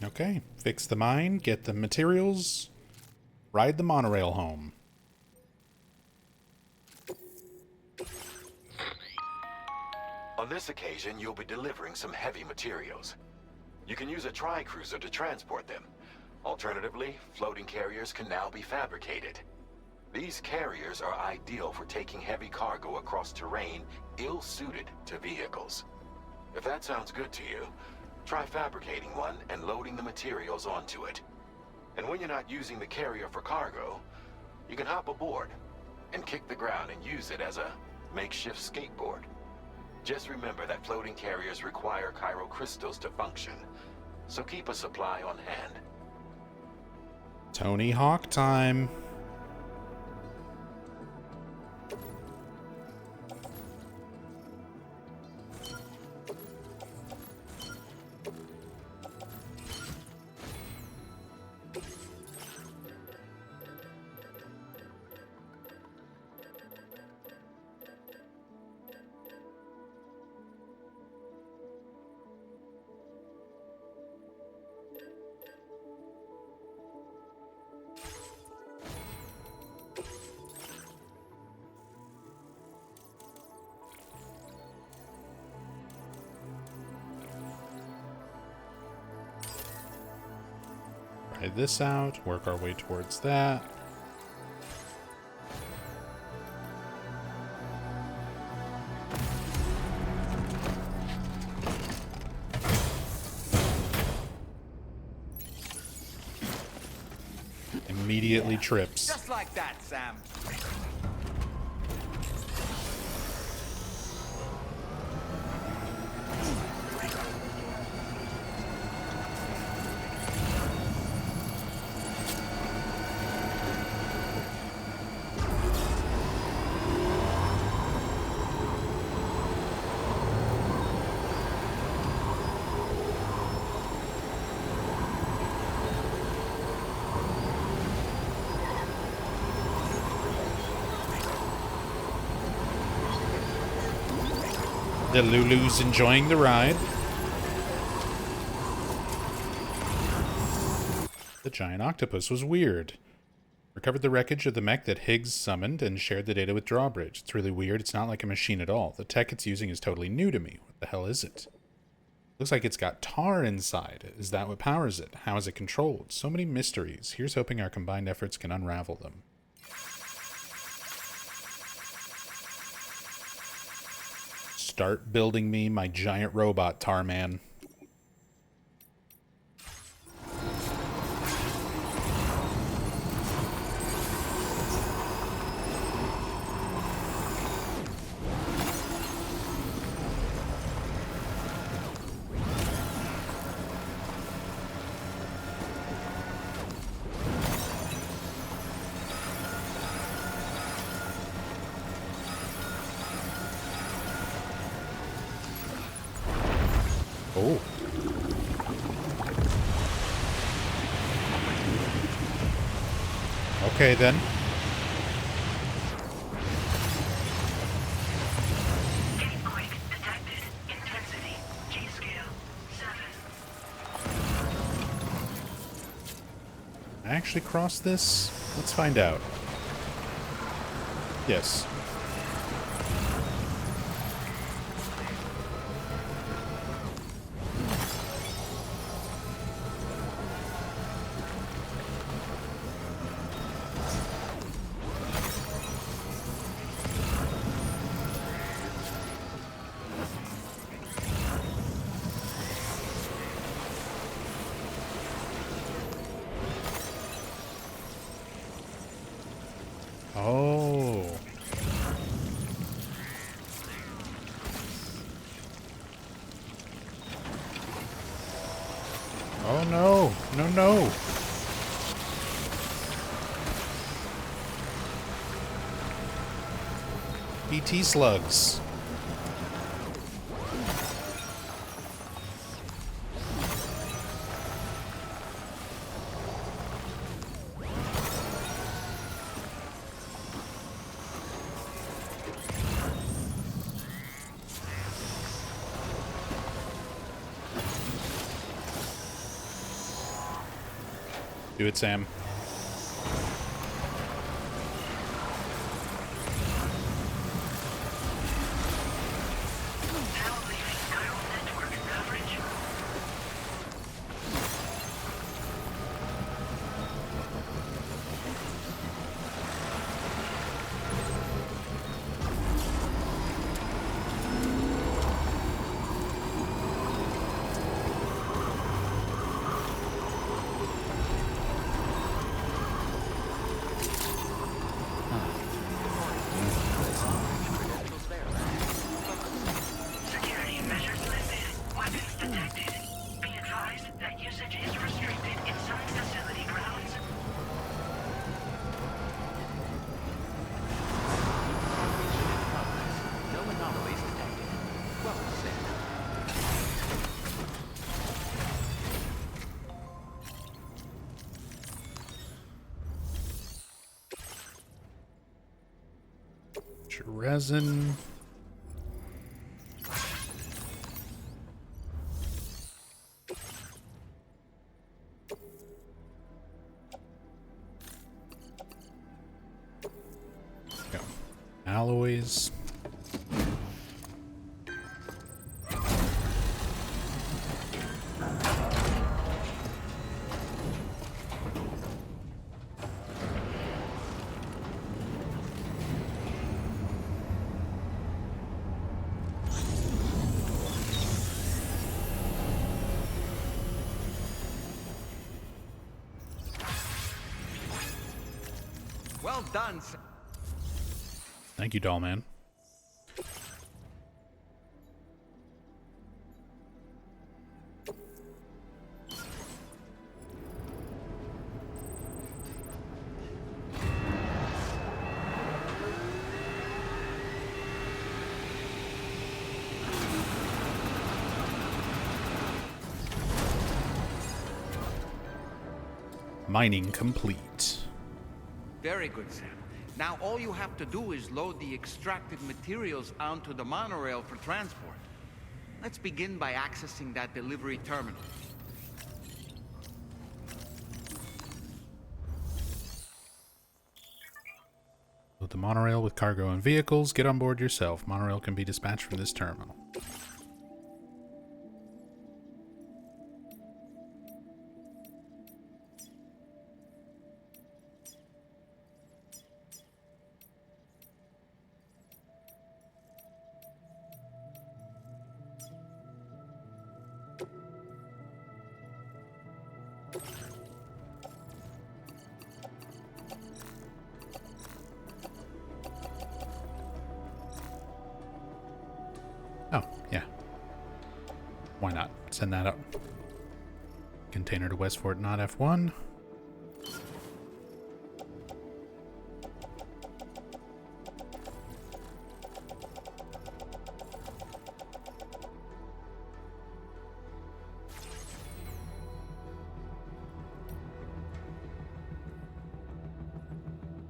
Okay, fix the mine, get the materials, ride the monorail home. On this occasion, you'll be delivering some heavy materials. You can use a tri-cruiser to transport them. Alternatively, floating carriers can now be fabricated. These carriers are ideal for taking heavy cargo across terrain ill-suited to vehicles. If that sounds good to you, try fabricating one and loading the materials onto it. And when you're not using the carrier for cargo, you can hop aboard and kick the ground and use it as a makeshift skateboard. Just remember that floating carriers require chiral crystals to function, so keep a supply on hand. Tony Hawk time. Try this out, work our way towards that. Immediately trips. Just like that, Sam. The Lulu's enjoying the ride. The giant octopus was weird. Recovered the wreckage of the mech that Higgs summoned and shared the data with Drawbridge. It's really weird. It's not like a machine at all. The tech it's using is totally new to me. What the hell is it? Looks like it's got tar inside. Is that what powers it? How is it controlled? So many mysteries. Here's hoping our combined efforts can unravel them. Start building me my giant robot, Tarman. Oh. Okay then. Earthquake detected. Intensity. G-scale 7. I actually crossed this? Let's find out. Yes. Oh. Oh no. No, no. ET slugs. Do it, Sam. detected. Be advised that usage is restricted inside facility grounds. No anomalies detected. Well said. Resin. Go. Alloys. Well done, Sam. Thank you, doll man. Mining complete. Very good, Sam. Now all you have to do is load the extracted materials onto the monorail for transport. Let's begin by accessing that delivery terminal. Load the monorail with cargo and vehicles. Get on board yourself. Monorail can be dispatched from this terminal. Oh, yeah. Why not? Send that up. Container to Westfort, not F1.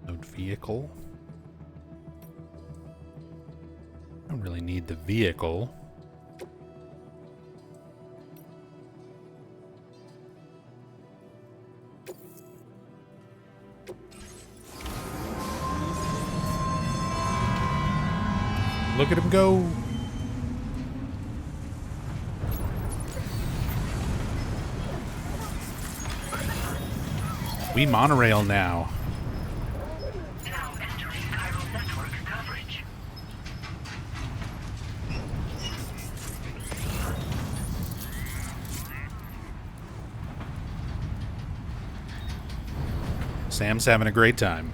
Load vehicle. Don't really need the vehicle. Look at him go. We monorail now. Now entering chiral network coverage. Sam's having a great time.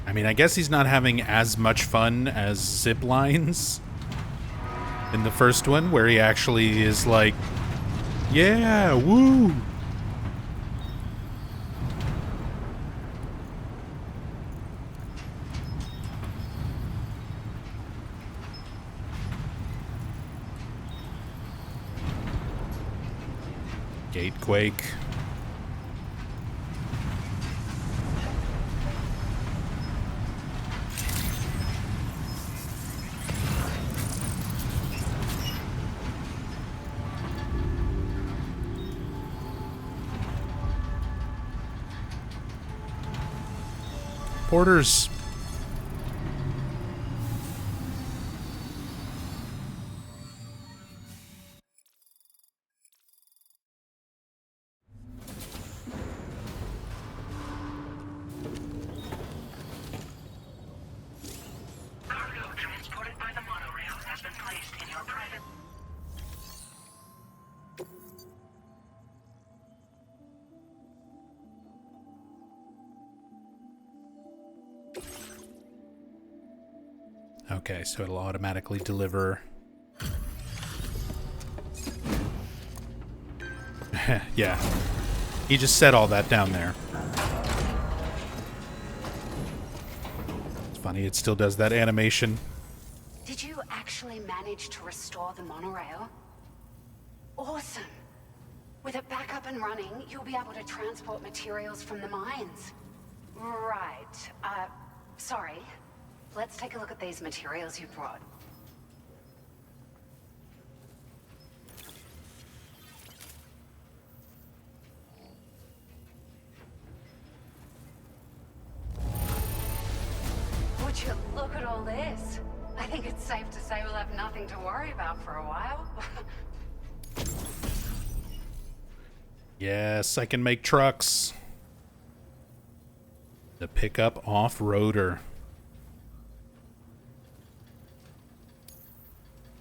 I mean, I guess he's not having as much fun as zip lines in the first one, where he actually is like, yeah, woo. Gatequake. Porters. Cargo transported by the monorail has been placed in your private... Okay, so it'll automatically deliver. Yeah. He just set all that down there. It's funny, it still does that animation. Did you actually manage to restore the monorail? Awesome. With it back up and running, you'll be able to transport materials from the mines. Right. Sorry. Let's take a look at these materials you brought. Would you look at all this? I think it's safe to say we'll have nothing to worry about for a while. Yes, I can make trucks. The pickup off-roader.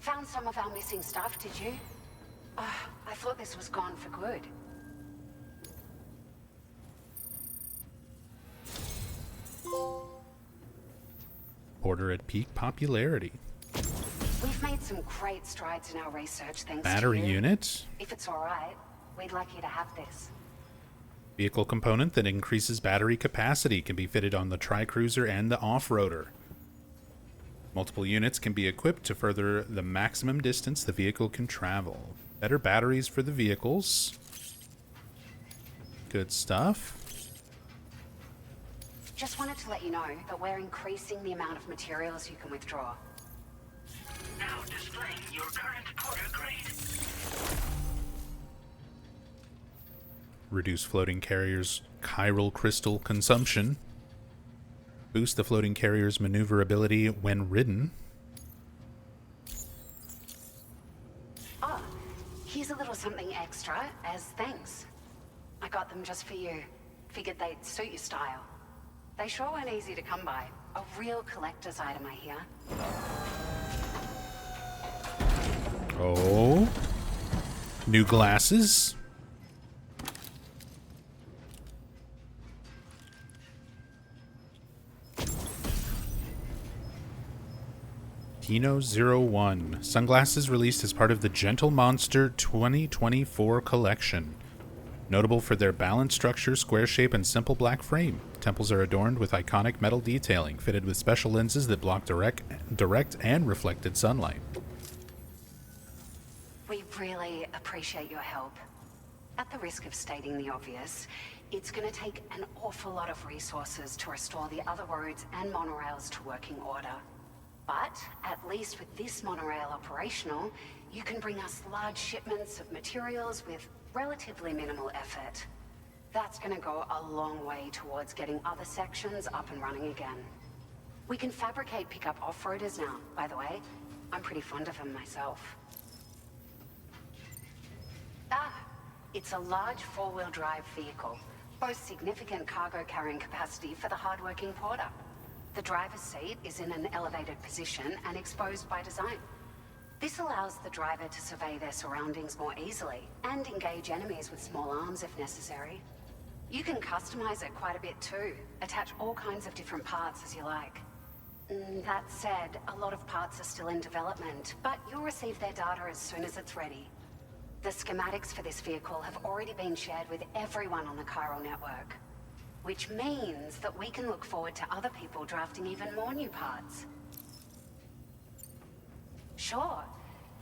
Found some of our missing stuff, did you? I thought this was gone for good. Order at peak popularity. We've made some great strides in our research thanks Battery to you. unit. If it's alright, we'd like you to have this. Vehicle component that increases battery capacity can be fitted on the Tri-Cruiser and the off-roader. Multiple units can be equipped to further the maximum distance the vehicle can travel. Better batteries for the vehicles. Good stuff. Just wanted to let you know that we're increasing the amount of materials you can withdraw. Now displaying your current porter grade. Reduce floating carrier's chiral crystal consumption. Boost the floating carrier's maneuverability when ridden. Oh, here's a little something extra as thanks. I got them just for you. Figured they'd suit your style. They sure weren't easy to come by. A real collector's item, I hear. Oh. New glasses. Dino 01. Sunglasses released as part of the Gentle Monster 2024 collection. Notable for their balanced structure, square shape, and simple black frame. Temples are adorned with iconic metal detailing, fitted with special lenses that block direct and reflected sunlight. We really appreciate your help. At the risk of stating the obvious, it's going to take an awful lot of resources to restore the other roads and monorails to working order. But at least with this monorail operational, you can bring us large shipments of materials with relatively minimal effort. That's going to go a long way towards getting other sections up and running again. We can fabricate pickup off-roaders now, by the way. I'm pretty fond of them myself. It's a large four-wheel drive vehicle. Boasts significant cargo carrying capacity for the hard-working porter. The driver's seat is in an elevated position and exposed by design. This allows the driver to survey their surroundings more easily and engage enemies with small arms if necessary. You can customize it quite a bit too. Attach all kinds of different parts as you like. That said, a lot of parts are still in development, but you'll receive their data as soon as it's ready. The schematics for this vehicle have already been shared with everyone on the Chiral network, which means that we can look forward to other people drafting even more new parts. Sure,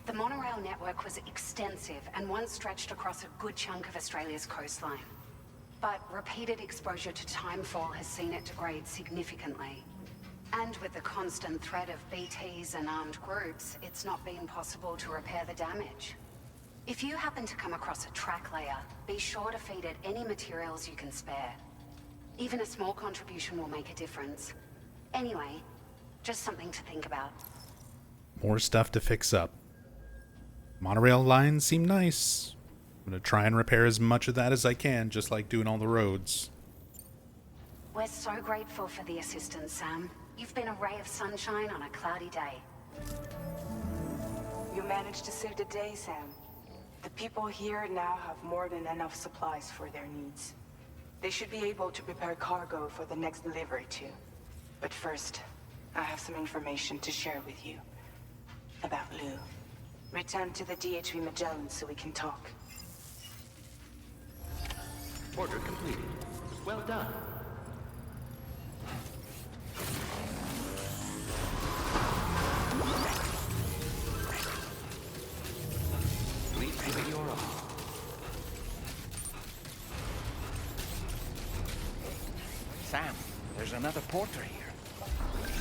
the monorail network was extensive and once stretched across a good chunk of Australia's coastline. But repeated exposure to timefall has seen it degrade significantly. And with the constant threat of BTs and armed groups, it's not been possible to repair the damage. If you happen to come across a track layer, be sure to feed it any materials you can spare. Even a small contribution will make a difference. Anyway, just something to think about. More stuff to fix up. Monorail lines seem nice. I'm going to try and repair as much of that as I can, just like doing all the roads. We're so grateful for the assistance, Sam. You've been a ray of sunshine on a cloudy day. You managed to save the day, Sam. The people here now have more than enough supplies for their needs. They should be able to prepare cargo for the next delivery too. But first, I have some information to share with you. About Lou. Return to the DHV Magellan so we can talk. Order completed. Well done. Please give it your all. Sam, there's another porter here.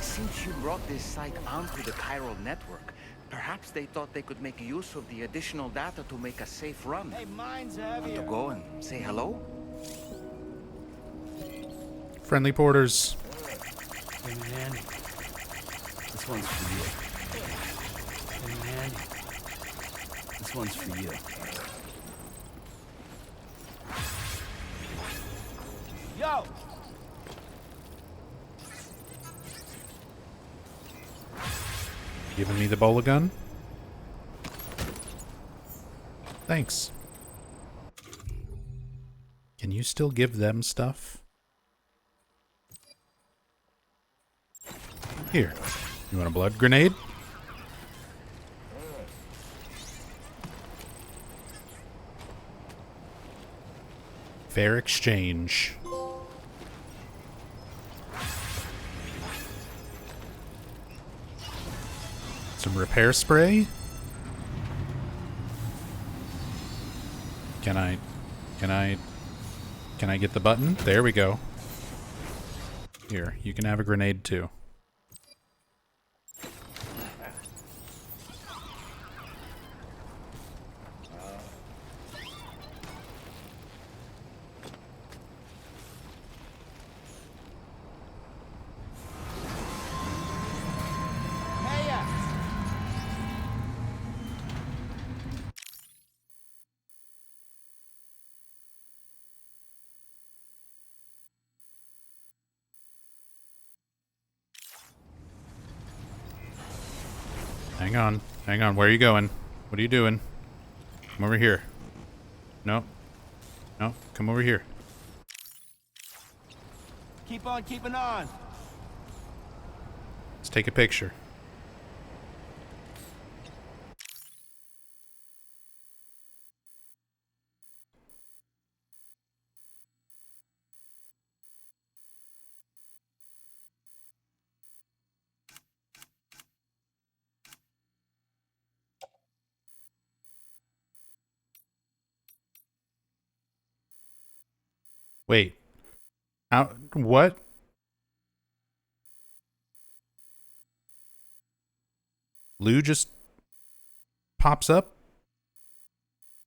Since you brought this site onto the chiral network, perhaps they thought they could make use of the additional data to make a safe run. Hey, mine's heavier. Want to go and say hello? Friendly porters. Hey man, this one's for you. Hey man, this one's for you. Yo! Giving me the bola gun? Thanks. Can you still give them stuff? Here. You want a blood grenade? Fair exchange. Some repair spray? Can I get the button? There we go. Here, you can have a grenade too. Hang on, where are you going? What are you doing? Come over here. No. No, come over here. Keep on keeping on. Let's take a picture. Wait. How? What? Lou just pops up?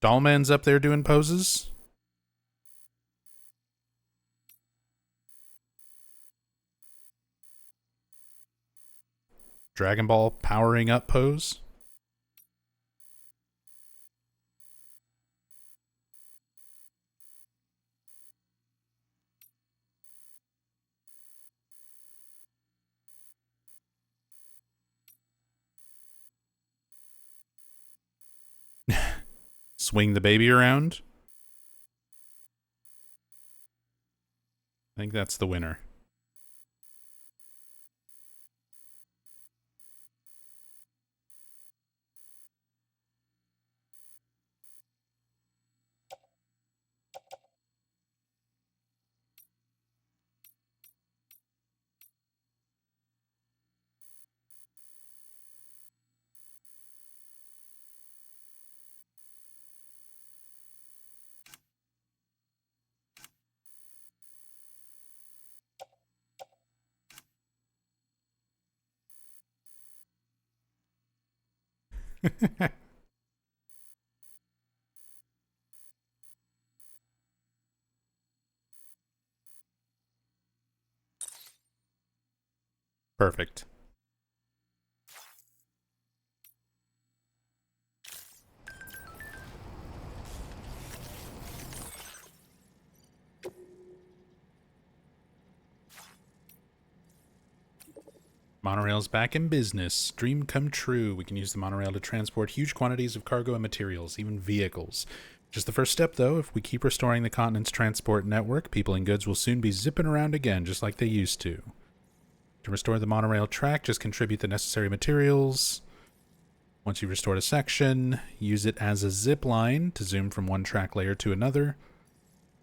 Dollman's up there doing poses? Dragon Ball powering up pose? Swing the baby around? I think that's the winner. Perfect. Monorail's back in business. Dream come true. We can use the monorail to transport huge quantities of cargo and materials, even vehicles. Just the first step, though. If we keep restoring the continent's transport network, people and goods will soon be zipping around again, just like they used to. To restore the monorail track, just contribute the necessary materials. Once you've restored a section, use it as a zip line to zoom from one track layer to another.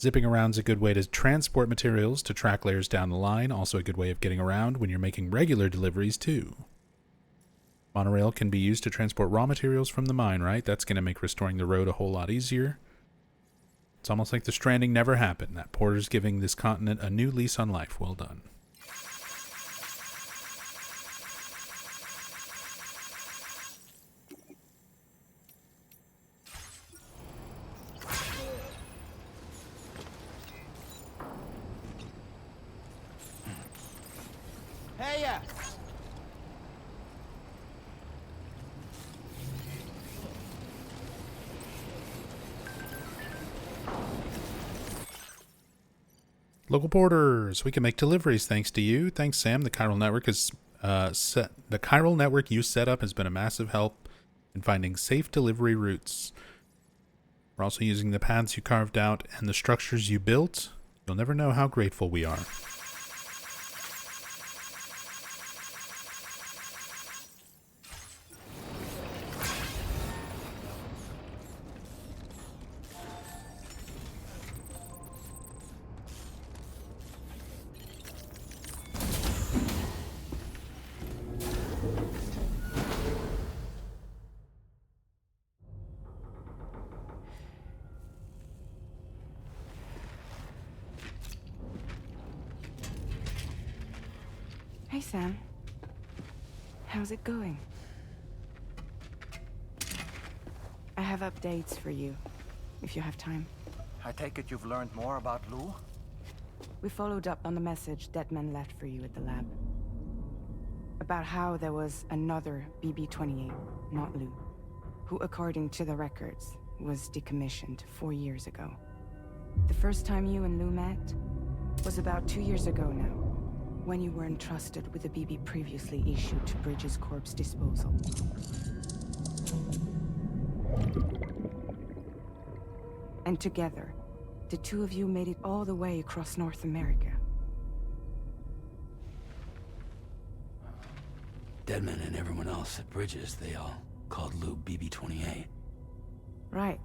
Zipping around is a good way to transport materials to track layers down the line, also a good way of getting around when you're making regular deliveries too. Monorail can be used to transport raw materials from the mine, right? That's going to make restoring the road a whole lot easier. It's almost like the Stranding never happened. That Porter's giving this continent a new lease on life. Well done. Hey, Local porters, we can make deliveries thanks to you. Thanks, Sam. The chiral network is the chiral network you set up has been a massive help in finding safe delivery routes. We're also using the paths you carved out and the structures you built. You'll never know how grateful we are. Hey, Sam. How's it going? I have updates for you, if you have time. I take it you've learned more about Lou? We followed up on the message Deadman left for you at the lab. About how there was another BB-28, not Lou, who, according to the records, was decommissioned 4 years ago. The first time you and Lou met was about 2 years ago now, when you were entrusted with the BB previously issued to Bridges Corp's disposal. And together, the two of you made it all the way across North America. Deadman and everyone else at Bridges, they all called Lou BB-28. Right.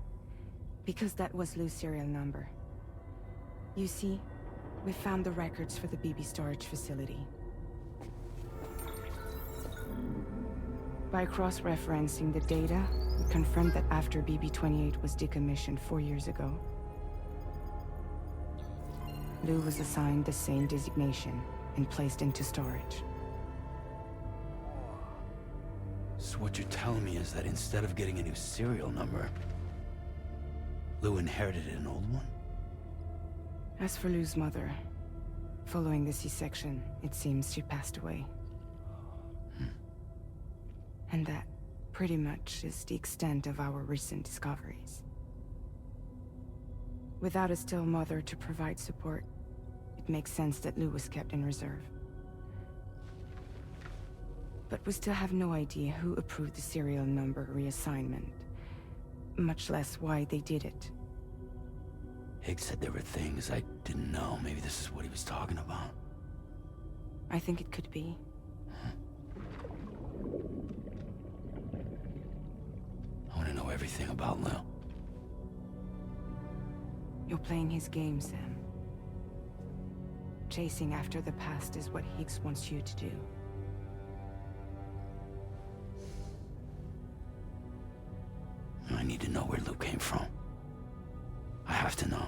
Because that was Lou's serial number. You see, we found the records for the BB storage facility. By cross-referencing the data, we confirmed that after BB-28 was decommissioned 4 years ago, Lou was assigned the same designation and placed into storage. So what you're telling me is that instead of getting a new serial number, Lou inherited an old one? As for Lou's mother, following the C-section, it seems she passed away. And that, pretty much, is the extent of our recent discoveries. Without a still mother to provide support, it makes sense that Lou was kept in reserve. But we still have no idea who approved the serial number reassignment, much less why they did it. Higgs said there were things I didn't know. Maybe this is what he was talking about. I think it could be. I want to know everything about Lou. You're playing his game, Sam. Chasing after the past is what Higgs wants you to do. I need to know where Lou came from. I have to know.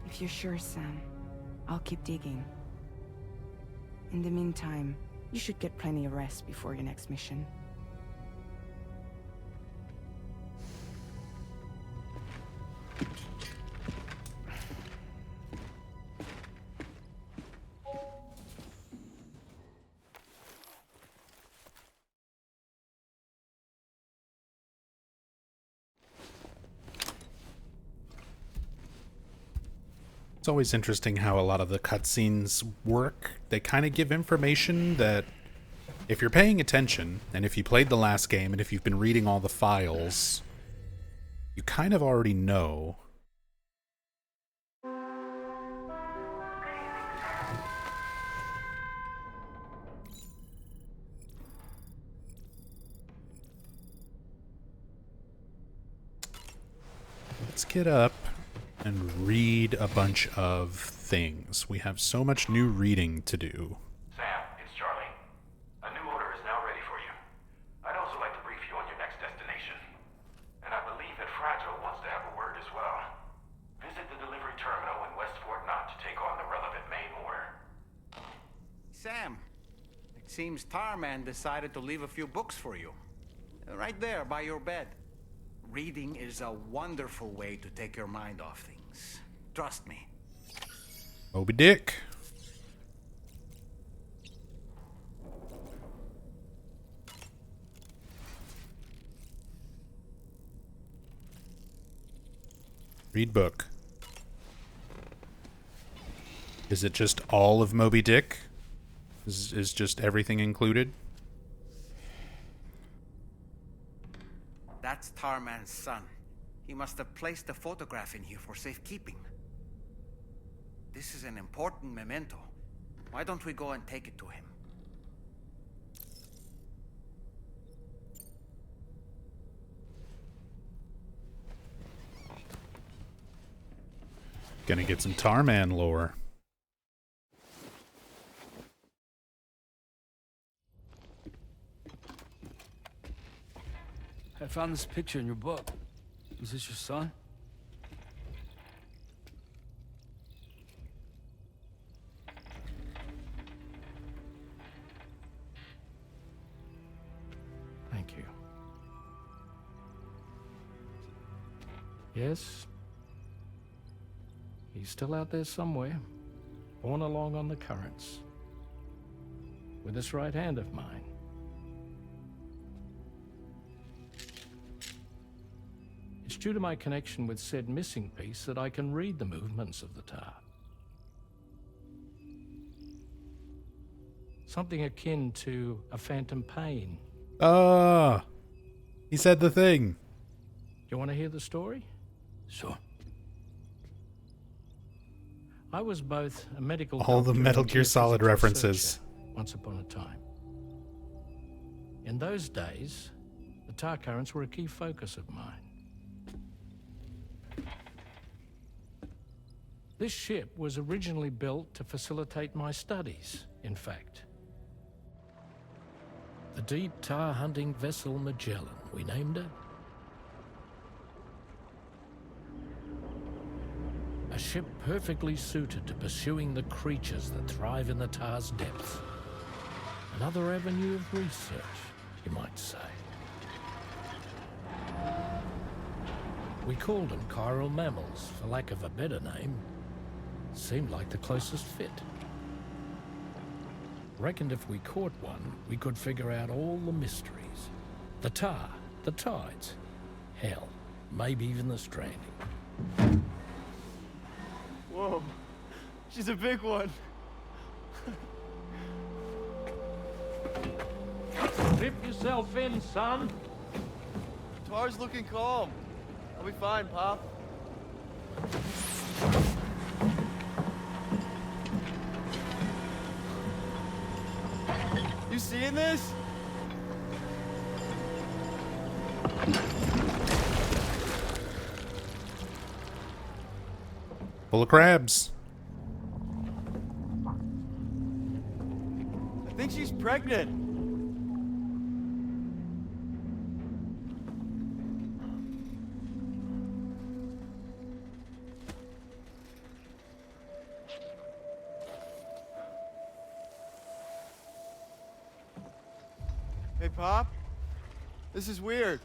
If you're sure, Sam, I'll keep digging. In the meantime, you should get plenty of rest before your next mission. It's always interesting how a lot of the cutscenes work. They kind of give information that, if you're paying attention, and if you played the last game, and if you've been reading all the files, you kind of already know. let's get up and read a bunch of things. We have so much new reading to do. Sam, it's Charlie. A new order is now ready for you. I'd also like to brief you on your next destination. And I believe that Fragile wants to have a word as well. Visit the delivery terminal in West Fort Knott to take on the relevant main order. Sam, it seems Tarman decided to leave a few books for you. Right there by your bed. Reading is a wonderful way to take your mind off things. Trust me. Moby Dick. Read book. Is it just all of Moby Dick? Is just everything included? That's Tarman's son. He must have placed a photograph in here for safekeeping. This is an important memento. Why don't we go and take it to him? Gonna get some Tarman lore. I found this picture in your book. Is this your son? Thank you. Yes. He's still out there somewhere, borne along on the currents, with this right hand of mine. It's due to my connection with said missing piece that I can read the movements of the tar. Something akin to a phantom pain. Ah, he said the thing. You want to hear the story? Sure. I was both a medical All the doctor Metal and Gear Solid geophysics references. researcher once upon a time. In those days, the tar currents were a key focus of mine. This ship was originally built to facilitate my studies, in fact. The deep tar hunting vessel Magellan, we named it. A ship perfectly suited to pursuing the creatures that thrive in the tar's depths. Another avenue of research, you might say. We called them chiral mammals, for lack of a better name. Seemed like the closest fit. Reckoned if we caught one, we could figure out all the mysteries. The tar, the tides, hell, maybe even the stranding. Whoa, she's a big one. Dip yourself in, son. Tar's looking calm. I'll be fine, Pop. You seeing this? Full of crabs. I think she's pregnant. Hey, Pop. This is weird.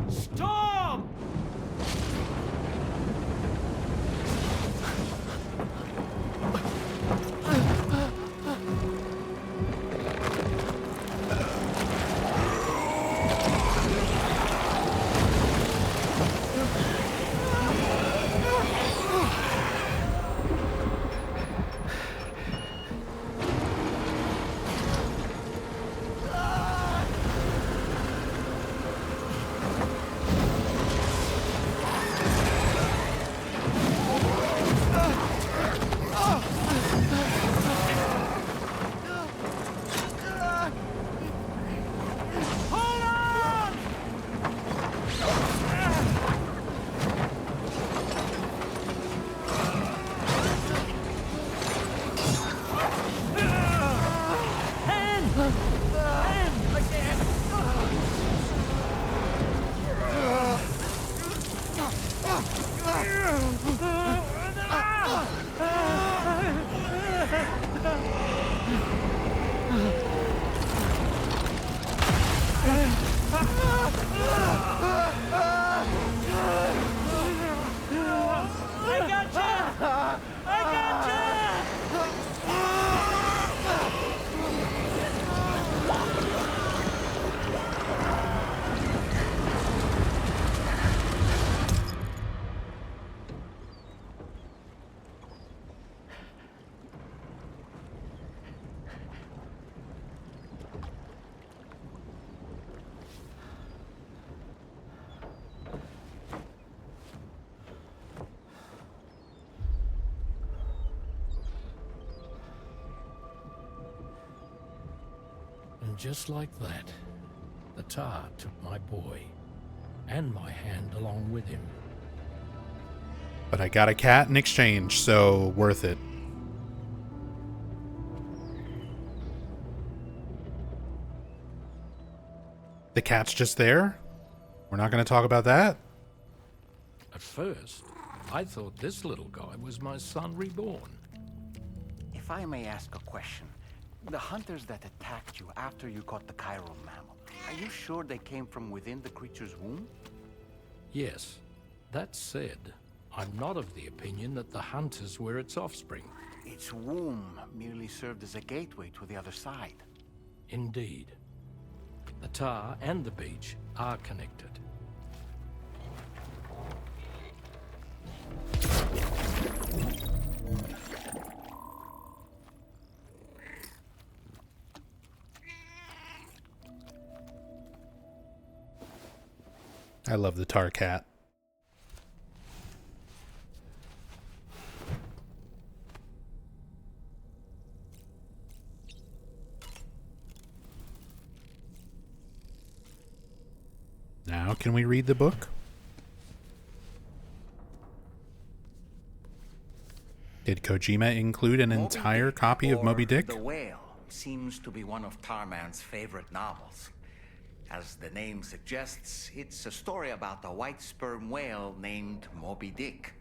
Storm! And just like that, the tar took my boy, and my hand along with him. But I got a cat in exchange, so worth it. The cat's just there? We're not going to talk about that? At first, I thought this little guy was my son reborn. If I may ask a question, the hunters that attacked you after you caught the chiral mammal, are you sure they came from within the creature's womb? Yes. That said, I'm not of the opinion that the hunters were its offspring. Its womb merely served as a gateway to the other side. Indeed. The tar and the beach are connected. I love the tar cat. Now, can we read the book? Did Kojima include an entire copy of Moby Dick? The Whale seems to be one of Tarman's favorite novels. As the name suggests, it's a story about a white sperm whale named Moby Dick.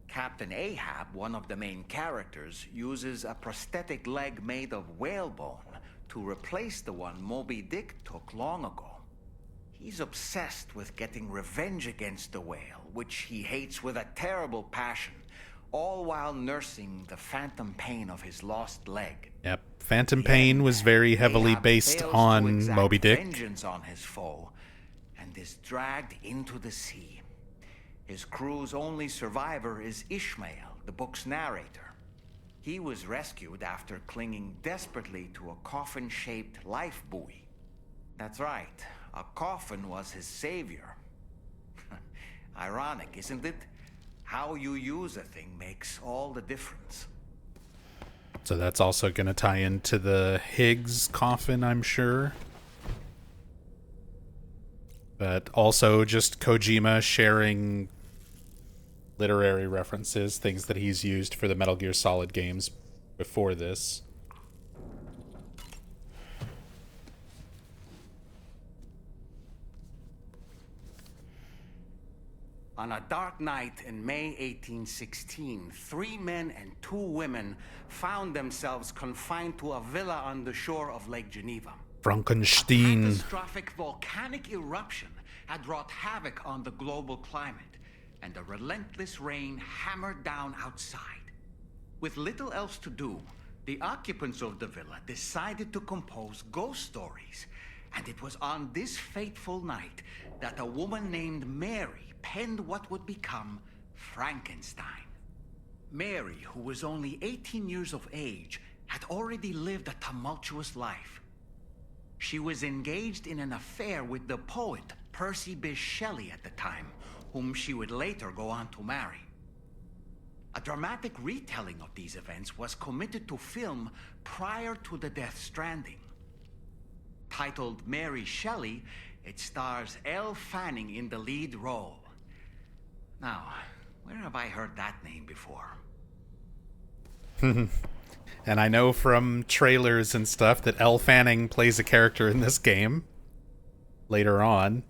Captain Ahab, one of the main characters, uses a prosthetic leg made of whalebone to replace the one Moby Dick took long ago. He's obsessed with getting revenge against the whale, which he hates with a terrible passion, all while nursing the phantom pain of his lost leg. Yep. Phantom Pain was very heavily based on Moby Dick. Vengeance on his foe, and is dragged into the sea. His crew's only survivor is Ishmael, the book's narrator. He was rescued after clinging desperately to a coffin-shaped life buoy. That's right, a coffin was his savior. Ironic, isn't it? How you use a thing makes all the difference. So that's also going to tie into the Higgs coffin, I'm sure. But also just Kojima sharing literary references, things that he's used for the Metal Gear Solid games before this. On a dark night in May 1816, 3 men and 2 women found themselves confined to a villa on the shore of Lake Geneva. Frankenstein. A catastrophic volcanic eruption had wrought havoc on the global climate, and a relentless rain hammered down outside. With little else to do, the occupants of the villa decided to compose ghost stories. And it was on this fateful night that a woman named Mary penned what would become Frankenstein. Mary, who was only 18 years of age, had already lived a tumultuous life. She was engaged in an affair with the poet Percy Bysshe Shelley at the time, whom she would later go on to marry. A dramatic retelling of these events was committed to film prior to the Death Stranding. Titled Mary Shelley, it stars Elle Fanning in the lead role. Now, where have I heard that name before? And I know from trailers and stuff that Elle Fanning plays a character in this game later on.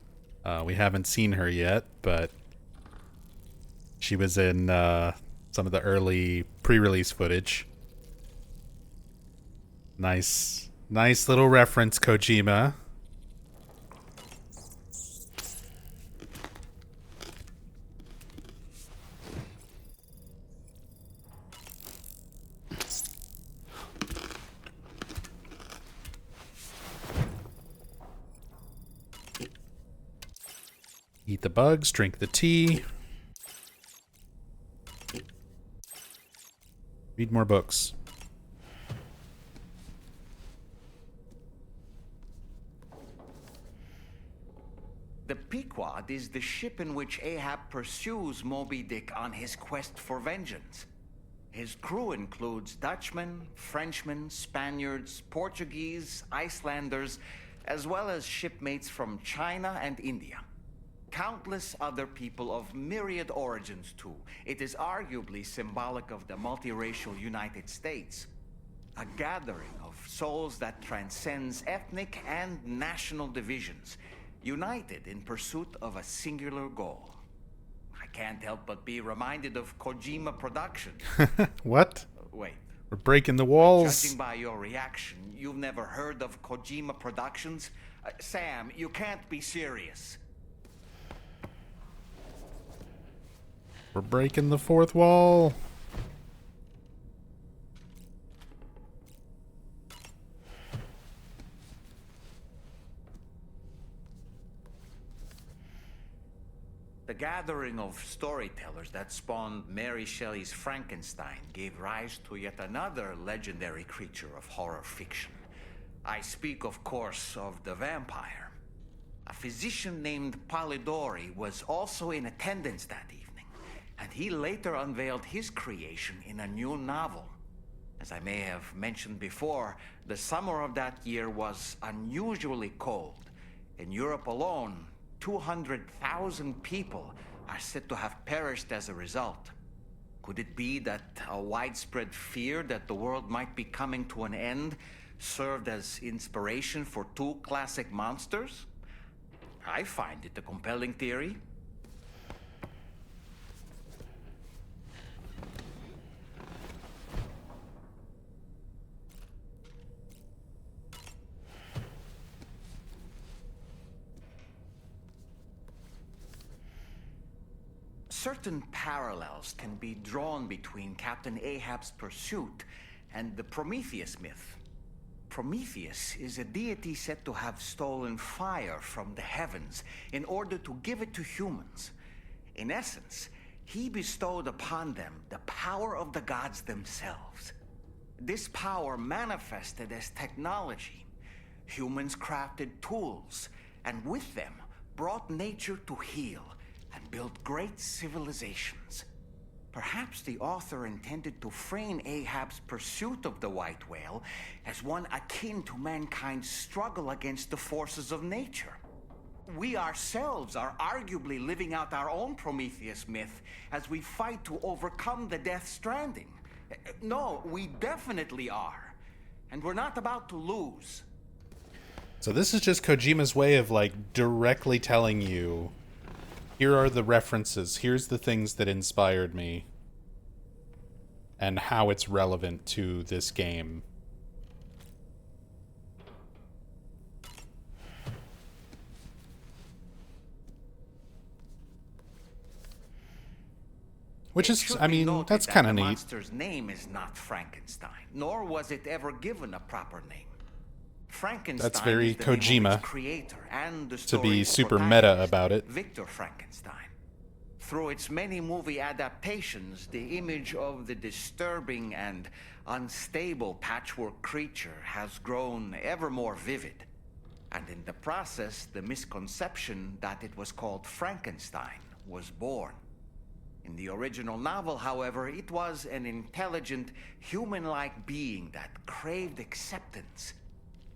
We haven't seen her yet, but she was in some of the early pre-release footage. Nice little reference, Kojima. Eat the bugs, drink the tea. Read more books. The Pequod is the ship in which Ahab pursues Moby Dick on his quest for vengeance. His crew includes Dutchmen, Frenchmen, Spaniards, Portuguese, Icelanders, as well as shipmates from China and India. Countless other people of myriad origins, too. It is arguably symbolic of the multiracial United States. A gathering of souls that transcends ethnic and national divisions, united in pursuit of a singular goal. I can't help but be reminded of Kojima Productions. What? Wait. We're breaking the walls. Judging by your reaction, you've never heard of Kojima Productions? Sam, you can't be serious. We're breaking the fourth wall. The gathering of storytellers that spawned Mary Shelley's Frankenstein gave rise to yet another legendary creature of horror fiction. I speak, of course, of the vampire. A physician named Polidori was also in attendance that evening, and he later unveiled his creation in a new novel. As I may have mentioned before, the summer of that year was unusually cold. In Europe alone, 200,000 people are said to have perished as a result. Could it be that a widespread fear that the world might be coming to an end served as inspiration for two classic monsters? I find it a compelling theory. Certain parallels can be drawn between Captain Ahab's pursuit and the Prometheus myth. Prometheus is a deity said to have stolen fire from the heavens in order to give it to humans. In essence, he bestowed upon them the power of the gods themselves. This power manifested as technology. Humans crafted tools, and with them brought nature to heal and built great civilizations. Perhaps the author intended to frame Ahab's pursuit of the white whale as one akin to mankind's struggle against the forces of nature. We ourselves are arguably living out our own Prometheus myth as we fight to overcome the Death Stranding. No, we definitely are. And we're not about to lose. So this is just Kojima's way of, like, directly telling you, here are the references, here's the things that inspired me, and how it's relevant to this game. Which is, I mean, that's kind of neat. The monster's name is not Frankenstein, nor was it ever given a proper name. Frankenstein That's very is the name of Kojima its creator and the to be story's super protagonist, meta about it. Victor Frankenstein. Through its many movie adaptations, the image of the disturbing and unstable patchwork creature has grown ever more vivid. And in the process, the misconception that it was called Frankenstein was born. In the original novel, however, it was an intelligent, human-like being that craved acceptance.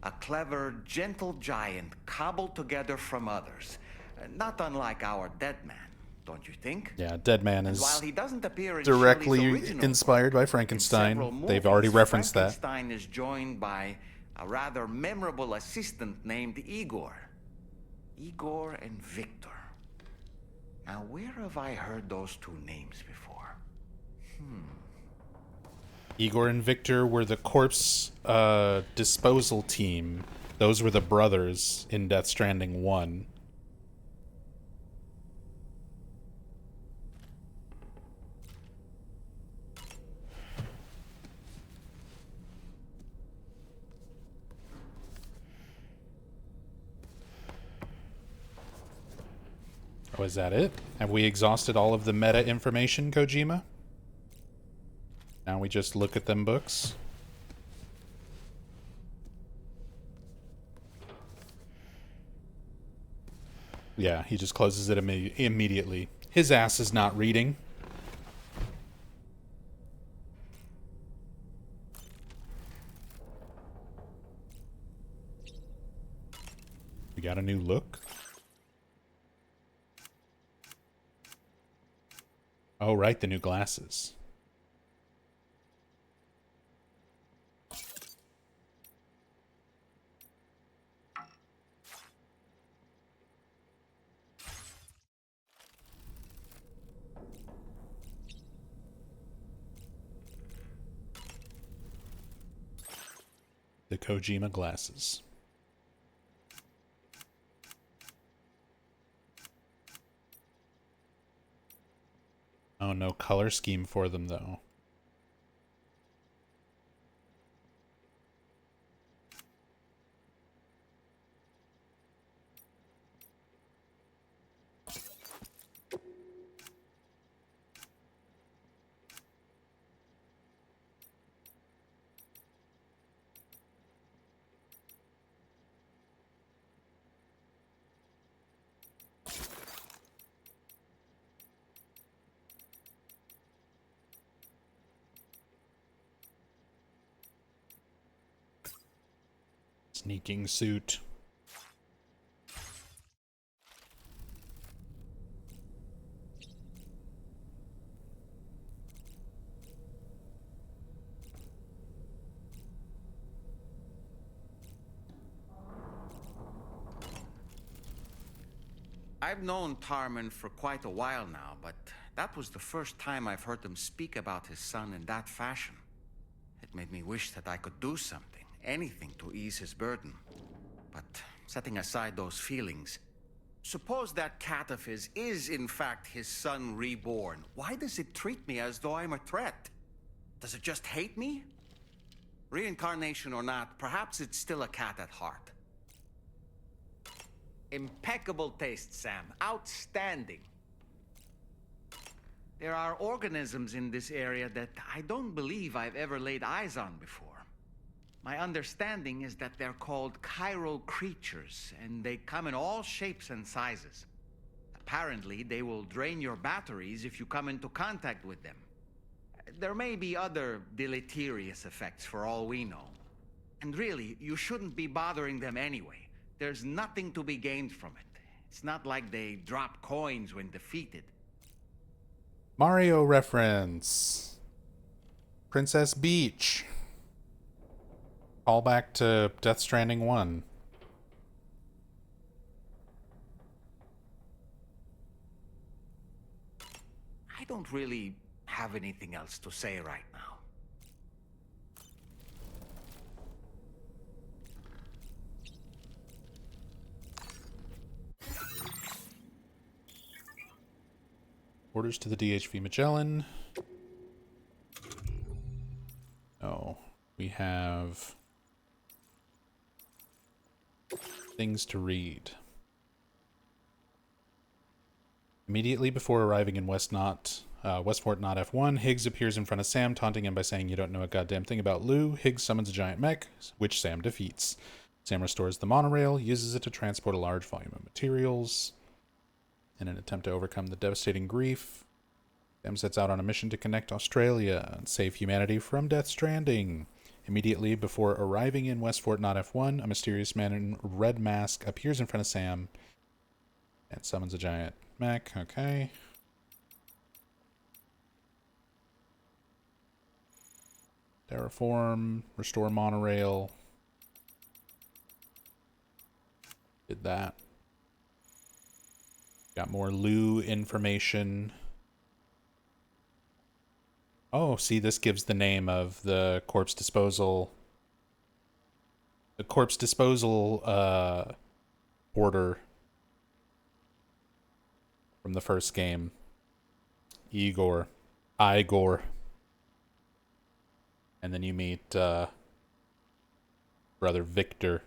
A clever, gentle giant cobbled together from others, not unlike our dead man. Don't you think? Yeah, Dead Man And is while he doesn't appear in directly Shelley's original inspired by book, in Frankenstein. several They've already movies, referenced that. Frankenstein is joined by a rather memorable assistant named Igor. Igor and Victor. Now, where have I heard those two names before? Igor and Victor were the corpse disposal team. Those were the brothers in Death Stranding 1. Oh, is that it? Have we exhausted all of the meta information, Kojima? Now we just look at them books? Yeah, he just closes it immediately. His ass is not reading. got a new look? Oh, right, the new glasses. The Kojima glasses. Oh, no color scheme for them, though. Sneaking suit. I've known Tarman for quite a while now, but that was the first time I've heard him speak about his son in that fashion. It made me wish that I could do something, anything to ease his burden. But setting aside those feelings, suppose that cat of his is in fact his son reborn. Why does it treat me as though I'm a threat? Does it just hate me? Reincarnation or not, perhaps it's still a cat at heart. Impeccable taste, Sam. Outstanding. There are organisms in this area that I don't believe I've ever laid eyes on before. My understanding is that they're called chiral creatures, and they come in all shapes and sizes. Apparently, they will drain your batteries if you come into contact with them. There may be other deleterious effects for all we know. And really, you shouldn't be bothering them anyway. There's nothing to be gained from it. It's not like they drop coins when defeated. Mario reference. Princess Beach. Call back to Death Stranding 1. I don't really have anything else to say right now. Orders to the DHV Magellan. Oh, we have things to read. Immediately before arriving in Westport Not F1, Higgs appears in front of Sam, taunting him by saying, "You don't know a goddamn thing about Lou." Higgs summons a giant mech, which Sam defeats. Sam restores the monorail, uses it to transport a large volume of materials. In an attempt to overcome the devastating grief, Sam sets out on a mission to connect Australia and save humanity from Death Stranding. Immediately before arriving in Westport Not F1, a mysterious man in red mask appears in front of Sam and summons a giant mech. Okay. Terraform, restore monorail. Did that. Got more Lou information. Oh, see, this gives the name of the corpse disposal. The corpse disposal order from the first game. Igor. And then you meet brother Victor,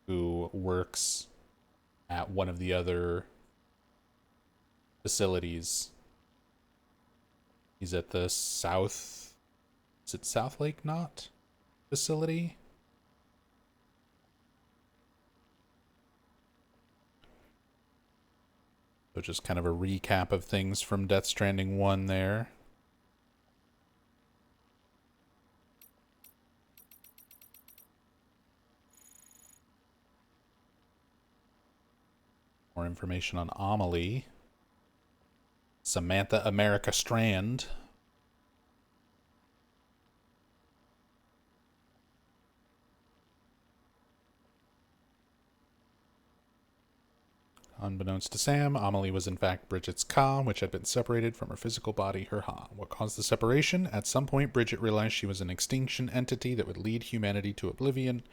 who works at one of the other facilities. He's at the South... Is it South Lake Knot facility? So just kind of a recap of things from Death Stranding 1 there. more information on Amelie. Samantha America Strand. Unbeknownst to Sam, Amelie was in fact Bridget's Ka, which had been separated from her physical body, her Ha. What caused the separation? At some point, Bridget realized she was an extinction entity that would lead humanity to oblivion.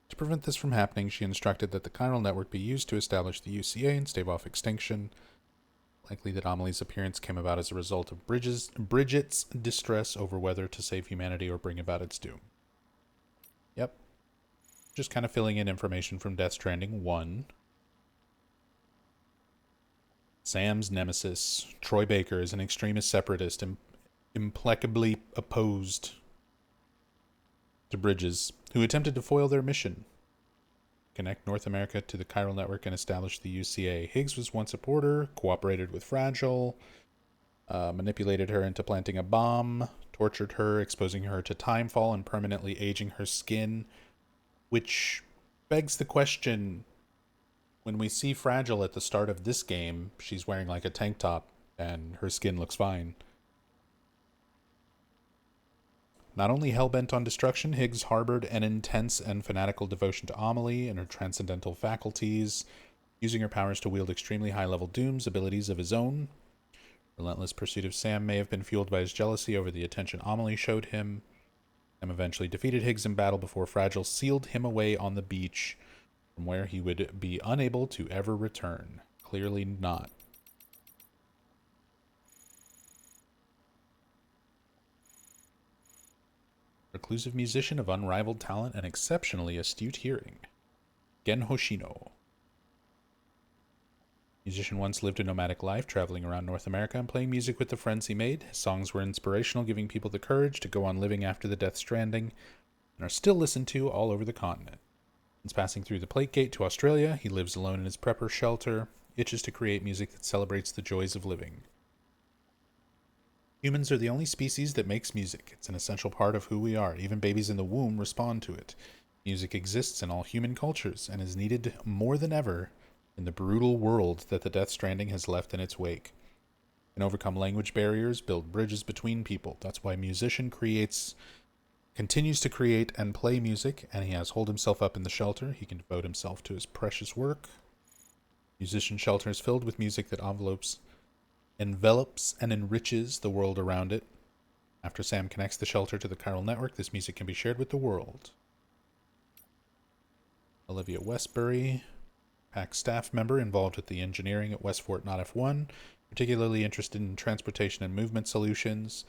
To prevent this from happening, she instructed that the chiral network be used to establish the UCA and stave off extinction. Likely that Amelie's appearance came about as a result of Bridget's distress over whether to save humanity or bring about its doom. Yep. Just kind of filling in information from Death Stranding 1. Sam's nemesis, Troy Baker, is an extremist separatist implacably opposed to Bridges, who attempted to foil their mission. Connect North America to the chiral network and establish the UCA. Higgs was once a porter, cooperated with Fragile, manipulated her into planting a bomb, tortured her, exposing her to timefall and permanently aging her skin, which begs the question, when we see Fragile at the start of this game, she's wearing like a tank top and her skin looks fine. Not only hell-bent on destruction, Higgs harbored an intense and fanatical devotion to Amelie and her transcendental faculties, using her powers to wield extremely high-level dooms, abilities of his own. Relentless pursuit of Sam may have been fueled by his jealousy over the attention Amelie showed him. Sam eventually defeated Higgs in battle before Fragile sealed him away on the beach, from where he would be unable to ever return. Clearly not. Reclusive musician of unrivaled talent and exceptionally astute hearing. Gen Hoshino. Musician once lived a nomadic life, traveling around North America and playing music with the friends he made. His songs were inspirational, giving people the courage to go on living after the Death Stranding, and are still listened to all over the continent. Since passing through the Plate Gate to Australia, he lives alone in his prepper shelter, itches to create music that celebrates the joys of living. Humans are the only species that makes music. It's an essential part of who we are. Even babies in the womb respond to it. Music exists in all human cultures and is needed more than ever in the brutal world that the Death Stranding has left in its wake. And overcome language barriers, build bridges between people. That's why musician continues to create and play music, and he has holed himself up in the shelter. He can devote himself to his precious work. Musician shelter is filled with music that envelops and enriches the world around it. After Sam connects the shelter to the chiral network, this music can be shared with the world. Olivia Westbury, PAC staff member involved with the engineering at West Fort Knot F1, particularly interested in transportation and movement solutions.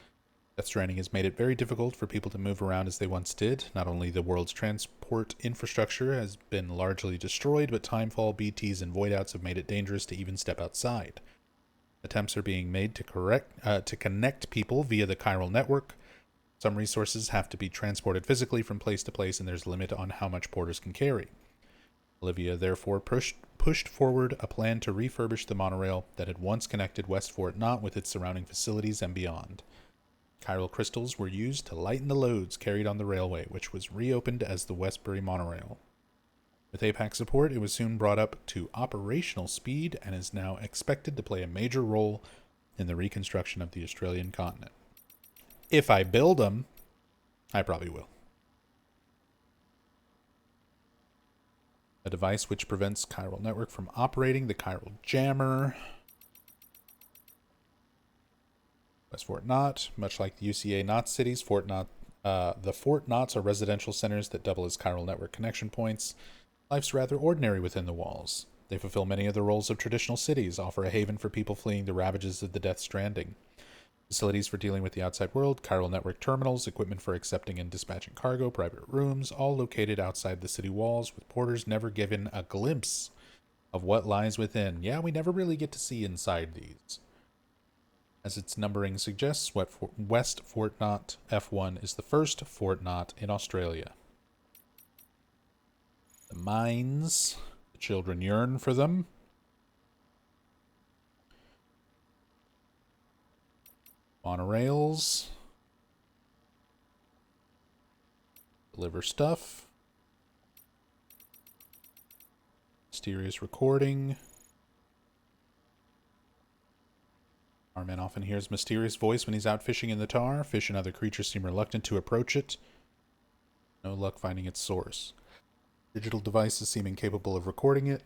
Death Stranding has made it very difficult for people to move around as they once did. Not only the world's transport infrastructure has been largely destroyed, but timefall, BTs, and voidouts have made it dangerous to even step outside. Attempts are being made to connect people via the chiral network. Some resources have to be transported physically from place to place, and there's a limit on how much porters can carry. Olivia therefore pushed forward a plan to refurbish the monorail that had once connected West Fort Knot with its surrounding facilities and beyond. Chiral crystals were used to lighten the loads carried on the railway, which was reopened as the Westbury Monorail. With APAC support, it was soon brought up to operational speed and is now expected to play a major role in the reconstruction of the Australian continent. If I build them, I probably will. A device which prevents chiral network from operating, the chiral jammer. West Fort Knot, much like the UCA Knot cities, the Fort Knots are residential centers that double as chiral network connection points. Life's rather ordinary within the walls. They fulfill many of the roles of traditional cities, offer a haven for people fleeing the ravages of the Death Stranding. Facilities for dealing with the outside world, chiral network terminals, equipment for accepting and dispatching cargo, private rooms, all located outside the city walls, with porters never given a glimpse of what lies within. Yeah, we never really get to see inside these. As its numbering suggests, West Fort Knot F1 is the first Fort Knot in Australia. The mines, the children yearn for them. Monorails. Deliver stuff. Mysterious recording. Tarman often hears mysterious voice when he's out fishing in the tar. Fish and other creatures seem reluctant to approach it. No luck finding its source. Digital devices seem incapable of recording it,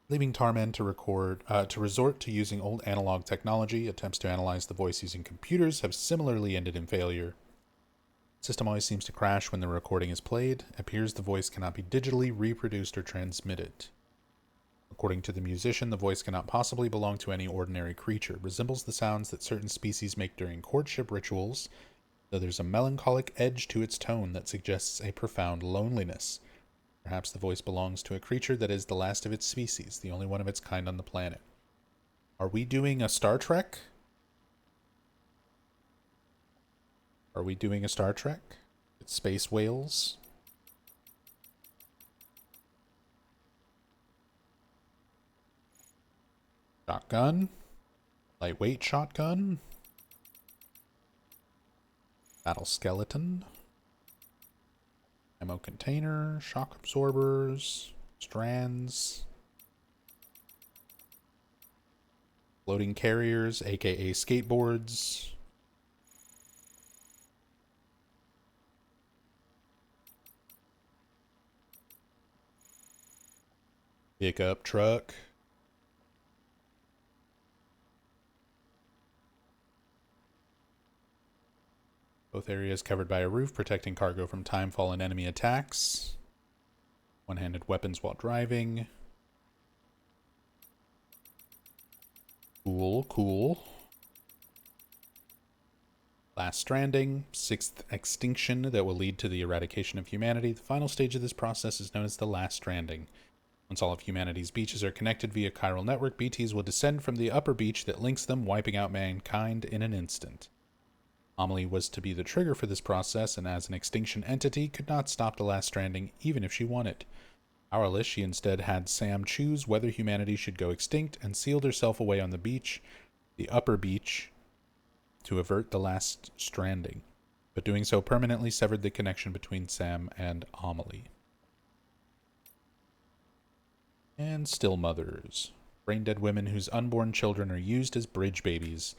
leaving Tarman to resort to using old analog technology. Attempts to analyze the voice using computers have similarly ended in failure. System always seems to crash when the recording is played. Appears the voice cannot be digitally reproduced or transmitted. According to the musician, the voice cannot possibly belong to any ordinary creature. Resembles the sounds that certain species make during courtship rituals, though there's a melancholic edge to its tone that suggests a profound loneliness. Perhaps the voice belongs to a creature that is the last of its species, the only one of its kind on the planet. Are we doing a Star Trek? Are we doing a Star Trek? It's space whales? Shotgun? Lightweight shotgun? Battle skeleton? Ammo container, shock absorbers, strands, floating carriers, aka skateboards. Pickup truck. Both areas covered by a roof, protecting cargo from timefall and enemy attacks. One-handed weapons while driving. Cool, cool. Last Stranding, sixth extinction that will lead to the eradication of humanity. The final stage of this process is known as the Last Stranding. Once all of humanity's beaches are connected via chiral network, BTs will descend from the upper beach that links them, wiping out mankind in an instant. Amelie was to be the trigger for this process, and as an extinction entity, could not stop the Last Stranding even if she wanted. Powerless, she instead had Sam choose whether humanity should go extinct and sealed herself away on the beach, the upper beach, to avert the Last Stranding. But doing so permanently severed the connection between Sam and Amelie. And still mothers. Brain-dead women whose unborn children are used as bridge babies.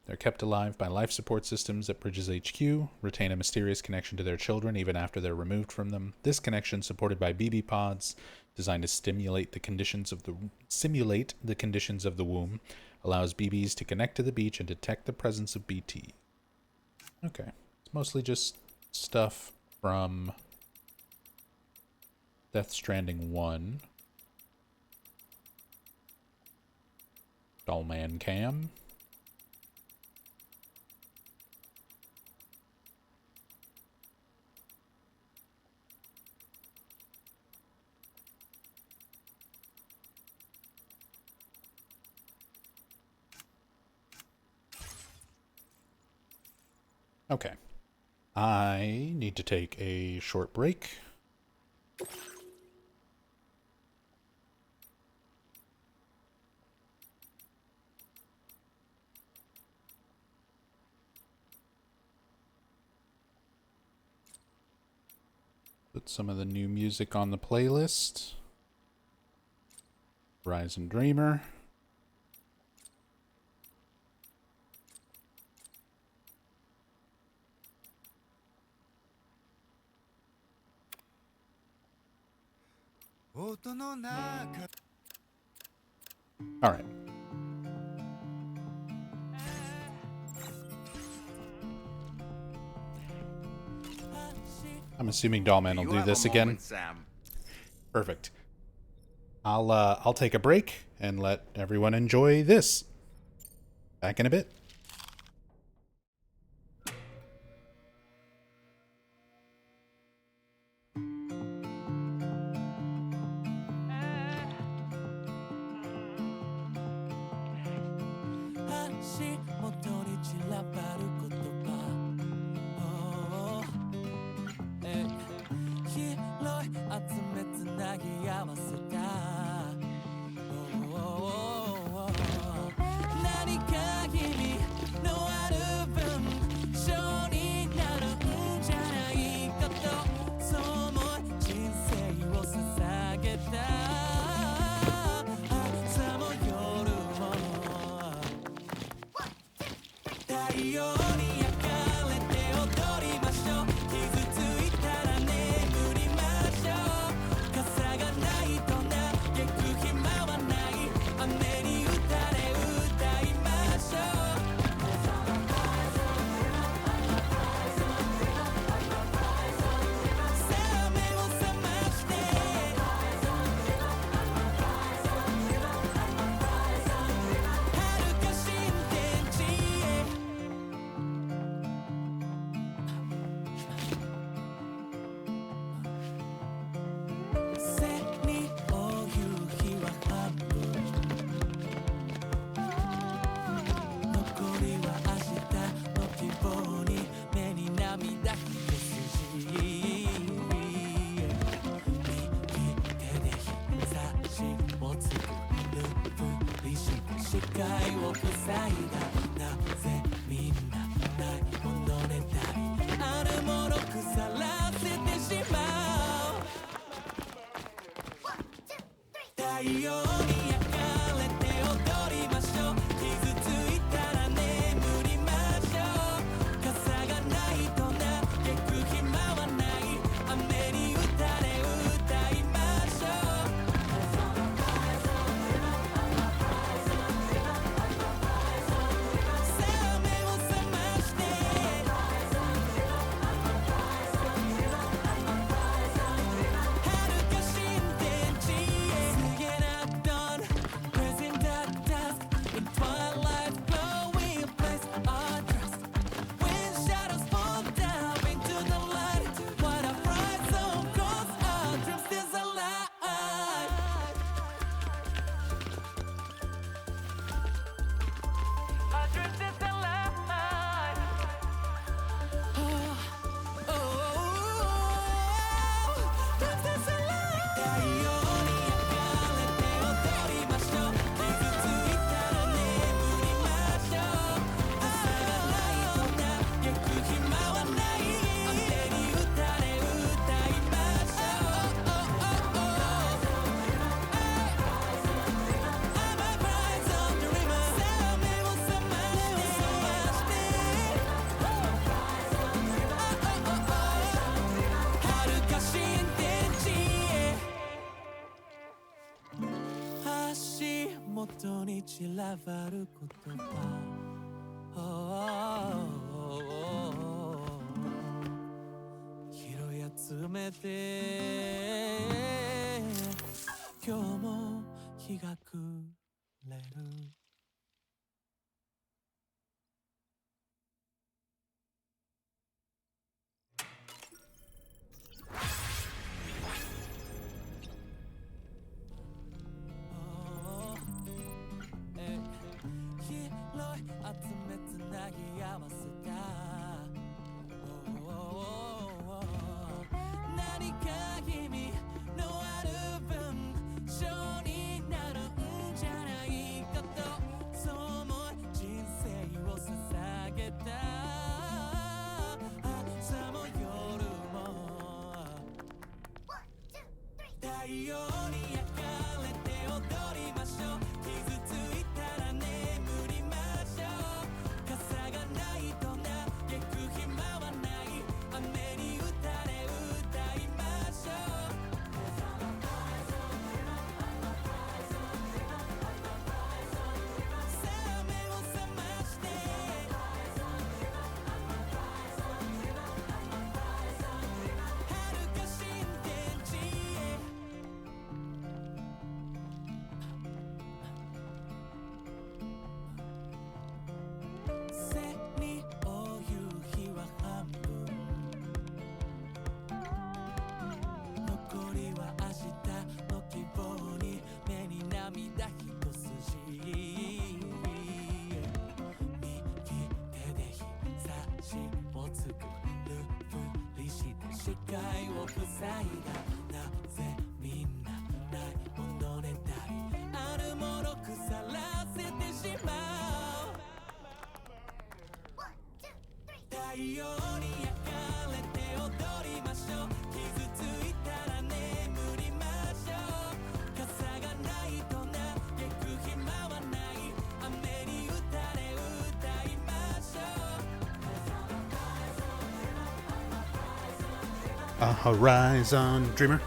They're kept alive by life support systems at Bridges HQ, retain a mysterious connection to their children even after they're removed from them. This connection, supported by BB pods, designed to simulate the conditions of the womb, allows BBs to connect to the beach and detect the presence of BT. Okay. It's mostly just stuff from Death Stranding 1. Dollman Cam. Okay. I need to take a short break. Put some of the new music on the playlist. Horizon Dreamer. All right. I'm assuming Dollman will do this again. Sam. Perfect. I'll take a break and let everyone enjoy this. Back in a bit. 元に散らばる言葉拾い集めて今日も日が暮れる集めつなぎ合わせた何か意味のある文章になるんじゃないかとそう思い人生を捧げた朝も夜も太陽に焼かれて踊りましょう傷ついたら眠りましょう傘がないと嘆く暇はない雨に打たれ歌いましょうさあ目を覚まして遥か新天地へ背に追う夕日は半分残りは明日の希望に目に涙一筋右手で日差しを作るふりして視界を塞いだなぜみんなないものねだりあるもの腐らせてしまう太陽に焼かれて踊りましょう傷ついたら眠りましょう傘がないと嘆く暇はない雨に打たれ歌いましょう A horizon dreamer.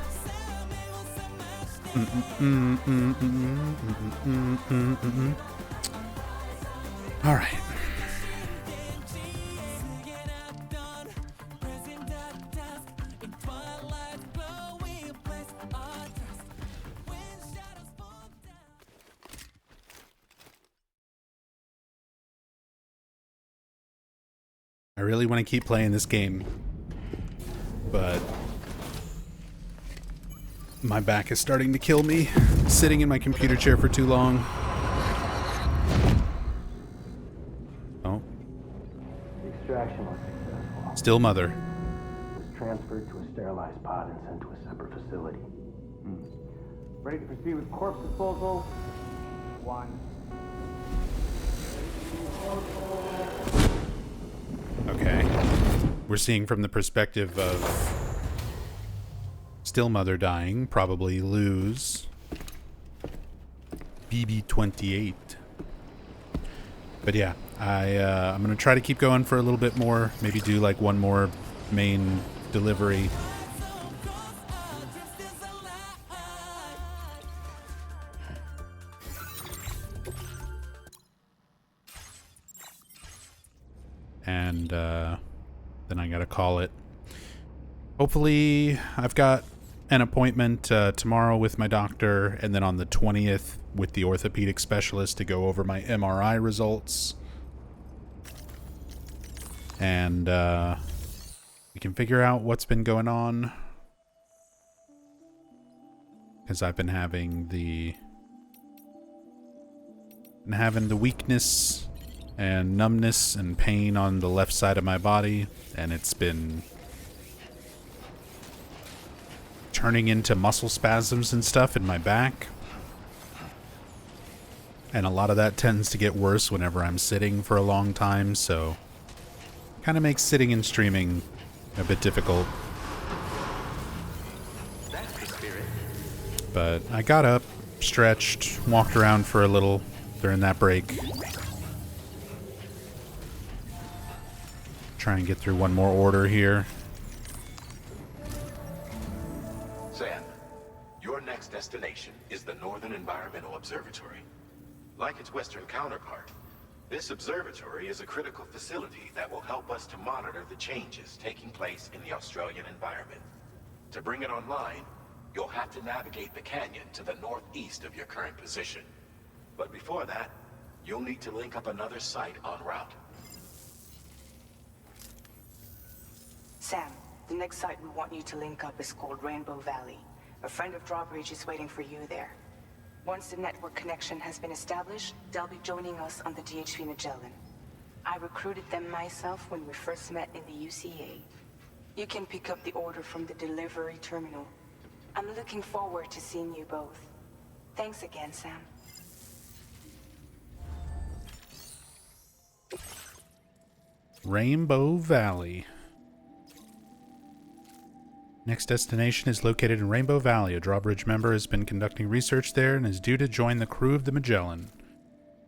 All right. I really want to keep playing this game, but my back is starting to kill me. Sitting in my computer chair for too long. Oh. The extraction was successful. Still mother. Was transferred to a sterilized pod and sent to a separate facility. Ready to proceed with corpse disposal? 1. Okay. We're seeing from the perspective of still mother dying, probably lose BB-28. But yeah, I'm gonna try to keep going for a little bit more. Maybe do like one more main delivery. And then I gotta call it. Hopefully, I've got an appointment tomorrow with my doctor, and then on the 20th with the orthopedic specialist to go over my MRI results. And we can figure out what's been going on. Because I've been having the weakness and numbness and pain on the left side of my body, and it's been turning into muscle spasms and stuff in my back. And a lot of that tends to get worse whenever I'm sitting for a long time, so kind of makes sitting and streaming a bit difficult. But I got up, stretched, walked around for a little during that break. Try and get through one more order here. Sam, your next destination is the Northern Environmental Observatory. Like its western counterpart, this observatory is a critical facility that will help us to monitor the changes taking place in the Australian environment. To bring it online, you'll have to navigate the canyon to the northeast of your current position. But before that, you'll need to link up another site en route. Sam, the next site we want you to link up is called Rainbow Valley. A friend of Drawbridge is waiting for you there. Once the network connection has been established, they'll be joining us on the DHV Magellan. I recruited them myself when we first met in the UCA. You can pick up the order from the delivery terminal. I'm looking forward to seeing you both. Thanks again, Sam. Rainbow Valley. Next destination is located in Rainbow Valley. A Drawbridge member has been conducting research there and is due to join the crew of the Magellan.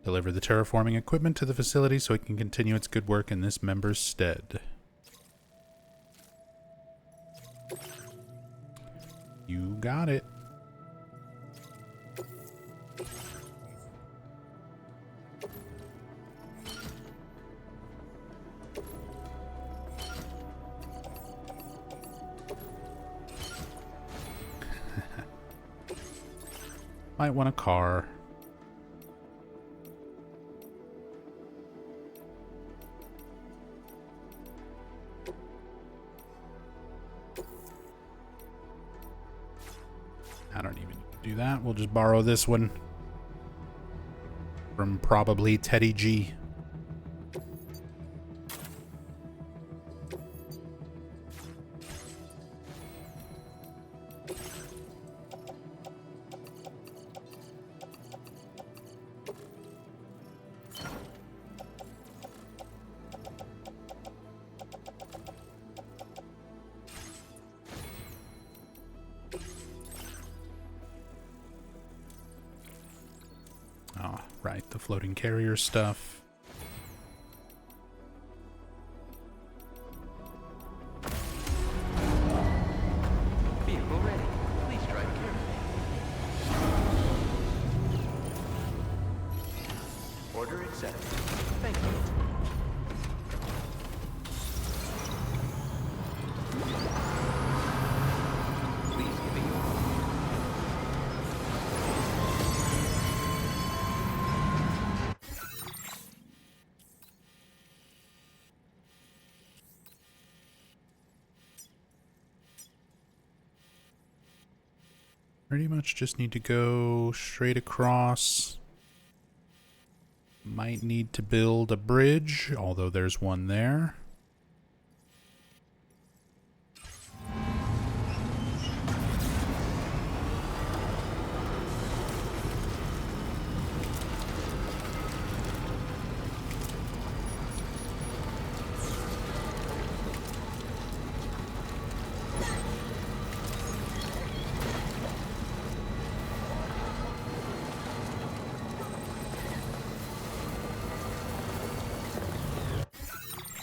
Deliver the terraforming equipment to the facility so it can continue its good work in this member's stead. You got it. Might want a car. I don't even do that. We'll just borrow this one from probably Teddy G. Oh, right, the floating carrier stuff. Set. Thank you. Please give me your... Pretty much just need to go straight across. Might need to build a bridge, although there's one there.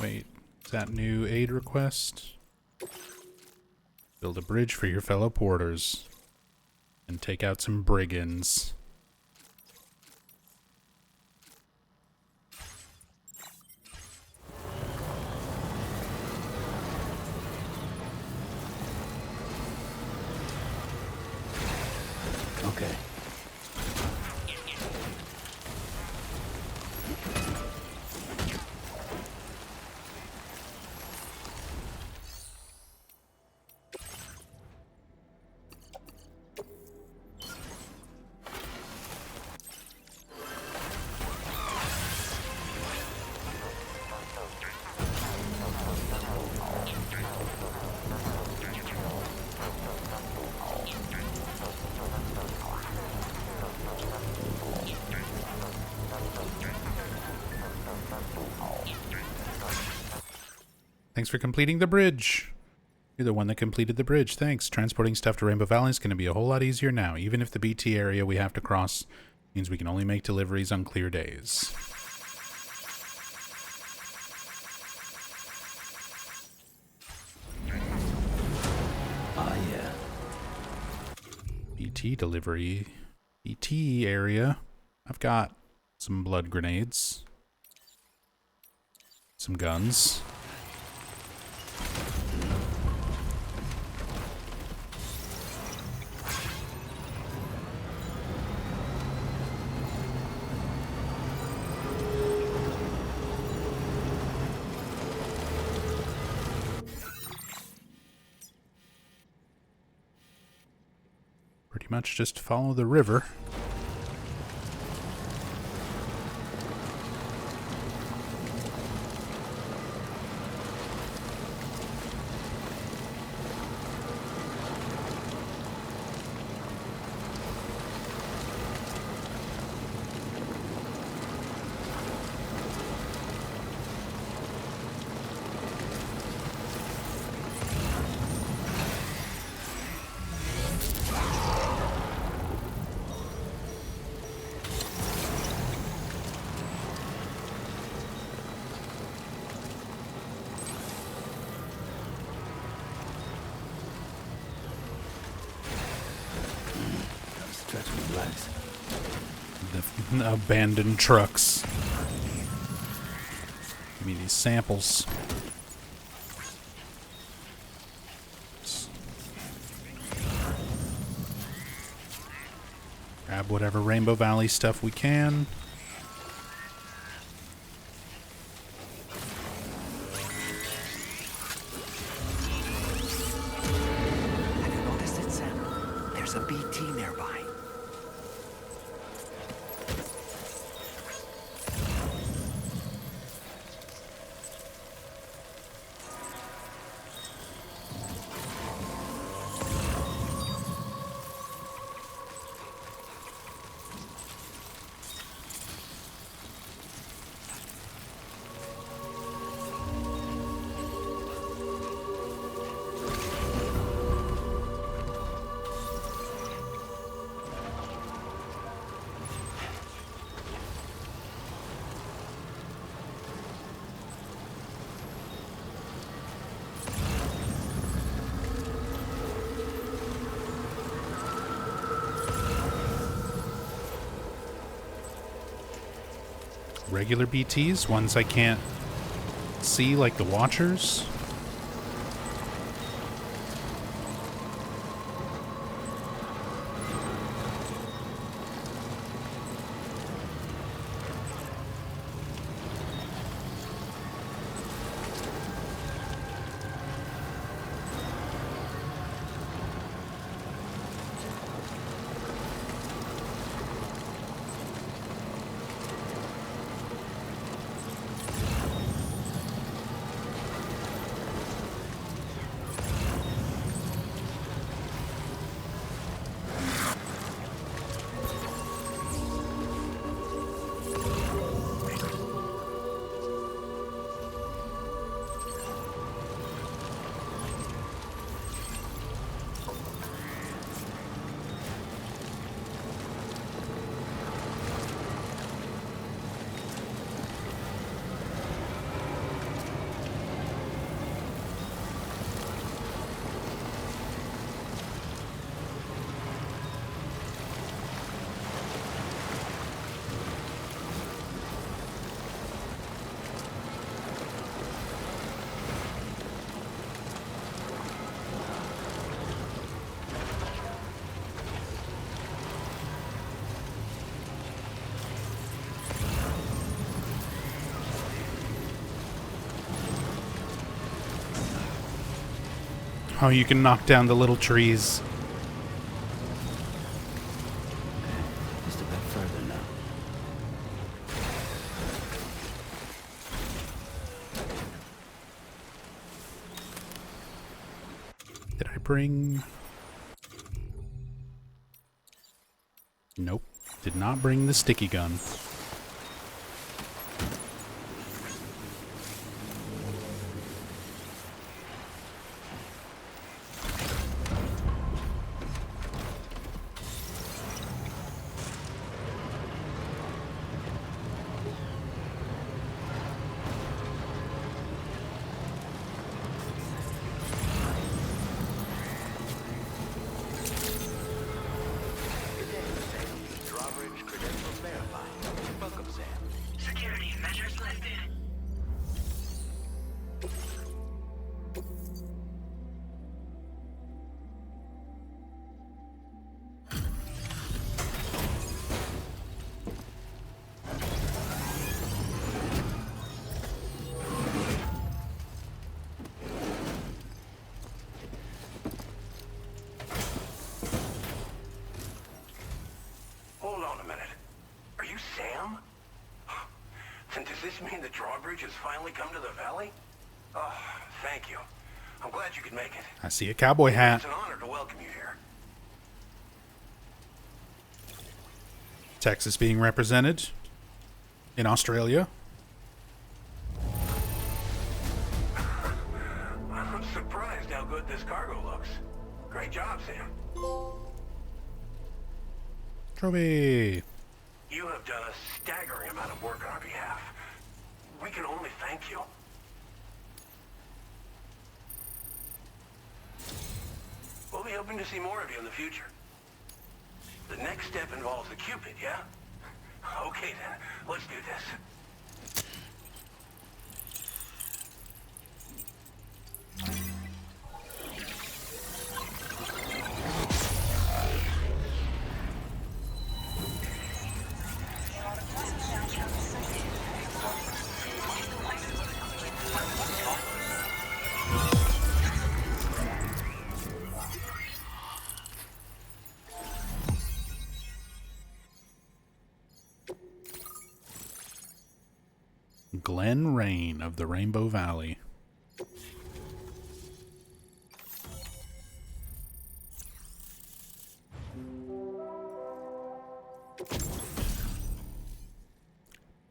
Wait, is that new aid request? Build a bridge for your fellow porters. And take out some brigands. Okay. Thanks for completing the bridge. You're the one that completed the bridge. Thanks. Transporting stuff to Rainbow Valley is going to be a whole lot easier now, even if the BT area we have to cross means we can only make deliveries on clear days. Ah, yeah. BT delivery. BT area. I've got some blood grenades. Some guns. Pretty much just follow the river. The abandoned trucks. Give me these samples. Grab whatever Rainbow Valley stuff we can. Have you noticed it, Sam? There's a BT nearby. regular BTs, ones I can't see, like the Watchers. Oh, you can knock down the little trees. Just a bit further now. Did I bring... Nope. Did not bring the sticky gun. Drawbridge credentials verified. Welcome, Sam. Security measures lifted. Hold on a minute. Are you Sam? Then does this mean the drawbridge has finally come to the valley? Oh, thank you. I'm glad you could make it. I see a cowboy hat. It's an honor to welcome you here. Texas being represented in Australia. I'm surprised how good this cargo looks. Great job, Sam. Trophy. You have done a staggering amount of work on our behalf. We can only thank you. We'll be hoping to see more of you in the future. The next step involves the Cupid, yeah? Okay then, let's do this. Glen Rain of the Rainbow Valley.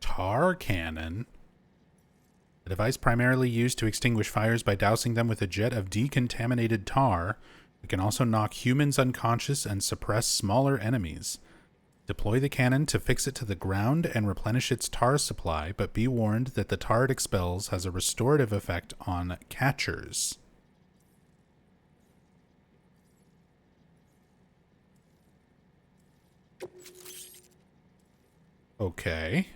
Tar cannon. A device primarily used to extinguish fires by dousing them with a jet of decontaminated tar. It can also knock humans unconscious and suppress smaller enemies. Deploy the cannon to fix it to the ground and replenish its tar supply, but be warned that the tar it expels has a restorative effect on catchers. Okay.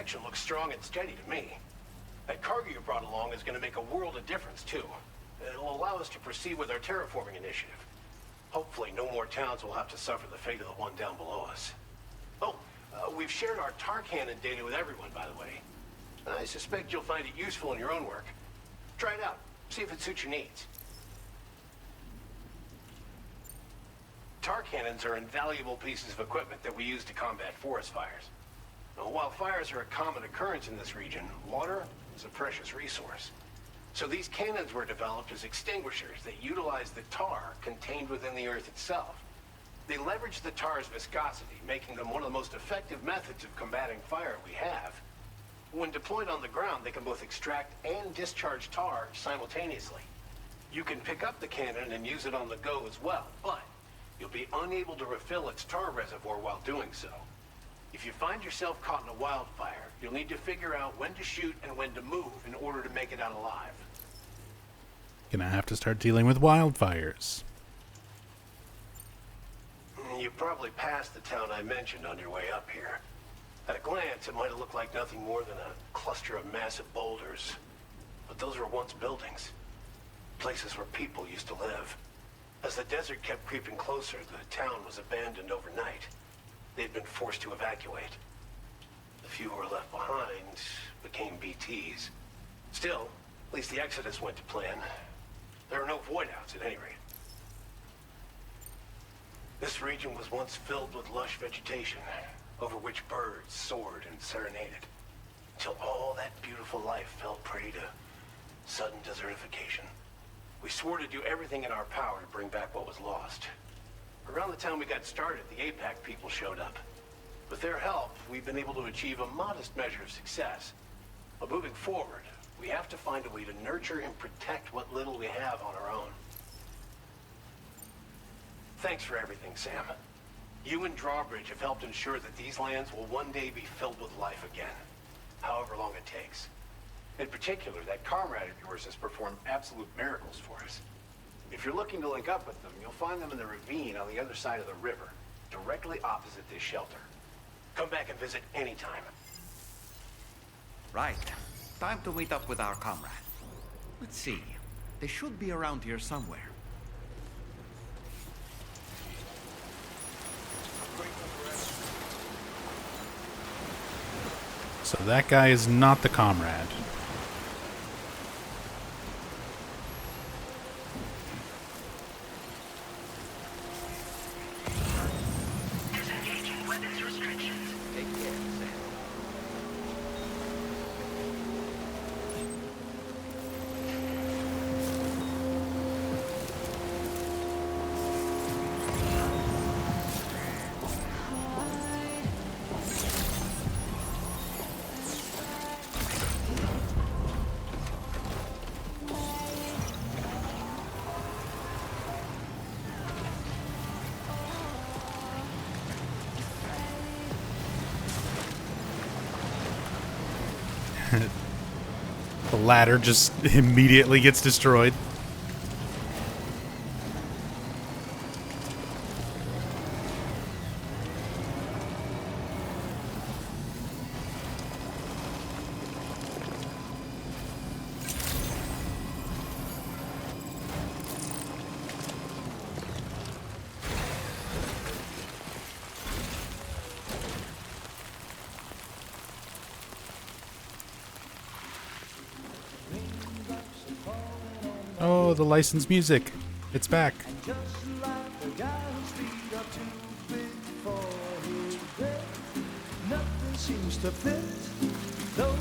connection looks strong and steady to me. That cargo you brought along is going to make a world of difference, too. It'll allow us to proceed with our terraforming initiative. Hopefully, no more towns will have to suffer the fate of the one down below us. Oh, we've shared our tar cannon data with everyone, by the way. I suspect you'll find it useful in your own work. Try it out. See if it suits your needs. Tar cannons are invaluable pieces of equipment that we use to combat forest fires. Now, while fires are a common occurrence in this region, water is a precious resource. So these cannons were developed as extinguishers that utilize the tar contained within the earth itself. They leverage the tar's viscosity, making them one of the most effective methods of combating fire we have. When deployed on the ground, they can both extract and discharge tar simultaneously. You can pick up the cannon and use it on the go as well, but you'll be unable to refill its tar reservoir while doing so. If you find yourself caught in a wildfire, you'll need to figure out when to shoot and when to move in order to make it out alive. Gonna have to start dealing with wildfires. You probably passed the town I mentioned on your way up here. At a glance, it might have looked like nothing more than a cluster of massive boulders. But those were once buildings. Places where people used to live. As the desert kept creeping closer, the town was abandoned overnight. They'd been forced to evacuate. The few who were left behind became BTs. Still, at least the exodus went to plan. There are no void-outs at any rate. This region was once filled with lush vegetation, over which birds soared and serenaded, until all that beautiful life fell prey to sudden desertification. We swore to do everything in our power to bring back what was lost. Around the time we got started, the APAC people showed up. With their help, we've been able to achieve a modest measure of success. But moving forward, we have to find a way to nurture and protect what little we have on our own. Thanks for everything, Sam. You and Drawbridge have helped ensure that these lands will one day be filled with life again, however long it takes. In particular, that comrade of yours has performed absolute miracles for us. If you're looking to link up with them, you'll find them in the ravine on the other side of the river, directly opposite this shelter. Come back and visit anytime. Right. Time to meet up with our comrade. Let's see. They should be around here somewhere. So that guy is not the comrade. Disengaging weapons restrictions. Take care, Sam. The ladder just immediately gets destroyed. Oh, the licensed music. It's back. Nothing seems to fit. Those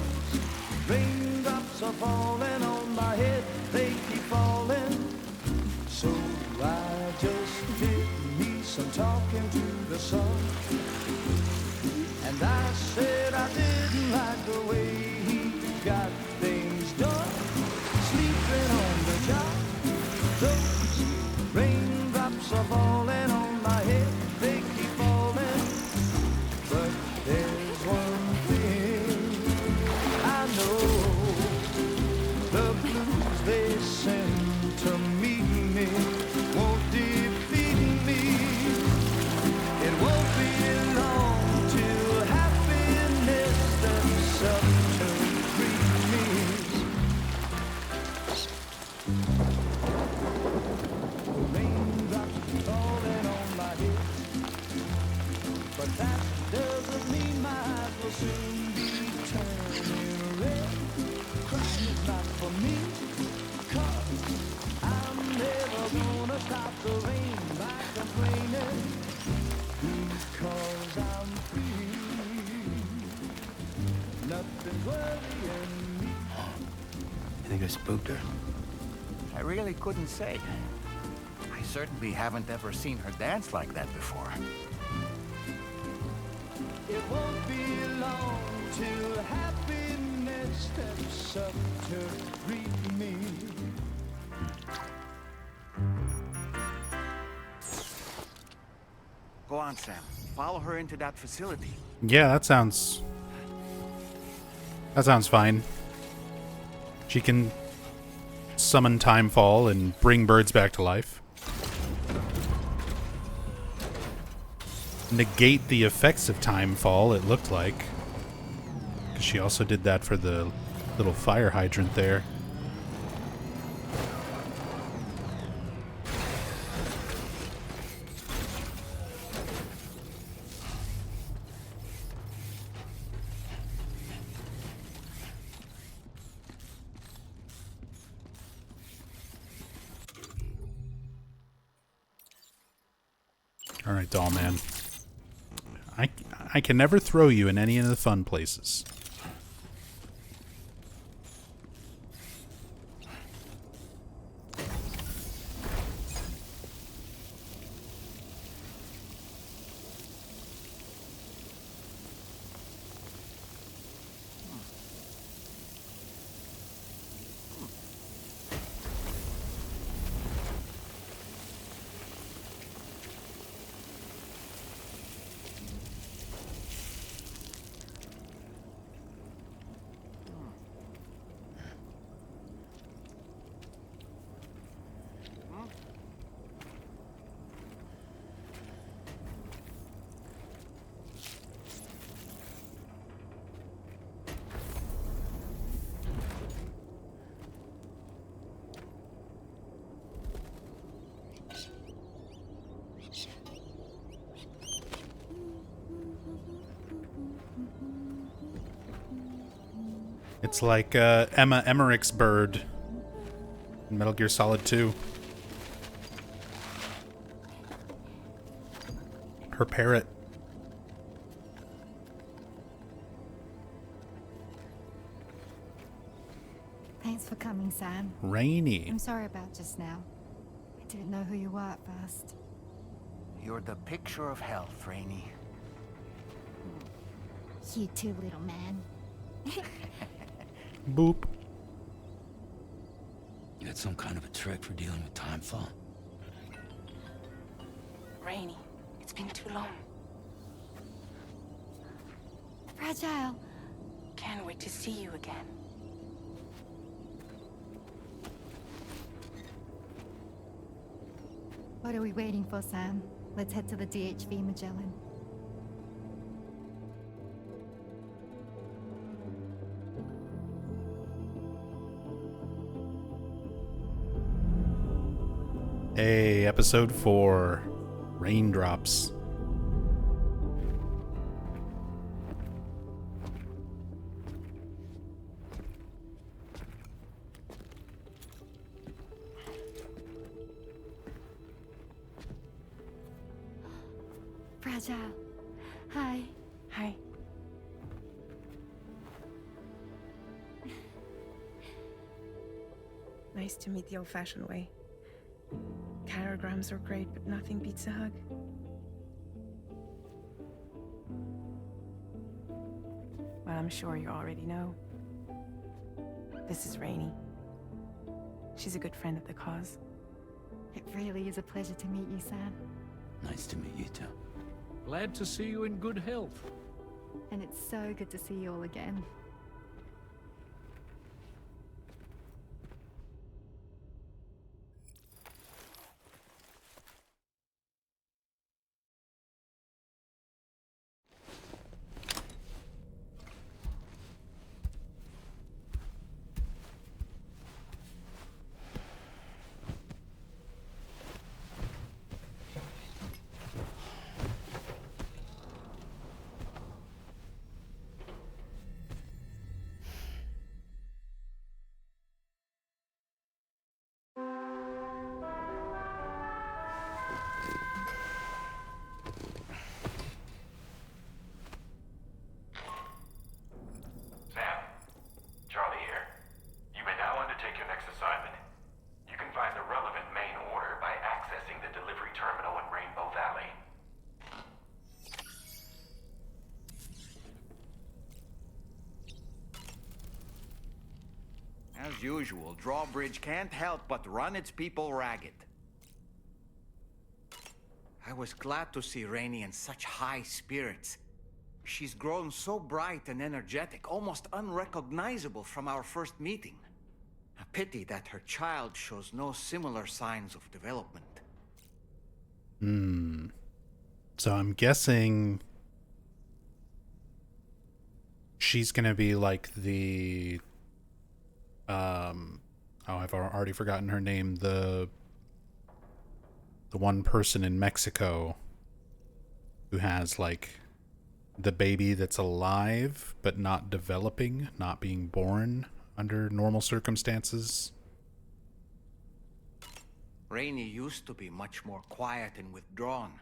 raindrops are falling on my head. They keep falling. So I just did me some talking to the sun. And I said I didn't like the way he got things done. Sleeping on the job. Those raindrops are falling on my head. They keep falling. But there's one thing I know. The blues they send to past doesn't mean my eyes will soon be turning red. Crying is not for me, 'cause I'm never gonna stop the rain by complaining, because I'm free. Nothing's worrying me. You think I spooked her? I really couldn't say. I certainly haven't ever seen her dance like that before. It won't be long till happiness steps up to greet me. Go on, Sam. Follow her into that facility. Yeah, that sounds fine. She can summon Timefall and bring birds back to life. Negate the effects of Timefall, it looked like. Because she also did that for the little fire hydrant there. Alright, doll man. I can never throw you in any of the fun places. It's like Emma Emmerich's bird in Metal Gear Solid 2. Her parrot. Thanks for coming, Sam. Rainy. I'm sorry about just now. I didn't know who you were at first. You're the picture of health, Rainey. You too, little man. Boop. You got some kind of a trick for dealing with Timefall? Rainy, it's been too long. Fragile. Can't wait to see you again. What are we waiting for, Sam? Let's head to the DHV Magellan. Hey, episode 4. Raindrops. Fragile. Hi. Hi. Nice to meet the old-fashioned way. Carograms are great, but nothing beats a hug. Well, I'm sure you already know. This is Rainey. She's a good friend of the cause. It really is a pleasure to meet you, Sam. Nice to meet you too. Glad to see you in good health. And it's so good to see you all again. As usual, Drawbridge can't help but run its people ragged. I was glad to see Rainey in such high spirits. She's grown so bright and energetic, almost unrecognizable from our first meeting. A pity that her child shows no similar signs of development. So I'm guessing she's gonna be like the I've already forgotten her name, the one person in Mexico who has like the baby that's alive but not developing, not being born under normal circumstances. Rainey used to be much more quiet and withdrawn.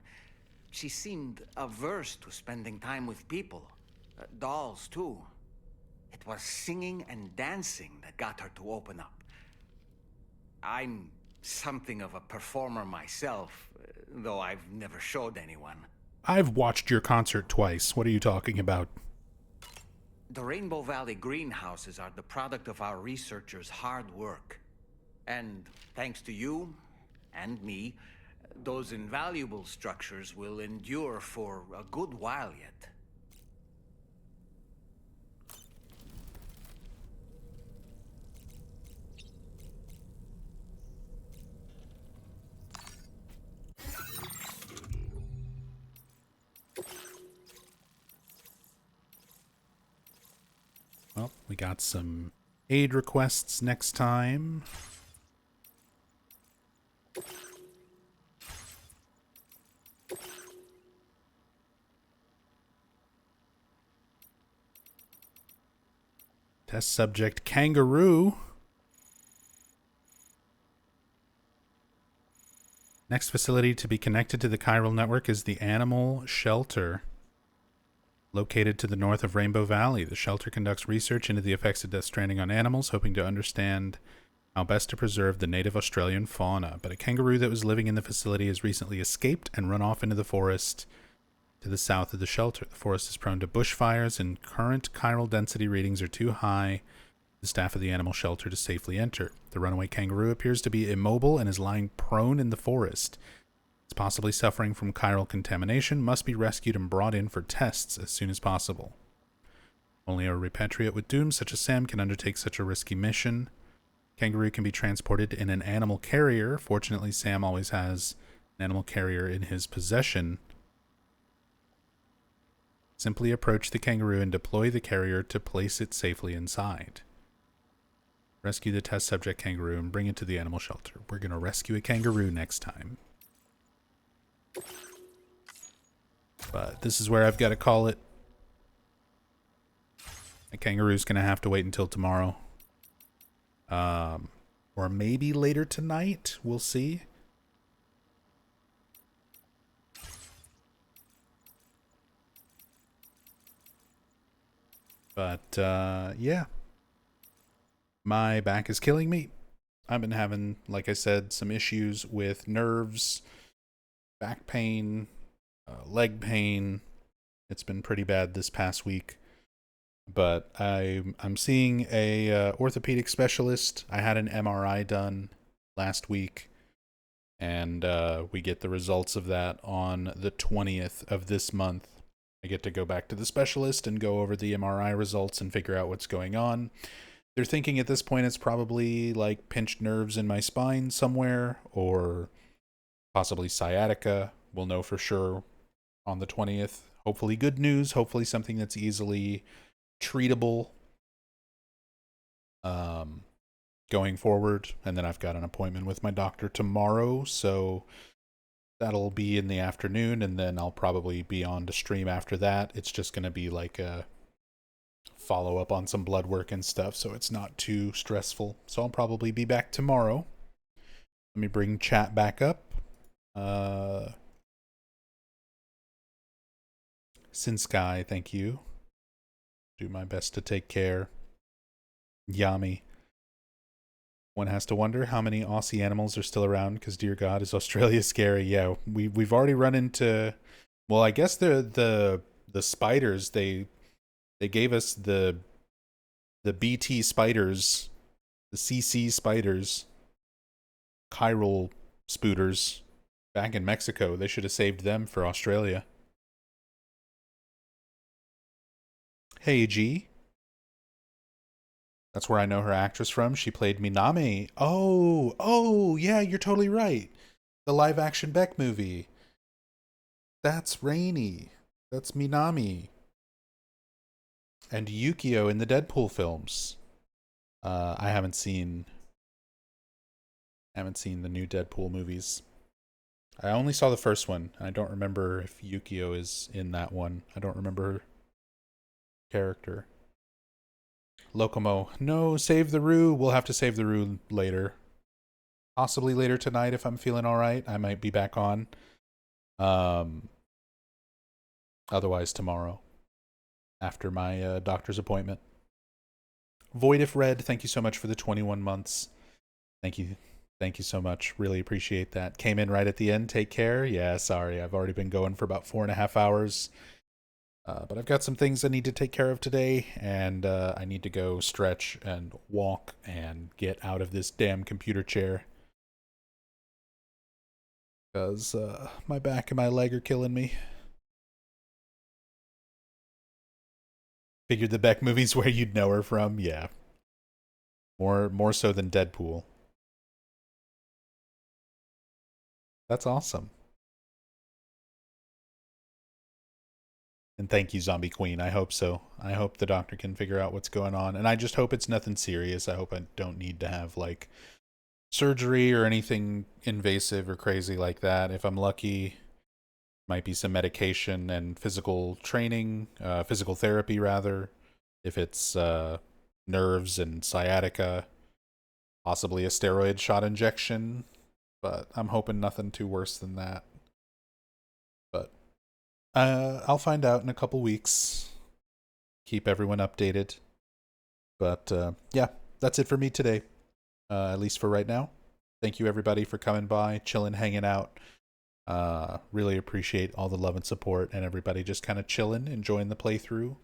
She seemed averse to spending time with people. Dolls, too. It was singing and dancing that got her to open up. I'm something of a performer myself, though I've never showed anyone. I've watched your concert twice. What are you talking about? The Rainbow Valley greenhouses are the product of our researchers' hard work. And thanks to you and me, those invaluable structures will endure for a good while yet. Well, we got some aid requests next time. Test subject kangaroo. Next facility to be connected to the chiral network is the animal shelter, located to the north of Rainbow Valley. The shelter conducts research into the effects of Death Stranding on animals, hoping to understand how best to preserve the native Australian fauna. But a kangaroo that was living in the facility has recently escaped and run off into the forest to the south of the shelter. The forest is prone to bushfires, and current chiral density readings are too high for the staff of the animal shelter to safely enter. The runaway kangaroo appears to be immobile and is lying prone in the forest. It's possibly suffering from chiral contamination, must be rescued and brought in for tests as soon as possible. Only a repatriate with doom such as Sam can undertake such a risky mission. Kangaroo can be transported in an animal carrier. Fortunately, Sam always has an animal carrier in his possession. Simply approach the kangaroo and deploy the carrier to place it safely inside. Rescue the test subject kangaroo and bring it to the animal shelter. We're going to rescue a kangaroo next time. But this is where I've got to call it. A kangaroo's going to have to wait until tomorrow. Or maybe later tonight. We'll see. But, yeah. My back is killing me. I've been having, like I said, some issues with nerves, back pain, leg pain. It's been pretty bad this past week. But I'm seeing a orthopedic specialist. I had an MRI done last week. And we get the results of that on the 20th of this month. I get to go back to the specialist and go over the MRI results and figure out what's going on. They're thinking at this point it's probably like pinched nerves in my spine somewhere, or possibly sciatica. We'll know for sure on the 20th. Hopefully good news. Hopefully something that's easily treatable going forward. And then I've got an appointment with my doctor tomorrow, so that'll be in the afternoon, and then I'll probably be on to stream after that. It's just going to be like a follow up on some blood work and stuff, so it's not too stressful. So I'll probably be back tomorrow. Let me bring chat back up. Sinsky, thank you. Do my best to take care. Yami. One has to wonder how many Aussie animals are still around, because dear God, is Australia scary? Yeah, we've already run into, well, I guess the spiders, they gave us the BT spiders The CC spiders, chiral spooters, back in Mexico. They should have saved them for Australia. Hey, G. That's where I know her actress from. She played Minami. Oh, yeah, you're totally right. The live-action Beck movie. That's Rainey. That's Minami. And Yukio in the Deadpool films. I haven't seen the new Deadpool movies. I only saw the first one. I don't remember if Yukio is in that one. I don't remember her character. Locomo. No, save the Rue. We'll have to save the Rue later. Possibly later tonight if I'm feeling alright. I might be back on. Otherwise tomorrow. After my doctor's appointment. Void if Red, thank you so much for the 21 months. Thank you. Thank you so much. Really appreciate that. Came in right at the end. Take care. Yeah, sorry. I've already been going for about 4.5 hours. But I've got some things I need to take care of today, and I need to go stretch and walk and get out of this damn computer chair. Because my back and my leg are killing me. Figured the Beck movie's where you'd know her from. Yeah. More so than Deadpool. That's awesome. And thank you, Zombie Queen. I hope so. I hope the doctor can figure out what's going on. And I just hope it's nothing serious. I hope I don't need to have, like, surgery or anything invasive or crazy like that. If I'm lucky, might be some medication and physical training, physical therapy, rather. If it's nerves and sciatica, possibly a steroid shot injection. But I'm hoping nothing too worse than that. But I'll find out in a couple weeks. Keep everyone updated. But yeah, that's it for me today. At least for right now. Thank you everybody for coming by, chilling, hanging out. Really appreciate all the love and support and everybody just kind of chilling, enjoying the playthrough.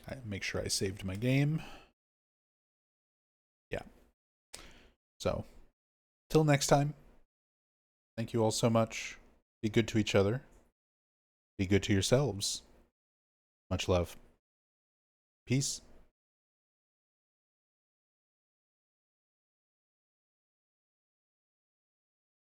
I make sure I saved my game. Yeah. So, till next time. Thank you all so much. Be good to each other. Be good to yourselves. Much love. Peace.